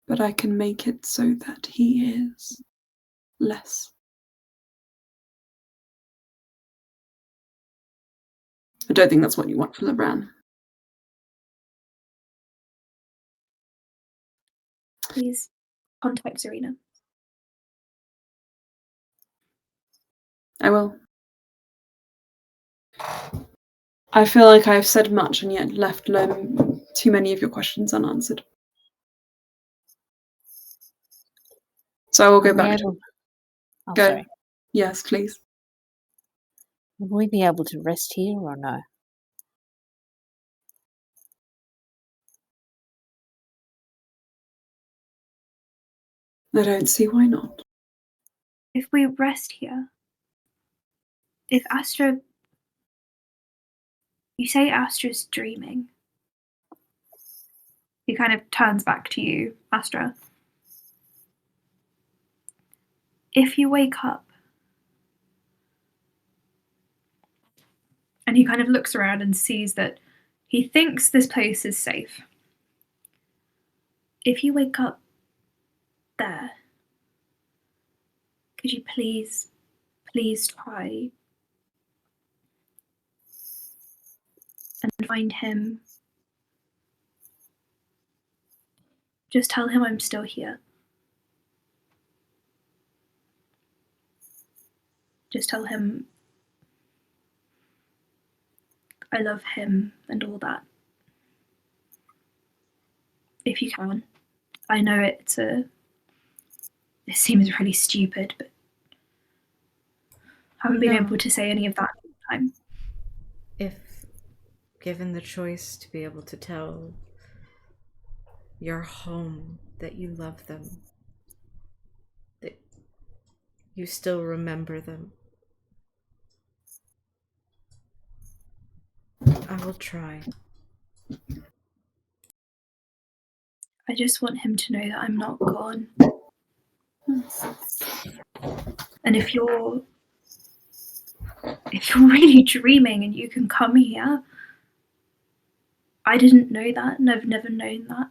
But I can make it so that he is less. I don't think that's what you want for Loran. Please contact Serena. I will. I feel like I've said much and yet left too many of your questions unanswered. So I will go back to... Oh, Go. sorry. Yes, please. Will we be able to rest here or no? I don't see why not. If we rest here, if Astra... You say Astra's dreaming. He kind of turns back to you, Astra. If you wake up, and he kind of looks around and sees that he thinks this place is safe. If you wake up there, could you please try and find him? Just tell him I'm still here. Just tell him I love him and all that. If you can. I know it seems really stupid, but I haven't been able to say any of that all the time. If given the choice to be able to tell your home that you love them, that you still remember them, I will try. I just want him to know that I'm not gone. And if you're really dreaming and you can come here, I didn't know that and I've never known that.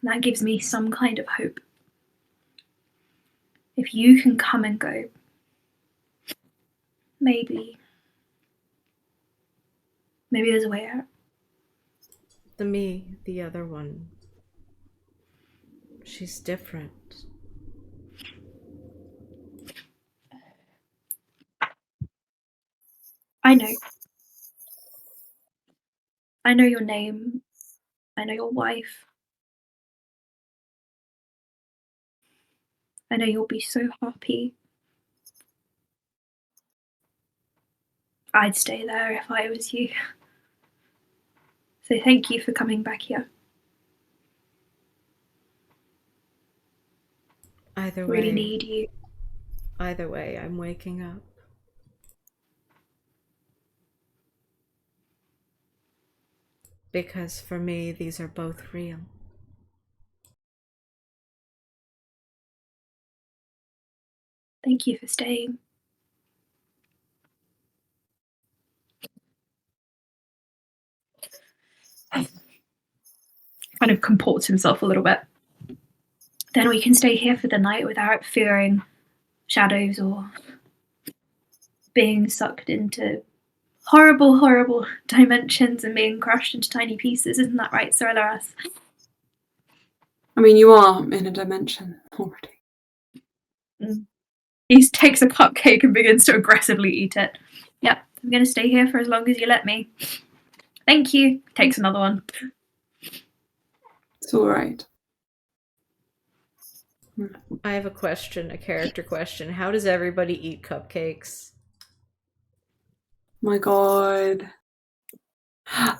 And that gives me some kind of hope. If you can come and go, maybe there's a way out. The other one, she's different. I know. I know your name. I know your wife. I know you'll be so happy. I'd stay there if I was you. So thank you for coming back here. Either Really way, need you. I'm waking up. Because for me, these are both real. Thank you for staying. Kind of comports himself a little bit. Then we can stay here for the night without fearing shadows or being sucked into horrible, horrible dimensions and being crushed into tiny pieces. Isn't that right, Sorelaras? I mean, you are in a dimension already. He takes a cupcake and begins to aggressively eat it. Yep, I'm going to stay here for as long as you let me. Thank you. Takes another one. It's all right. I have a question, a character question. How does everybody eat cupcakes? My God.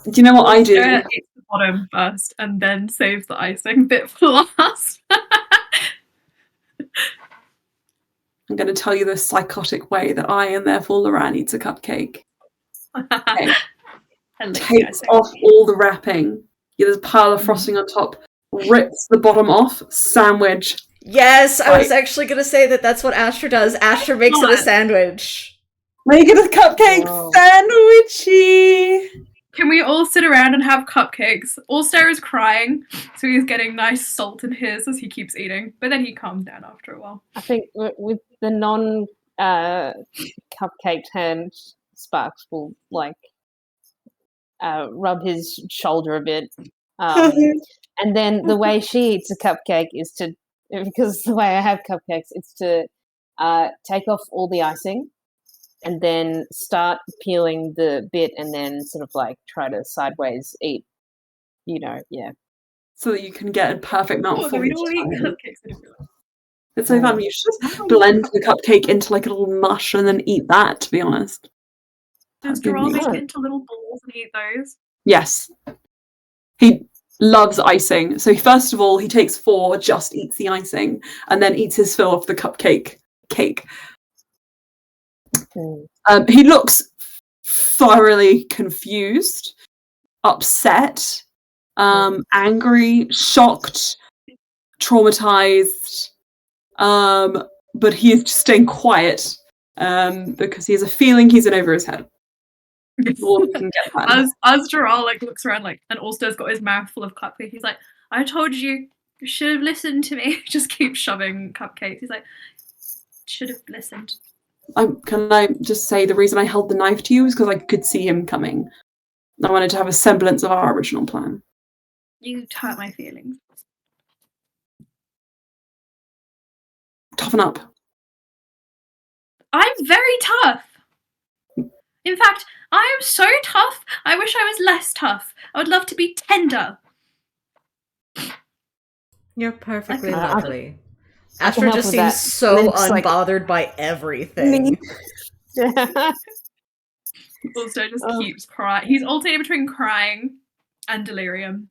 Do you know what I do? Sarah eats the bottom first and then saves the icing bit for last. I'm going to tell you the psychotic way that I, and therefore Loran, eats a cupcake. Okay. Takes off all the wrapping. There's a pile of frosting on top. Rips the bottom off. Sandwich. Yes, I Right. was actually going to say that that's what Astra does. Astra makes it a sandwich. Make it a cupcake Whoa. sandwichy. Can we all sit around and have cupcakes? Allstar is crying, so he's getting nice salt in his as he keeps eating. But then he calms down after a while. I think with the non cupcake hand, Sparks will like rub his shoulder a bit. And then the way she eats a cupcake is to, because the way I have cupcakes, it's to take off all the icing and then start peeling the bit and then sort of like try to sideways eat, So that you can get a perfect mouthful. We don't eat cupcakes. It's so fun. You should just blend the cupcake into like a little mush and then eat that, to be honest. Does That'd be Gerald make amazing. it into little balls and eat those? Yes. He loves icing. So first of all, he takes 4, just eats the icing, and then eats his fill of the cupcake cake. He looks thoroughly confused, upset, angry, shocked, traumatized, but he is just staying quiet because he has a feeling he's in over his head. All we can get that. As Gerald like looks around like, and Ulster's got his mouth full of cupcakes. He's like, "I told you, you should have listened to me." Just keeps shoving cupcakes. He's like, "Should have listened." Can I just say the reason I held the knife to you is because I could see him coming. I wanted to have a semblance of our original plan. You hurt my feelings. Toughen up. I'm very tough. In fact, I am so tough. I wish I was less tough. I would love to be tender. You're perfectly I- lovely. I can Astra help just with seems that. so And it's like- unbothered by everything. Ulster just Oh. keeps crying. He's alternating between crying and delirium.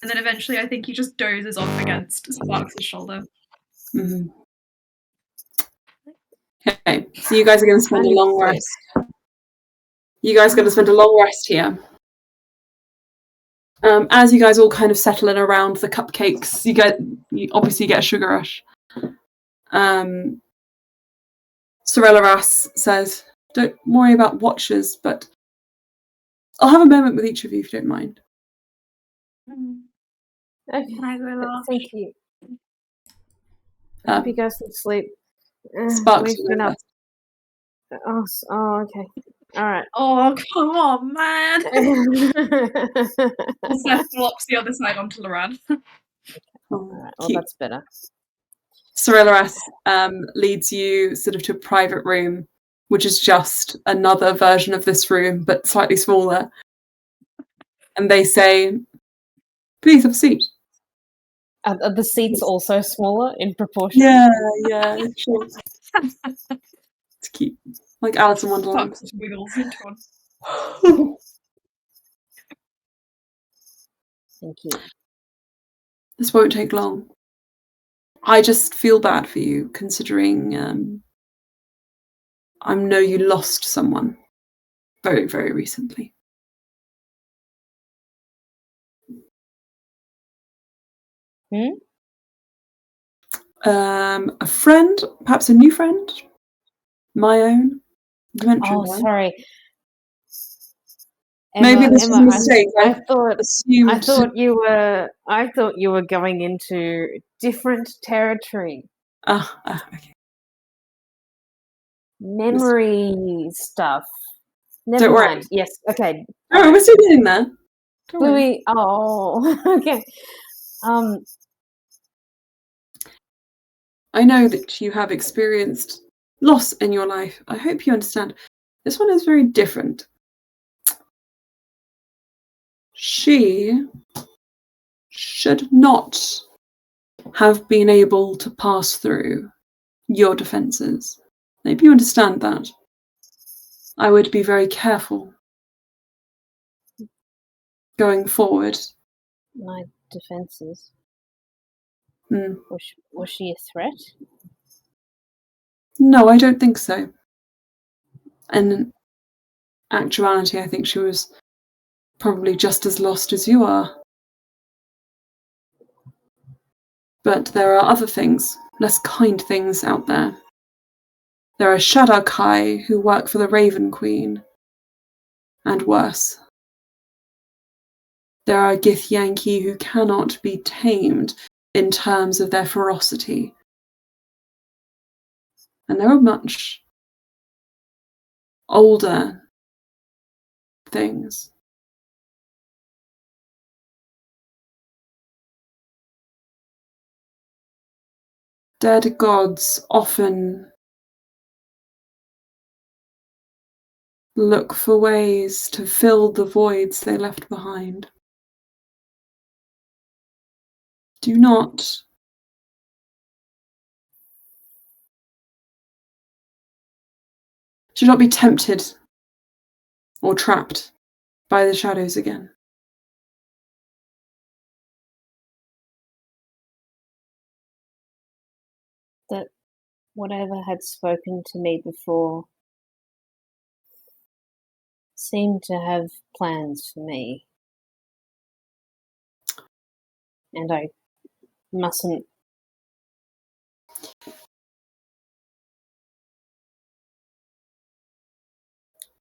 And then eventually I think he just dozes off against Sparks' shoulder. Mm-hmm. Okay, so you guys are going to spend a long rest. You guys are going to spend a long rest here. As you guys all kind of settle in around the cupcakes, you obviously get a sugar rush. Sorella Rass says, "Don't worry about watchers, but I'll have a moment with each of you if you don't mind." Okay, Can I go last? thank you. I hope you guys can sleep. Sparks, We've been up. Oh, okay. All right. Oh, come on, man. Ulster flops the other side onto Loran. All right. Well, Cute. that's better. Sorella Rass leads you sort of to a private room, which is just another version of this room, but slightly smaller. and they say, "Please have a seat." Are the seats also smaller in proportion? Yeah, sure. It's cute, like Alice in Wonderland. Fox just wiggles into one. Thank you. This won't take long. I just feel bad for you, considering I know you lost someone very, very recently. A friend, perhaps a new friend, my own. You mentioned Oh, one. sorry. Maybe this was a mistake. I thought Assumed. I thought you were going into different territory. Okay. Memory stuff. Never Don't worry. mind. Yes. Okay. Oh, we're still getting there. Don't worry. Bluey. Oh. Okay. I know that you have experienced loss in your life. I hope you understand. This one is very different. She should not have been able to pass through your defences. Maybe you understand that. I would be very careful going forward. My defences. Mm. Was she a threat? No, I don't think so. And in actuality, I think she was probably just as lost as you are. But there are other things, less kind things out there. There are Shadowkai who work for the Raven Queen, and worse. There are Githyanki who cannot be tamed in terms of their ferocity. And there are much older things. Dead gods often look for ways to fill the voids they left behind. Do not be tempted or trapped by the shadows again. That whatever had spoken to me before seemed to have plans for me. And I mustn't.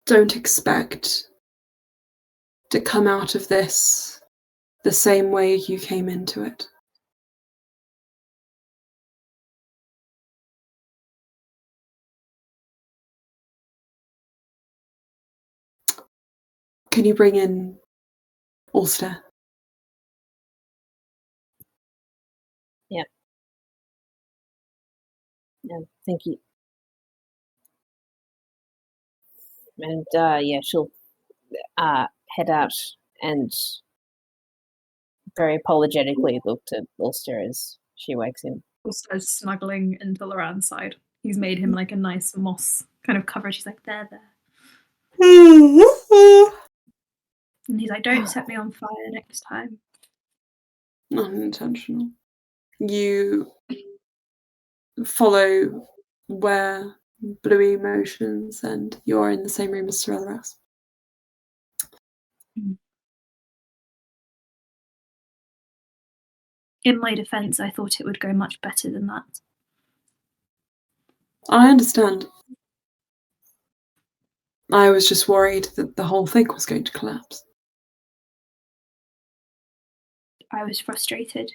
Don't expect to come out of this the same way you came into it. Can you bring in Ulster? Yeah. No, thank you. And yeah, she'll head out and very apologetically look to Ulster as she wakes him. Ulster's snuggling into Loran's side. He's made him like a nice moss kind of cover. She's like, there. And he's like, don't set me on fire next time. Unintentional. You follow where Bluey motions, and you're in the same room as Cereleras. In my defense, I thought it would go much better than that. I understand. I was just worried that the whole thing was going to collapse. I was frustrated.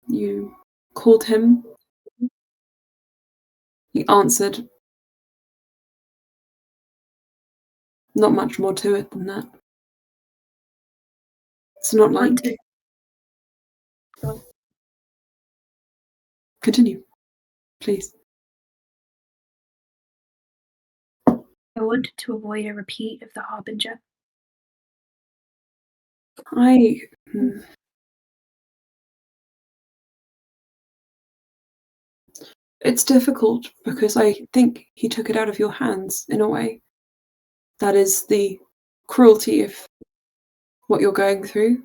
You called him. He answered. Not much more to it than that. It's not like... Continue, please. I wanted to avoid a repeat of the Harbinger. It's difficult because I think he took it out of your hands in a way. That is the cruelty of what you're going through.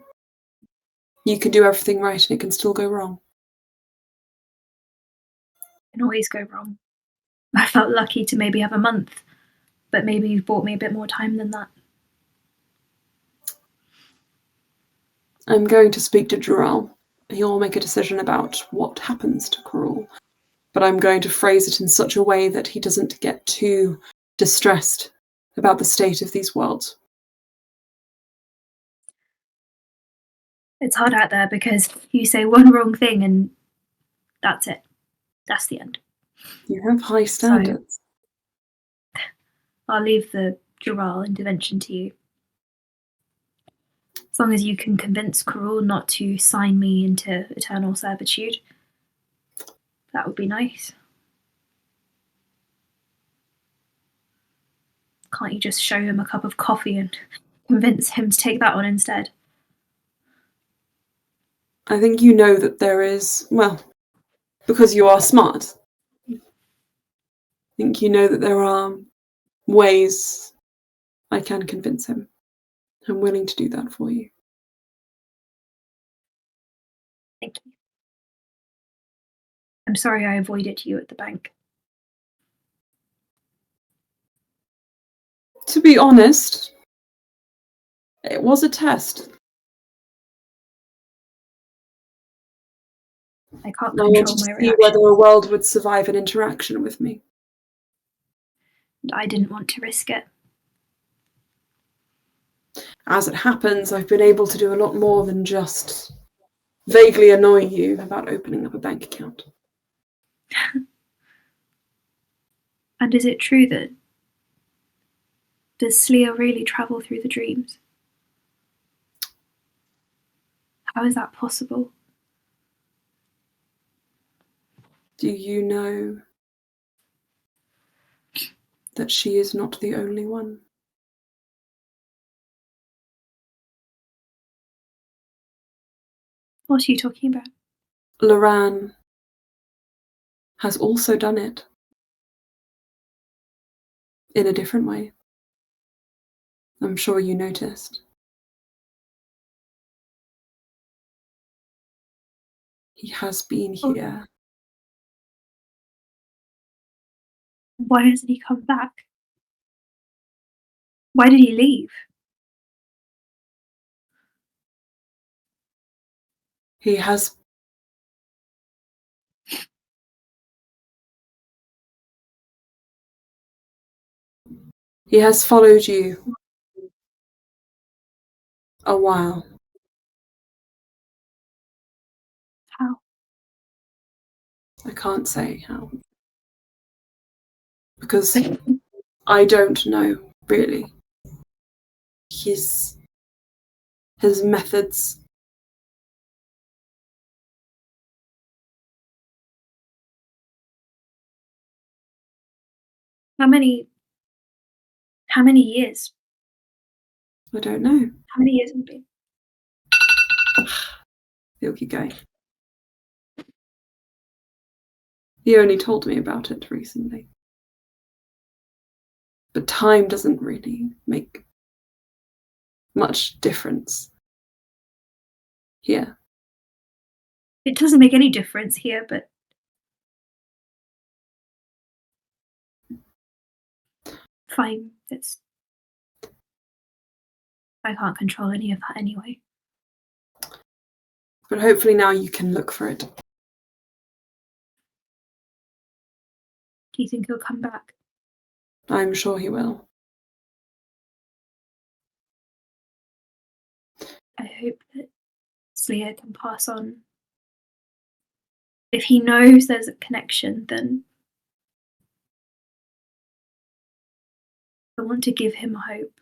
You can do everything right and it can still go wrong. It can always go wrong. I felt lucky to maybe have a month, but maybe you've bought me a bit more time than that. I'm going to speak to Jarrell. He'll make a decision about what happens to Karul. But I'm going to phrase it in such a way that he doesn't get too distressed about the state of these worlds. It's hard out there because you say one wrong thing and that's it. That's the end. You have high standards. I'll leave the Jural intervention to you. As long as you can convince Karul not to sign me into eternal servitude, that would be nice. Can't you just show him a cup of coffee and convince him to take that on instead? I think you know that there is, well, because you are smart, I think you know that there are ways I can convince him. I'm willing to do that for you. Thank you. I'm sorry I avoided you at the bank. To be honest, it was a test. I can't I wanted control to my see reactions. whether a world would survive an interaction with me. I didn't want to risk it. As it happens, I've been able to do a lot more than just vaguely annoy you about opening up a bank account. And is it true that does Sleer really travel through the dreams? How is that possible? Do you know that she is not the only one? What are you talking about? Loran has also done it in a different way. I'm sure you noticed. He has been here. Why hasn't he come back? Why did he leave? He has followed you a while. How? I can't say how. Because I don't know, really. His methods. How many years? I don't know. How many years have it been? He'll keep going. He only told me about it recently. But time doesn't really make much difference here. It doesn't make any difference here, but fine. I can't control any of that anyway. But hopefully now you can look for it. Do you think he'll come back? I'm sure he will. I hope that Sleer can pass on. If he knows there's a connection, then I want to give him hope.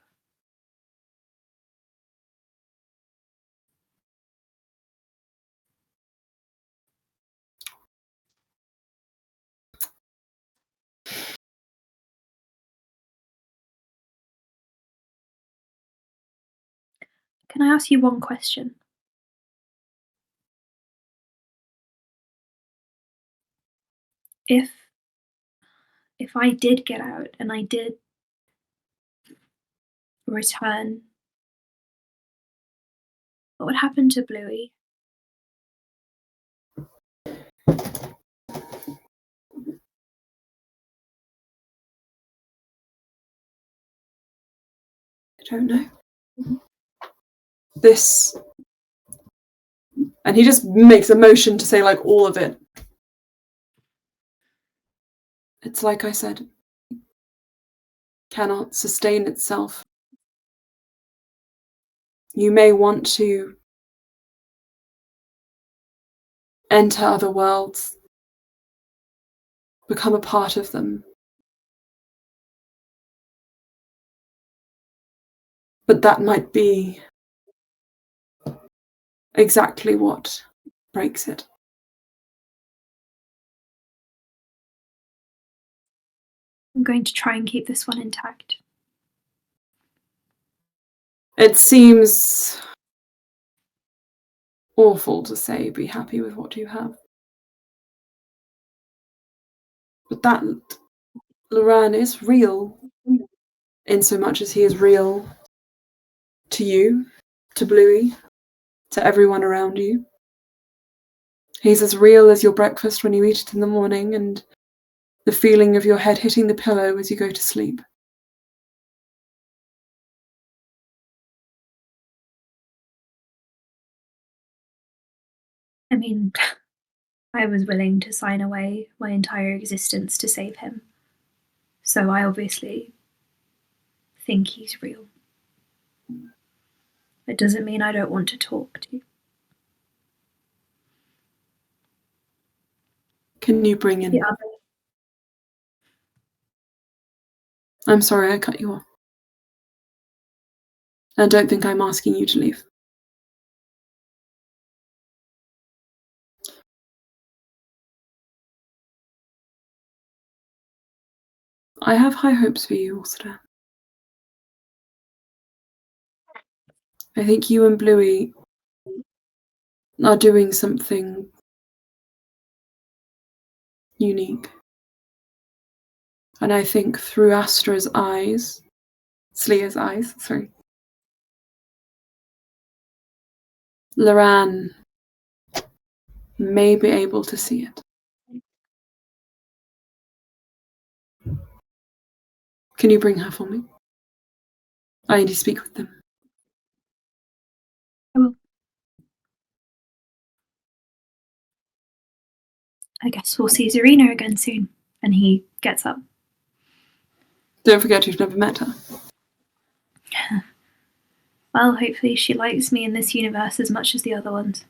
Can I ask you one question? If I did get out and I did return, what would happen to Bluey? I don't know. This. And he just makes a motion to say, like, all of it. It's like I said, cannot sustain itself. You may want to enter other worlds, become a part of them. But that might be exactly what breaks it. I'm going to try and keep this one intact. It seems awful to say be happy with what you have. But that Loran is real, in so much as he is real to you, to Bluey, to everyone around you. He's as real as your breakfast when you eat it in the morning and the feeling of your head hitting the pillow as you go to sleep. I mean, I was willing to sign away my entire existence to save him. So I obviously think he's real. It doesn't mean I don't want to talk to you. Can you bring in... The other. I'm sorry I cut you off. I don't think I'm asking you to leave. I have high hopes for you, Ulster. I think you and Bluey are doing something unique. And I think through Slea's eyes, Loran may be able to see it. Can you bring her for me? I need to speak with them. I will. I guess we'll see Zarina again soon. And he gets up. Don't forget you've never met her. Well, hopefully she likes me in this universe as much as the other ones.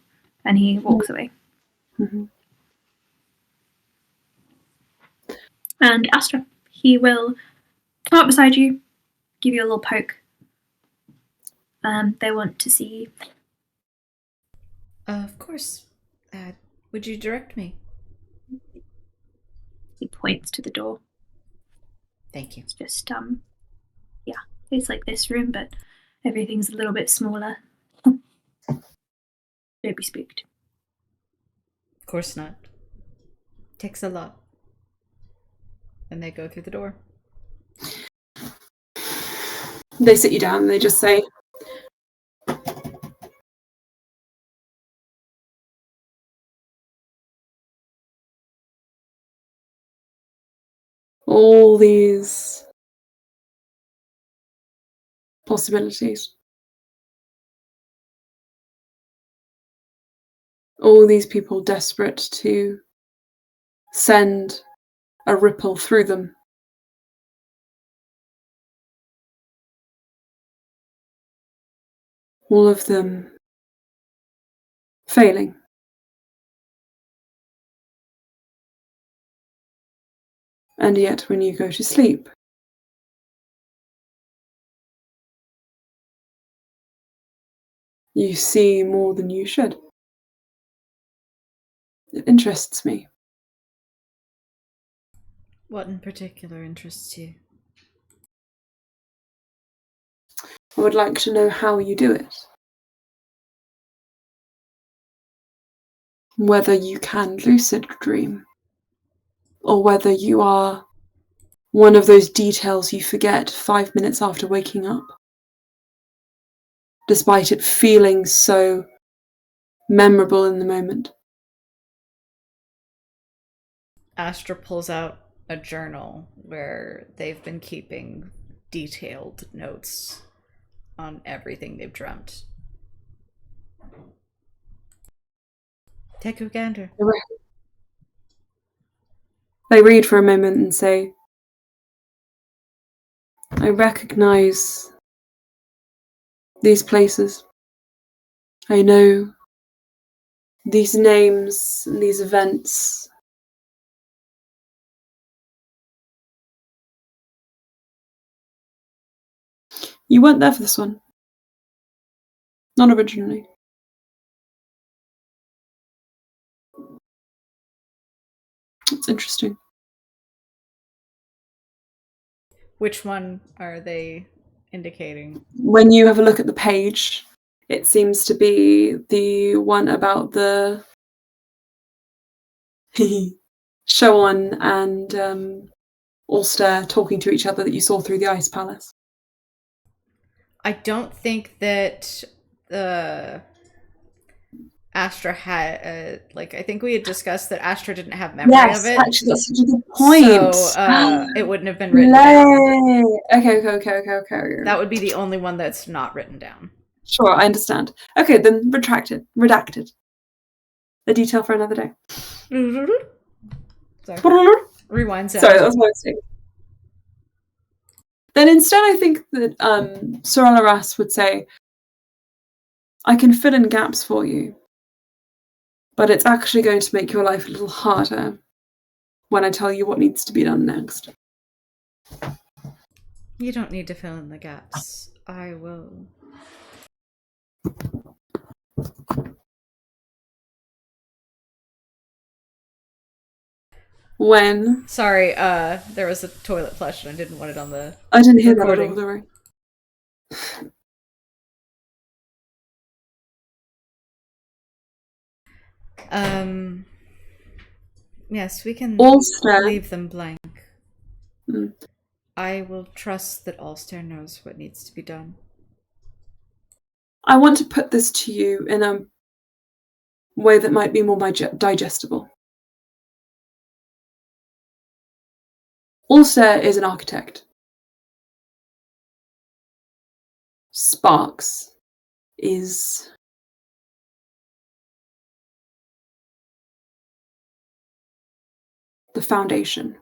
And he walks away. Mm-hmm. And Astra, he will come up beside you, give you a little poke. They want to see you. Of course. Would you direct me? He points to the door. Thank you. It's just, yeah, it's like this room, but everything's a little bit smaller. Don't be spooked. Of course not. Takes a lot. And they go through the door. They sit you down and they just say, all these possibilities. All these people desperate to send a ripple through them. All of them failing. And yet when you go to sleep, you see more than you should. It interests me. What in particular interests you? I would like to know how you do it. whether you can lucid dream, or whether you are one of those details you forget 5 minutes after waking up, despite it feeling so memorable in the moment. Astra pulls out a journal where they've been keeping detailed notes on everything they've dreamt. Take a gander. They read for a moment and say, I recognize these places. I know these names and these events. You weren't there for this one. Not originally. It's interesting. Which one are they indicating? When you have a look at the page, it seems to be the one about the Shoan and Ulster talking to each other that you saw through the Ice Palace. I don't think that Astra had I think we had discussed that Astra didn't have memory of it. Actually, that's such a good point. So it wouldn't have been written down. Okay. That would be the only one that's not written down. Sure, I understand. Okay, then redacted. A detail for another day. Sorry. Rewind sound. Sorry, that was my mistake. Then instead, I think that Sir Alaras would say, I can fill in gaps for you, but it's actually going to make your life a little harder when I tell you what needs to be done next. You don't need to fill in the gaps. I will. When? Sorry, there was a toilet flush and I didn't want it on the I didn't hear recording. that at all, don't worry. Yes, we can Ulster. leave them blank. Mm. I will trust that Ulster knows what needs to be done. I want to put this to you in a way that might be more digestible. Ulster is an architect. Sparks is the foundation.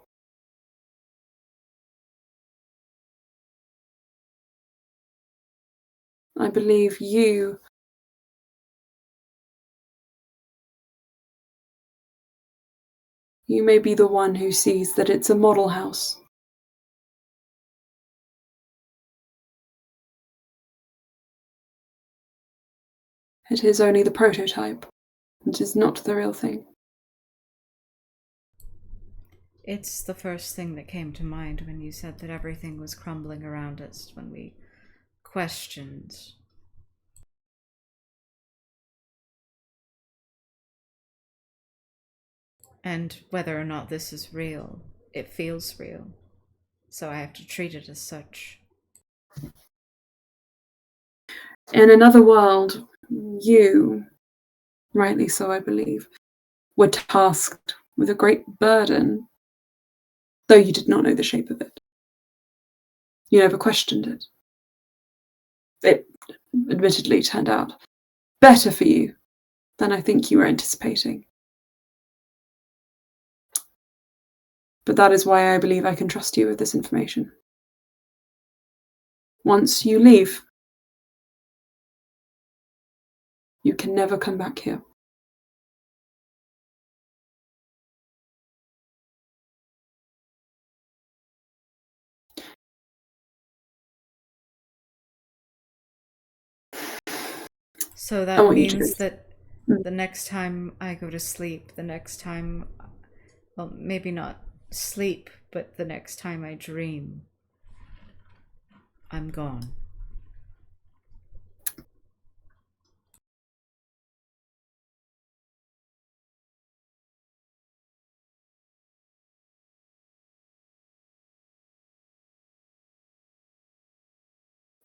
I believe you may be the one who sees that it's a model house. It is only the prototype. It is not the real thing. It's the first thing that came to mind when you said that everything was crumbling around us when we questioned. And whether or not this is real, it feels real. So I have to treat it as such. In another world, you, rightly so I believe, were tasked with a great burden, though you did not know the shape of it. You never questioned it. It admittedly turned out better for you than I think you were anticipating. But that is why I believe I can trust you with this information. Once you leave, you can never come back here. So that means that the next time I go to sleep, the next time, well, maybe not sleep, but the next time I dream, I'm gone.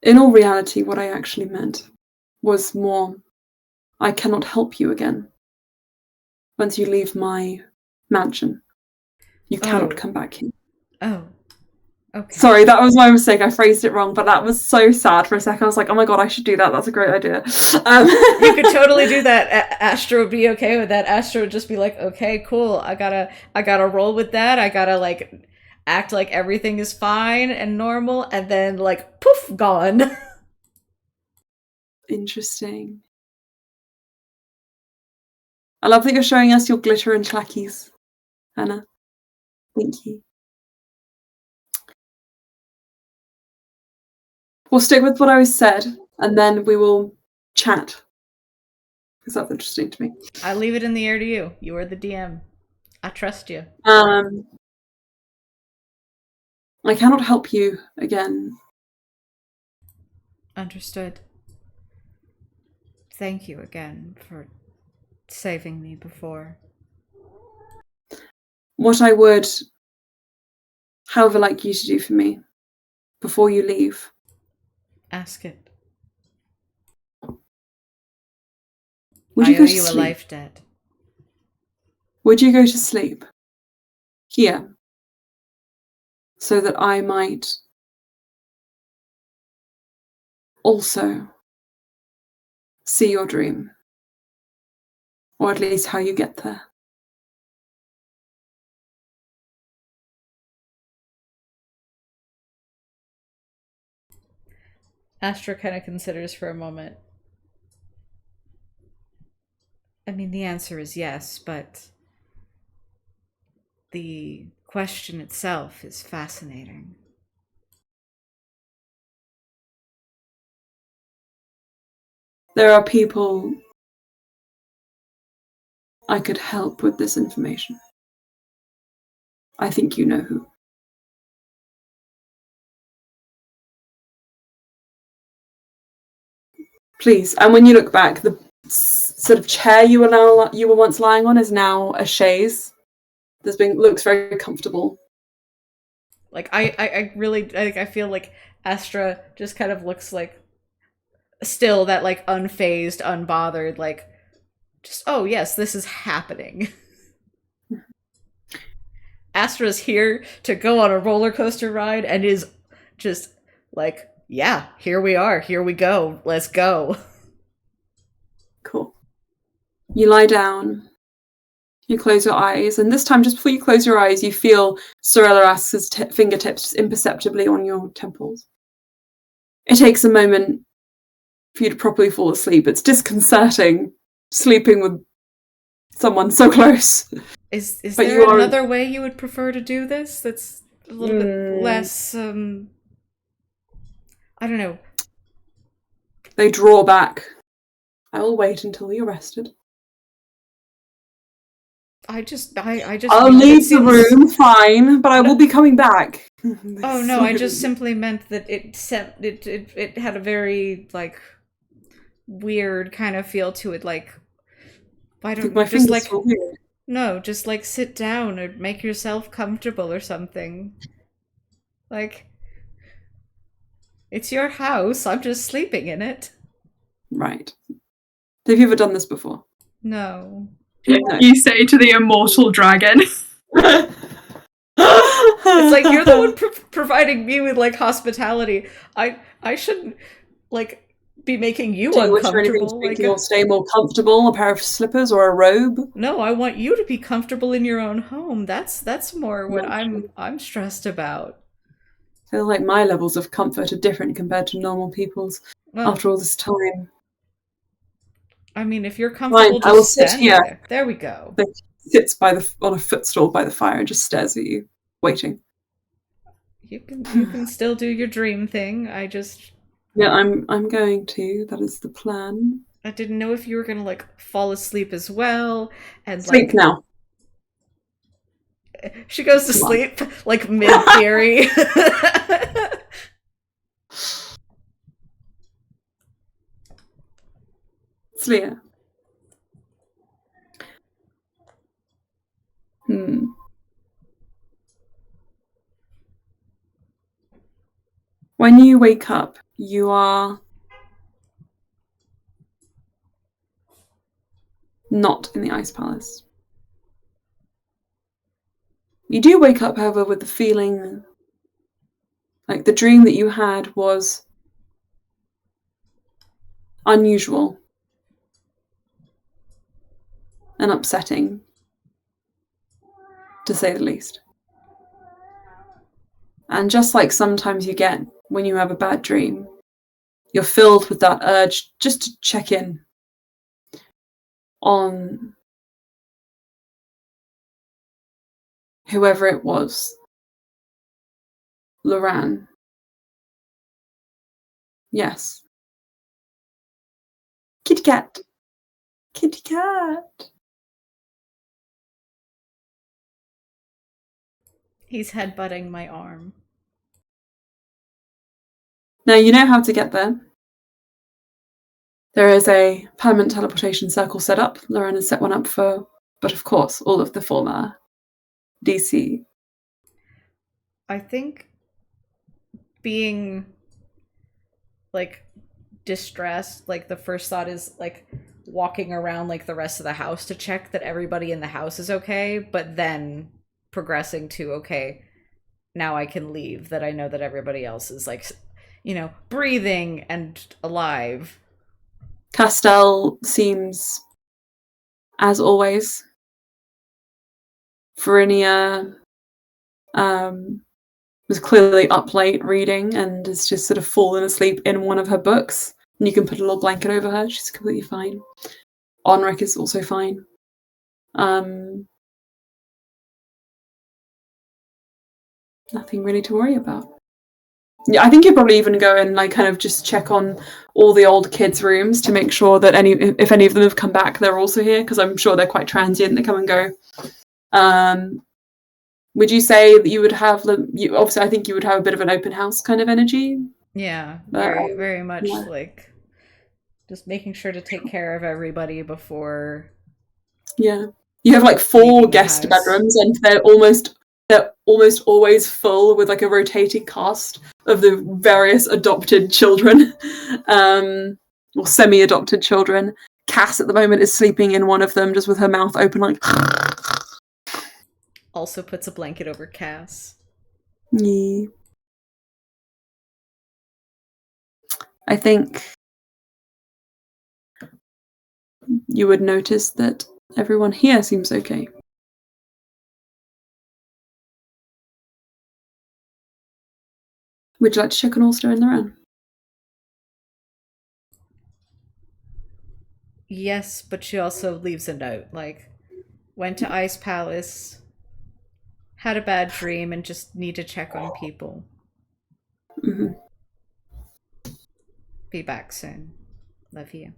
In all reality, what I actually meant was more, I cannot help you again. Once you leave my mansion, you cannot come back here. Oh. Okay. Sorry, that was my mistake. I phrased it wrong, but that was so sad for a second. I was like, oh my god, I should do that. That's a great idea. You could totally do that. Astro would be okay with that. Astro would just be like, okay, cool. I gotta roll with that. I gotta like act like everything is fine and normal, and then like poof, gone. Interesting. I love that you're showing us your glitter and clackies, Anna. Thank you. We'll stick with what I said, and then we will chat. Because that's interesting to me. I leave it in the air to you. You are the DM. I trust you. I cannot help you again. Understood. Thank you again for saving me before. What I would, however, like you to do for me before you leave. Ask it. Would I you owe go to you a sleep? life debt. Would you go to sleep here so that I might also see your dream? Or at least how you get there? Astra kind of considers for a moment. I mean, the answer is yes, but the question itself is fascinating. There are people I could help with this information. I think you know who. Please, and when you look back, the sort of chair you were once lying on is now a chaise. Looks very comfortable. Like I really like I feel like Astra just kind of looks like still that like unfazed, unbothered, like just oh yes, this is happening. Astra's here to go on a roller coaster ride and is just like, yeah, here we are, here we go, let's go. Cool. You lie down. You close your eyes, and this time, just before you close your eyes, you feel Sorella Rask's fingertips imperceptibly on your temples. It takes a moment for you to properly fall asleep. It's disconcerting sleeping with someone so close. Is But there another way you would prefer to do this? That's a little bit less. I don't know. They draw back. I will wait until you're rested. I just. I'll leave the room, fine, but I will be coming back. Oh no! I just simply meant that it had a very like weird kind of feel to it. Like I don't know, just like weird. no, just like sit down or make yourself comfortable or something. Like it's your house. I'm just sleeping in it. Right. Have you ever done this before? No. You say to the immortal dragon. It's like you're the one providing me with like hospitality. I shouldn't like be making you uncomfortable. Like you'll stay more comfortable, a pair of slippers or a robe. No, I want you to be comfortable in your own home. That's more what I'm stressed about. I feel like my levels of comfort are different compared to normal people's after all this time. I mean, if you're comfortable, I will sit here. There we go. Sits on a footstool by the fire and just stares at you, waiting. You can still do your dream thing. Yeah, I'm going to. That is the plan. I didn't know if you were gonna like fall asleep as well and sleep now. She goes to sleep like mid theory. Sleep. When you wake up, You are not in the Ice Palace. You do wake up, however, with the feeling like the dream that you had was unusual and upsetting, to say the least. And just like sometimes you get when you have a bad dream, you're filled with that urge just to check in on whoever it was. Loran. Yes. Kitty cat. Kitty cat. He's headbutting my arm. Now you know how to get there. There is a permanent teleportation circle set up. Loran has set one up for, but of course, all of the former DC. I think being like distressed, like the first thought is like walking around like the rest of the house to check that everybody in the house is okay, but then progressing to okay, now I can leave, that I know that everybody else is like, you know, breathing and alive. Castell seems, as always, Verinia was clearly up late reading and has just sort of fallen asleep in one of her books. And you can put a little blanket over her. She's completely fine. Onric is also fine. Nothing really to worry about. Yeah, I think you'd probably even go and like kind of just check on all the old kids' rooms to make sure that if any of them have come back, they're also here, because I'm sure they're quite transient. They come and go. Would you say that you would have obviously I think you would have a bit of an open house kind of energy? Yeah, very, very much yeah. like just making sure to take care of everybody before. Yeah, you have like 4 guest bedrooms, and they're almost always full with like a rotating cast of the various adopted children, or semi-adopted children. Cass at the moment is sleeping in one of them, just with her mouth open, like. Also puts a blanket over Cass. Yeah. I think you would notice that everyone here seems okay. Would you like to check on Ulster and Loran? Yes, but she also leaves a note, like, went to Ice Palace, had a bad dream, and just need to check on people. Mm-hmm. Be back soon. Love you.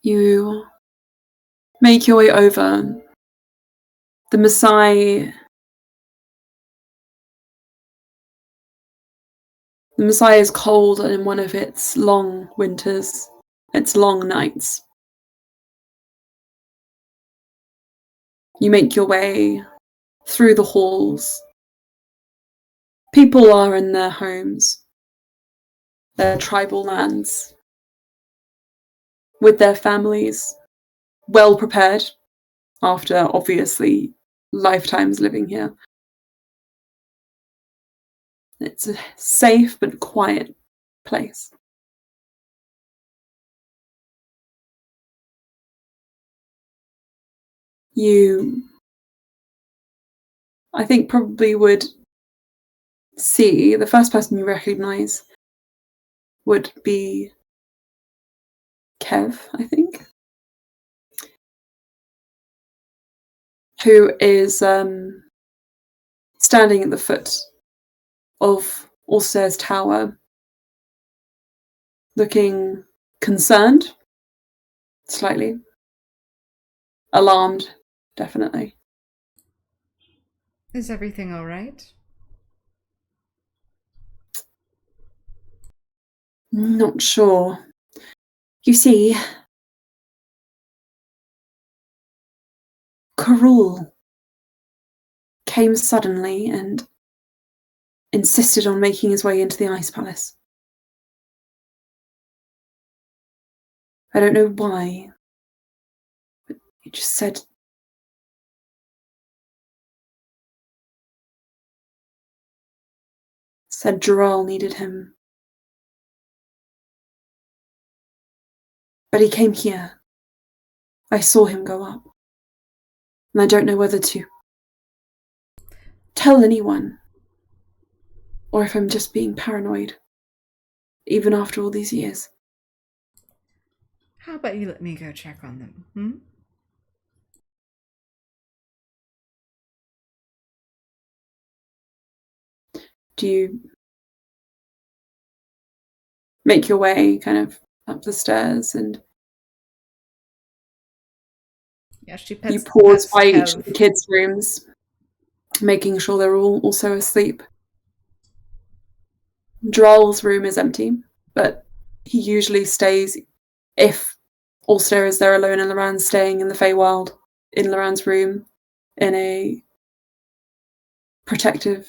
You make your way over. The Maasai is cold in one of its long winters, its long nights. You make your way through the halls. People are in their homes, their tribal lands, with their families, well prepared after obviously lifetimes living here. It's a safe but quiet place. You, I think, probably would see the first person you recognize would be Kev, I think, who is standing at the foot of Ulster's tower, looking concerned, slightly, alarmed, definitely. Is everything all right? Not sure. You see, Karul came suddenly and insisted on making his way into the Ice Palace. I don't know why, but he just said Jaral needed him. But he came here. I saw him go up. And I don't know whether to tell anyone, or if I'm just being paranoid, even after all these years. How about you let me go check on them, hmm? Do you make your way kind of up the stairs and Yeah, she pets, you pause by each Kev. of the kids' rooms, making sure they're all also asleep? Droll's room is empty, but he usually stays, if Ulster is there alone and Loran's staying in the Feywild, in Loran's room, in a protective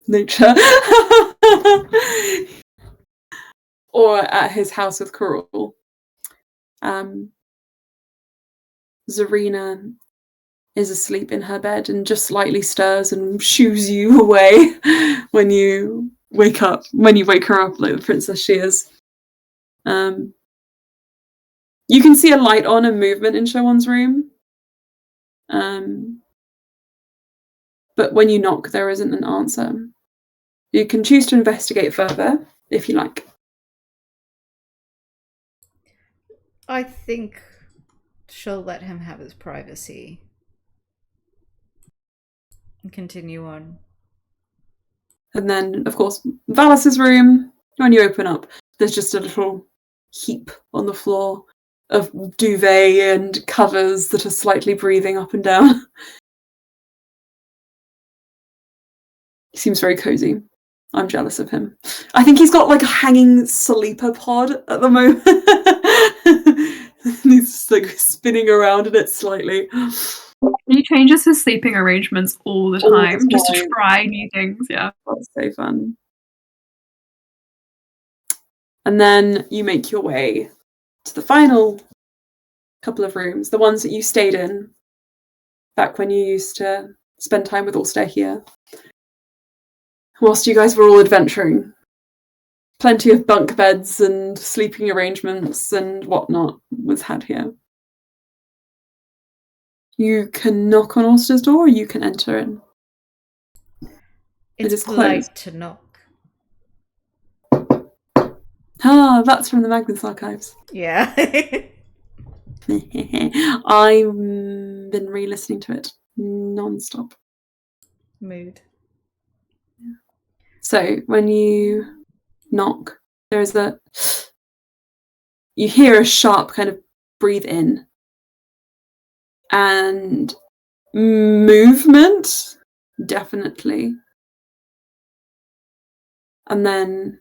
nature. Or at his house with Karul. Zarina is asleep in her bed and just slightly stirs and shoos you away when you wake up, when you wake her up like the princess she is. You can see a light on and movement in Showan's room. But when you knock, there isn't an answer. You can choose to investigate further if you like. I think she'll let him have his privacy. And continue on. And then, of course, Valis's room, when you open up, there's just a little heap on the floor of duvet and covers that are slightly breathing up and down. He seems very cozy. I'm jealous of him. I think he's got like a hanging sleeper pod at the moment. He's just like spinning around in it slightly. He changes his sleeping arrangements all the All the time, just to time. try new things. Yeah. That's so fun. And then you make your way to the final couple of rooms, the ones that you stayed in back when you used to spend time with Ulster here. Whilst you guys were all adventuring. Plenty of bunk beds and sleeping arrangements and whatnot was had here. You can knock on Ulster's door or you can enter in. It's is polite closed. to knock. Ah, that's from the Magnus Archives. Yeah. I've been re-listening to it non-stop. Mood. So when you knock, you hear a sharp kind of breathe in and movement, definitely. And then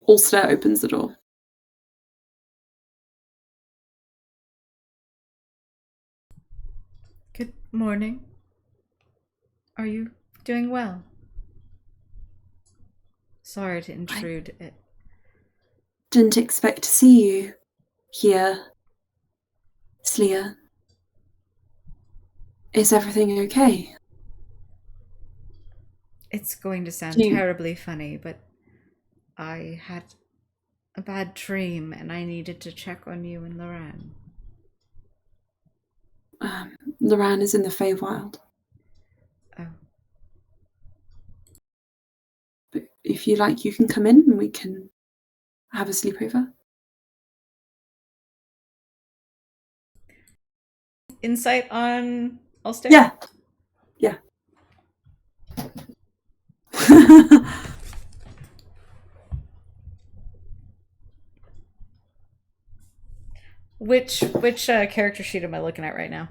Ulster opens the door. Good morning. Are you doing well? Sorry to intrude. Didn't expect to see you here, Slia. Is everything okay? It's going to sound Do you- terribly funny, but I had a bad dream and I needed to check on you and Loran. Loran is in the Feywild. Oh. But if you like, you can come in and we can have a sleepover. Insight on Ulster? Yeah. Yeah. Which character sheet am I looking at right now?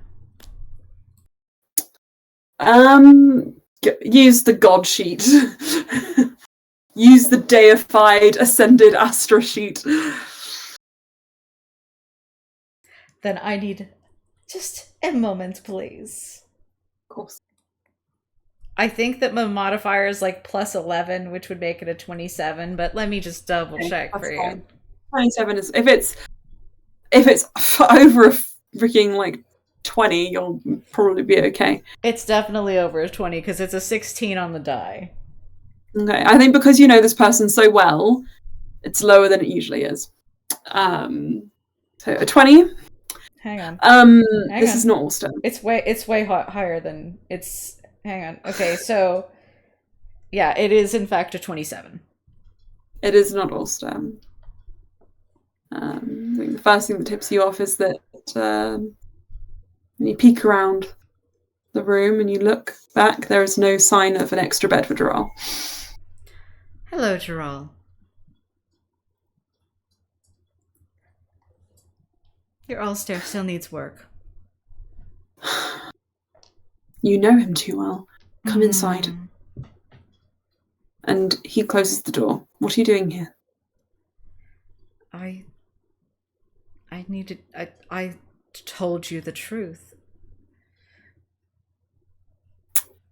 Use the god sheet. Use the deified ascended Astra sheet. Then I need just a moment, please. Of course. I think that my modifier is like plus 11, which would make it a 27, but let me just double check That's for you. fine. 27 is if it's over a freaking like 20, you'll probably be okay. It's definitely over a 20 because it's a 16 on the die. Okay, I think because you know this person so well, it's lower than it usually is. So a 20. Hang on. This is not Ulster. It's way higher than it's. Hang on. Okay, so yeah, it is in fact a 27. It is not Ulster. I think the first thing that tips you off is that when you peek around the room and you look back, there is no sign of an extra bed for Doral. Hello, Doral. Your Ulster still needs work. You know him too well. Come inside. Mm. And he closes the door. What are you doing here? I told you the truth.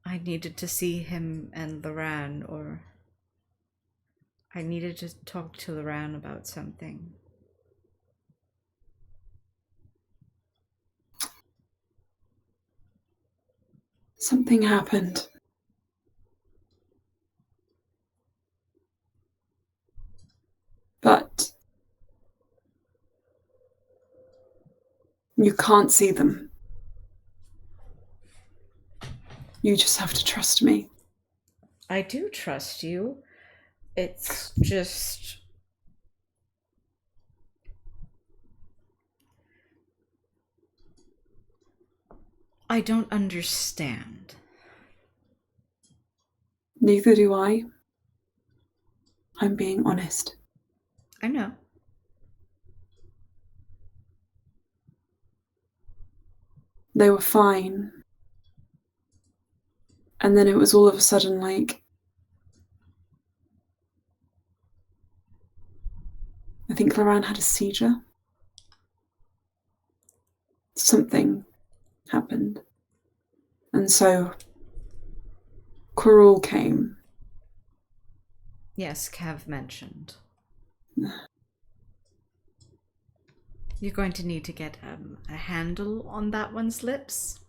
I needed to see him and Loran, or I needed to talk to Loran about something. Something happened. But you can't see them. You just have to trust me. I do trust you. It's just... I don't understand. Neither do I. I'm being honest. I know. They were fine. And then it was all of a sudden like... I think Loran had a seizure. Something happened. And so Karul came. Yes, Cav mentioned. You're going to need to get a handle on that one's lips.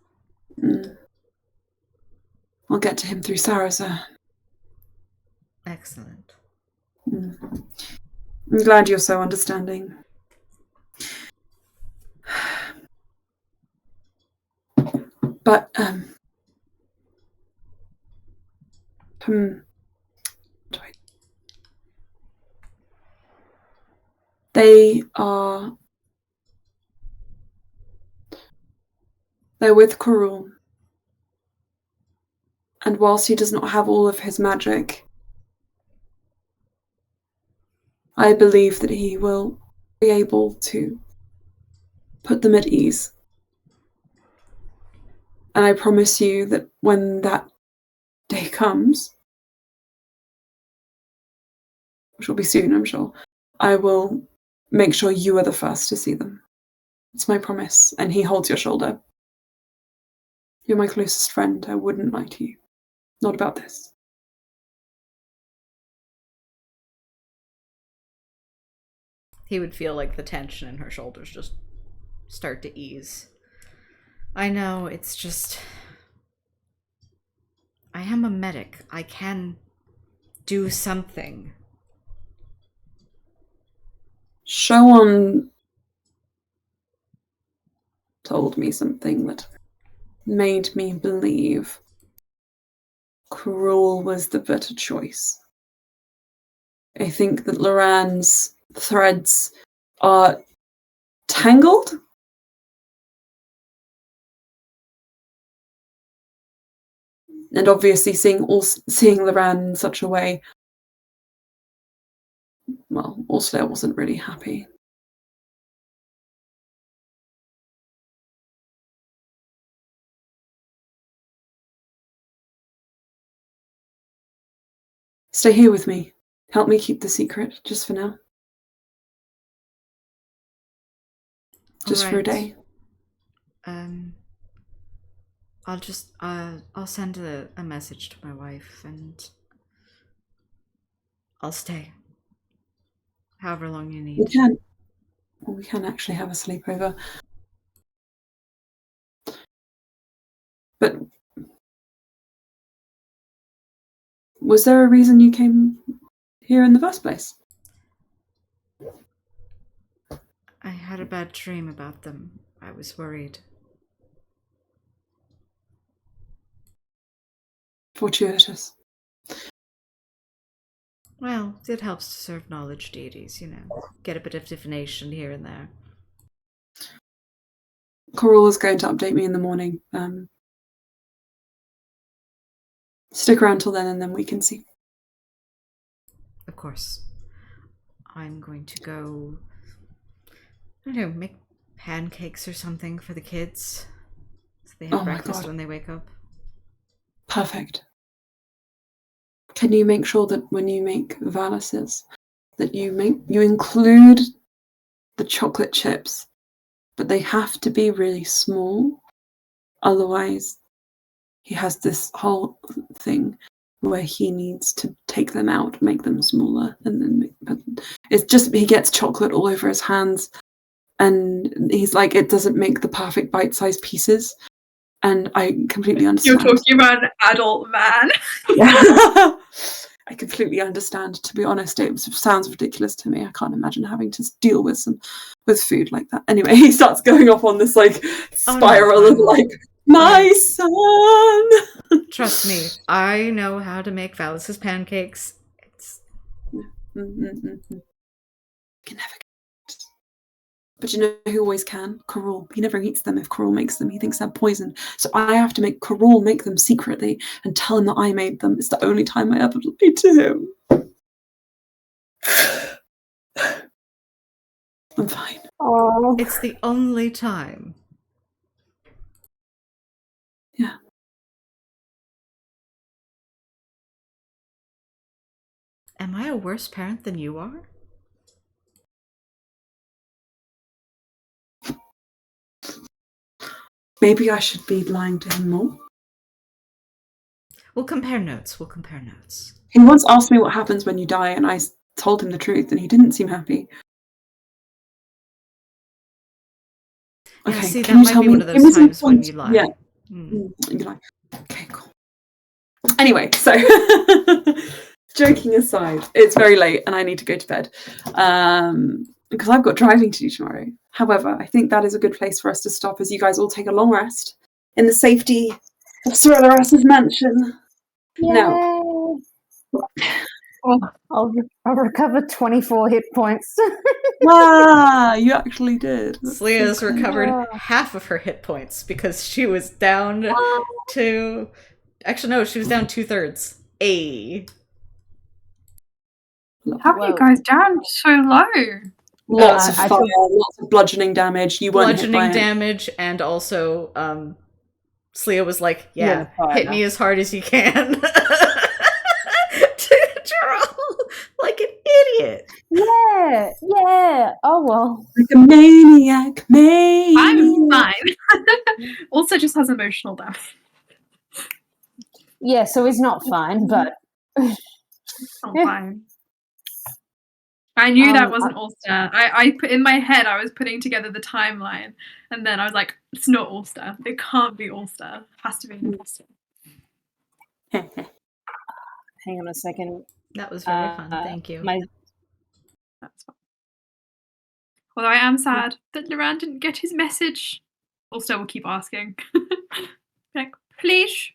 I'll get to him through Sarasa. Excellent. I'm glad you're so understanding. But, they're with Karul. And whilst he does not have all of his magic, I believe that he will be able to put them at ease. And I promise you that when that day comes, which will be soon, I'm sure, I will make sure you are the first to see them. It's my promise. And he holds your shoulder. You're my closest friend. I wouldn't lie to you. Not about this. He would feel like the tension in her shoulders just start to ease. I know, it's just... I am a medic. I can do something. Shoan told me something that made me believe Karul was the better choice. I think that Loran's threads are tangled. And obviously seeing Loran in such a way, well, Ursula wasn't really happy. Stay here with me. Help me keep the secret, just for now. just for a day. I'll send a message to my wife and I'll stay. However long you need. We can actually have a sleepover. But was there a reason you came here in the first place? I had a bad dream about them. I was worried. Fortuitous. Well, it helps to serve knowledge deities, get a bit of divination here and there. Karul is going to update me in the morning. Stick around till then and then we can see. Of course. I'm going to go, I don't know, make pancakes or something for the kids. So they have breakfast when they wake up. Perfect. Can you make sure that when you make Valis's, that you include the chocolate chips, but they have to be really small. Otherwise, he has this whole thing where he needs to take them out, make them smaller, and then it's just he gets chocolate all over his hands, and he's like, it doesn't make the perfect bite-sized pieces. And I completely understand. You're talking about an adult man. Yeah. I completely understand. To be honest, it sounds ridiculous to me. I can't imagine having to deal with food like that. Anyway, he starts going off on this spiral of my son. Trust me, I know how to make Valis's pancakes. Can never. But you know who always can? Karul. He never eats them if Karul makes them. He thinks they're poison. So I have to make Karul make them secretly and tell him that I made them. It's the only time I ever lied to him. I'm fine. Oh, It's the only time. Yeah. Am I a worse parent than you are? Maybe I should be lying to him more. We'll compare notes. He once asked me what happens when you die, and I told him the truth, and he didn't seem happy. Yeah, Okay, see, can that you might tell be me one of those times when you lie. Yeah. You'd be like, okay, cool. Anyway, so joking aside, it's very late and I need to go to bed because I've got driving to do tomorrow. However, I think that is a good place for us to stop as you guys all take a long rest in the safety of Sorelleras's mansion. yay. Now, I'll recover 24 hit points. wow, you actually did. Slea's recovered half of her hit points because she was down to... Actually, no, she was down 2/3. How are you guys down so low? Lots of fire, lots of bludgeoning damage. You weren't hit by bludgeoning damage, and also Slea was like, yeah, hit me as hard as you can. To Gerald, like an idiot. Yeah. Oh well. like a maniac. I'm fine. Also just has emotional depth. Yeah, so he's not fine, but I'm fine. I knew that wasn't Ulster. I put in my head, I was putting together the timeline, and then I was like, it's not Ulster. It can't be Ulster. It has to be Ulster. hang on a second. That was very fun. Thank you. That's fine. Although I am sad that Loran didn't get his message. Ulster will keep asking. Like, please.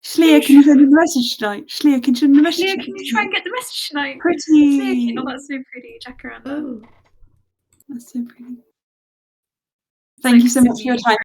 Slea, can you send him a message tonight? Slea, can you send him a message? Slea, can you try and get the message tonight? Pretty. Slea, oh, that's so pretty. Jack around there. Oh, that's so pretty. Thank you so much for your time.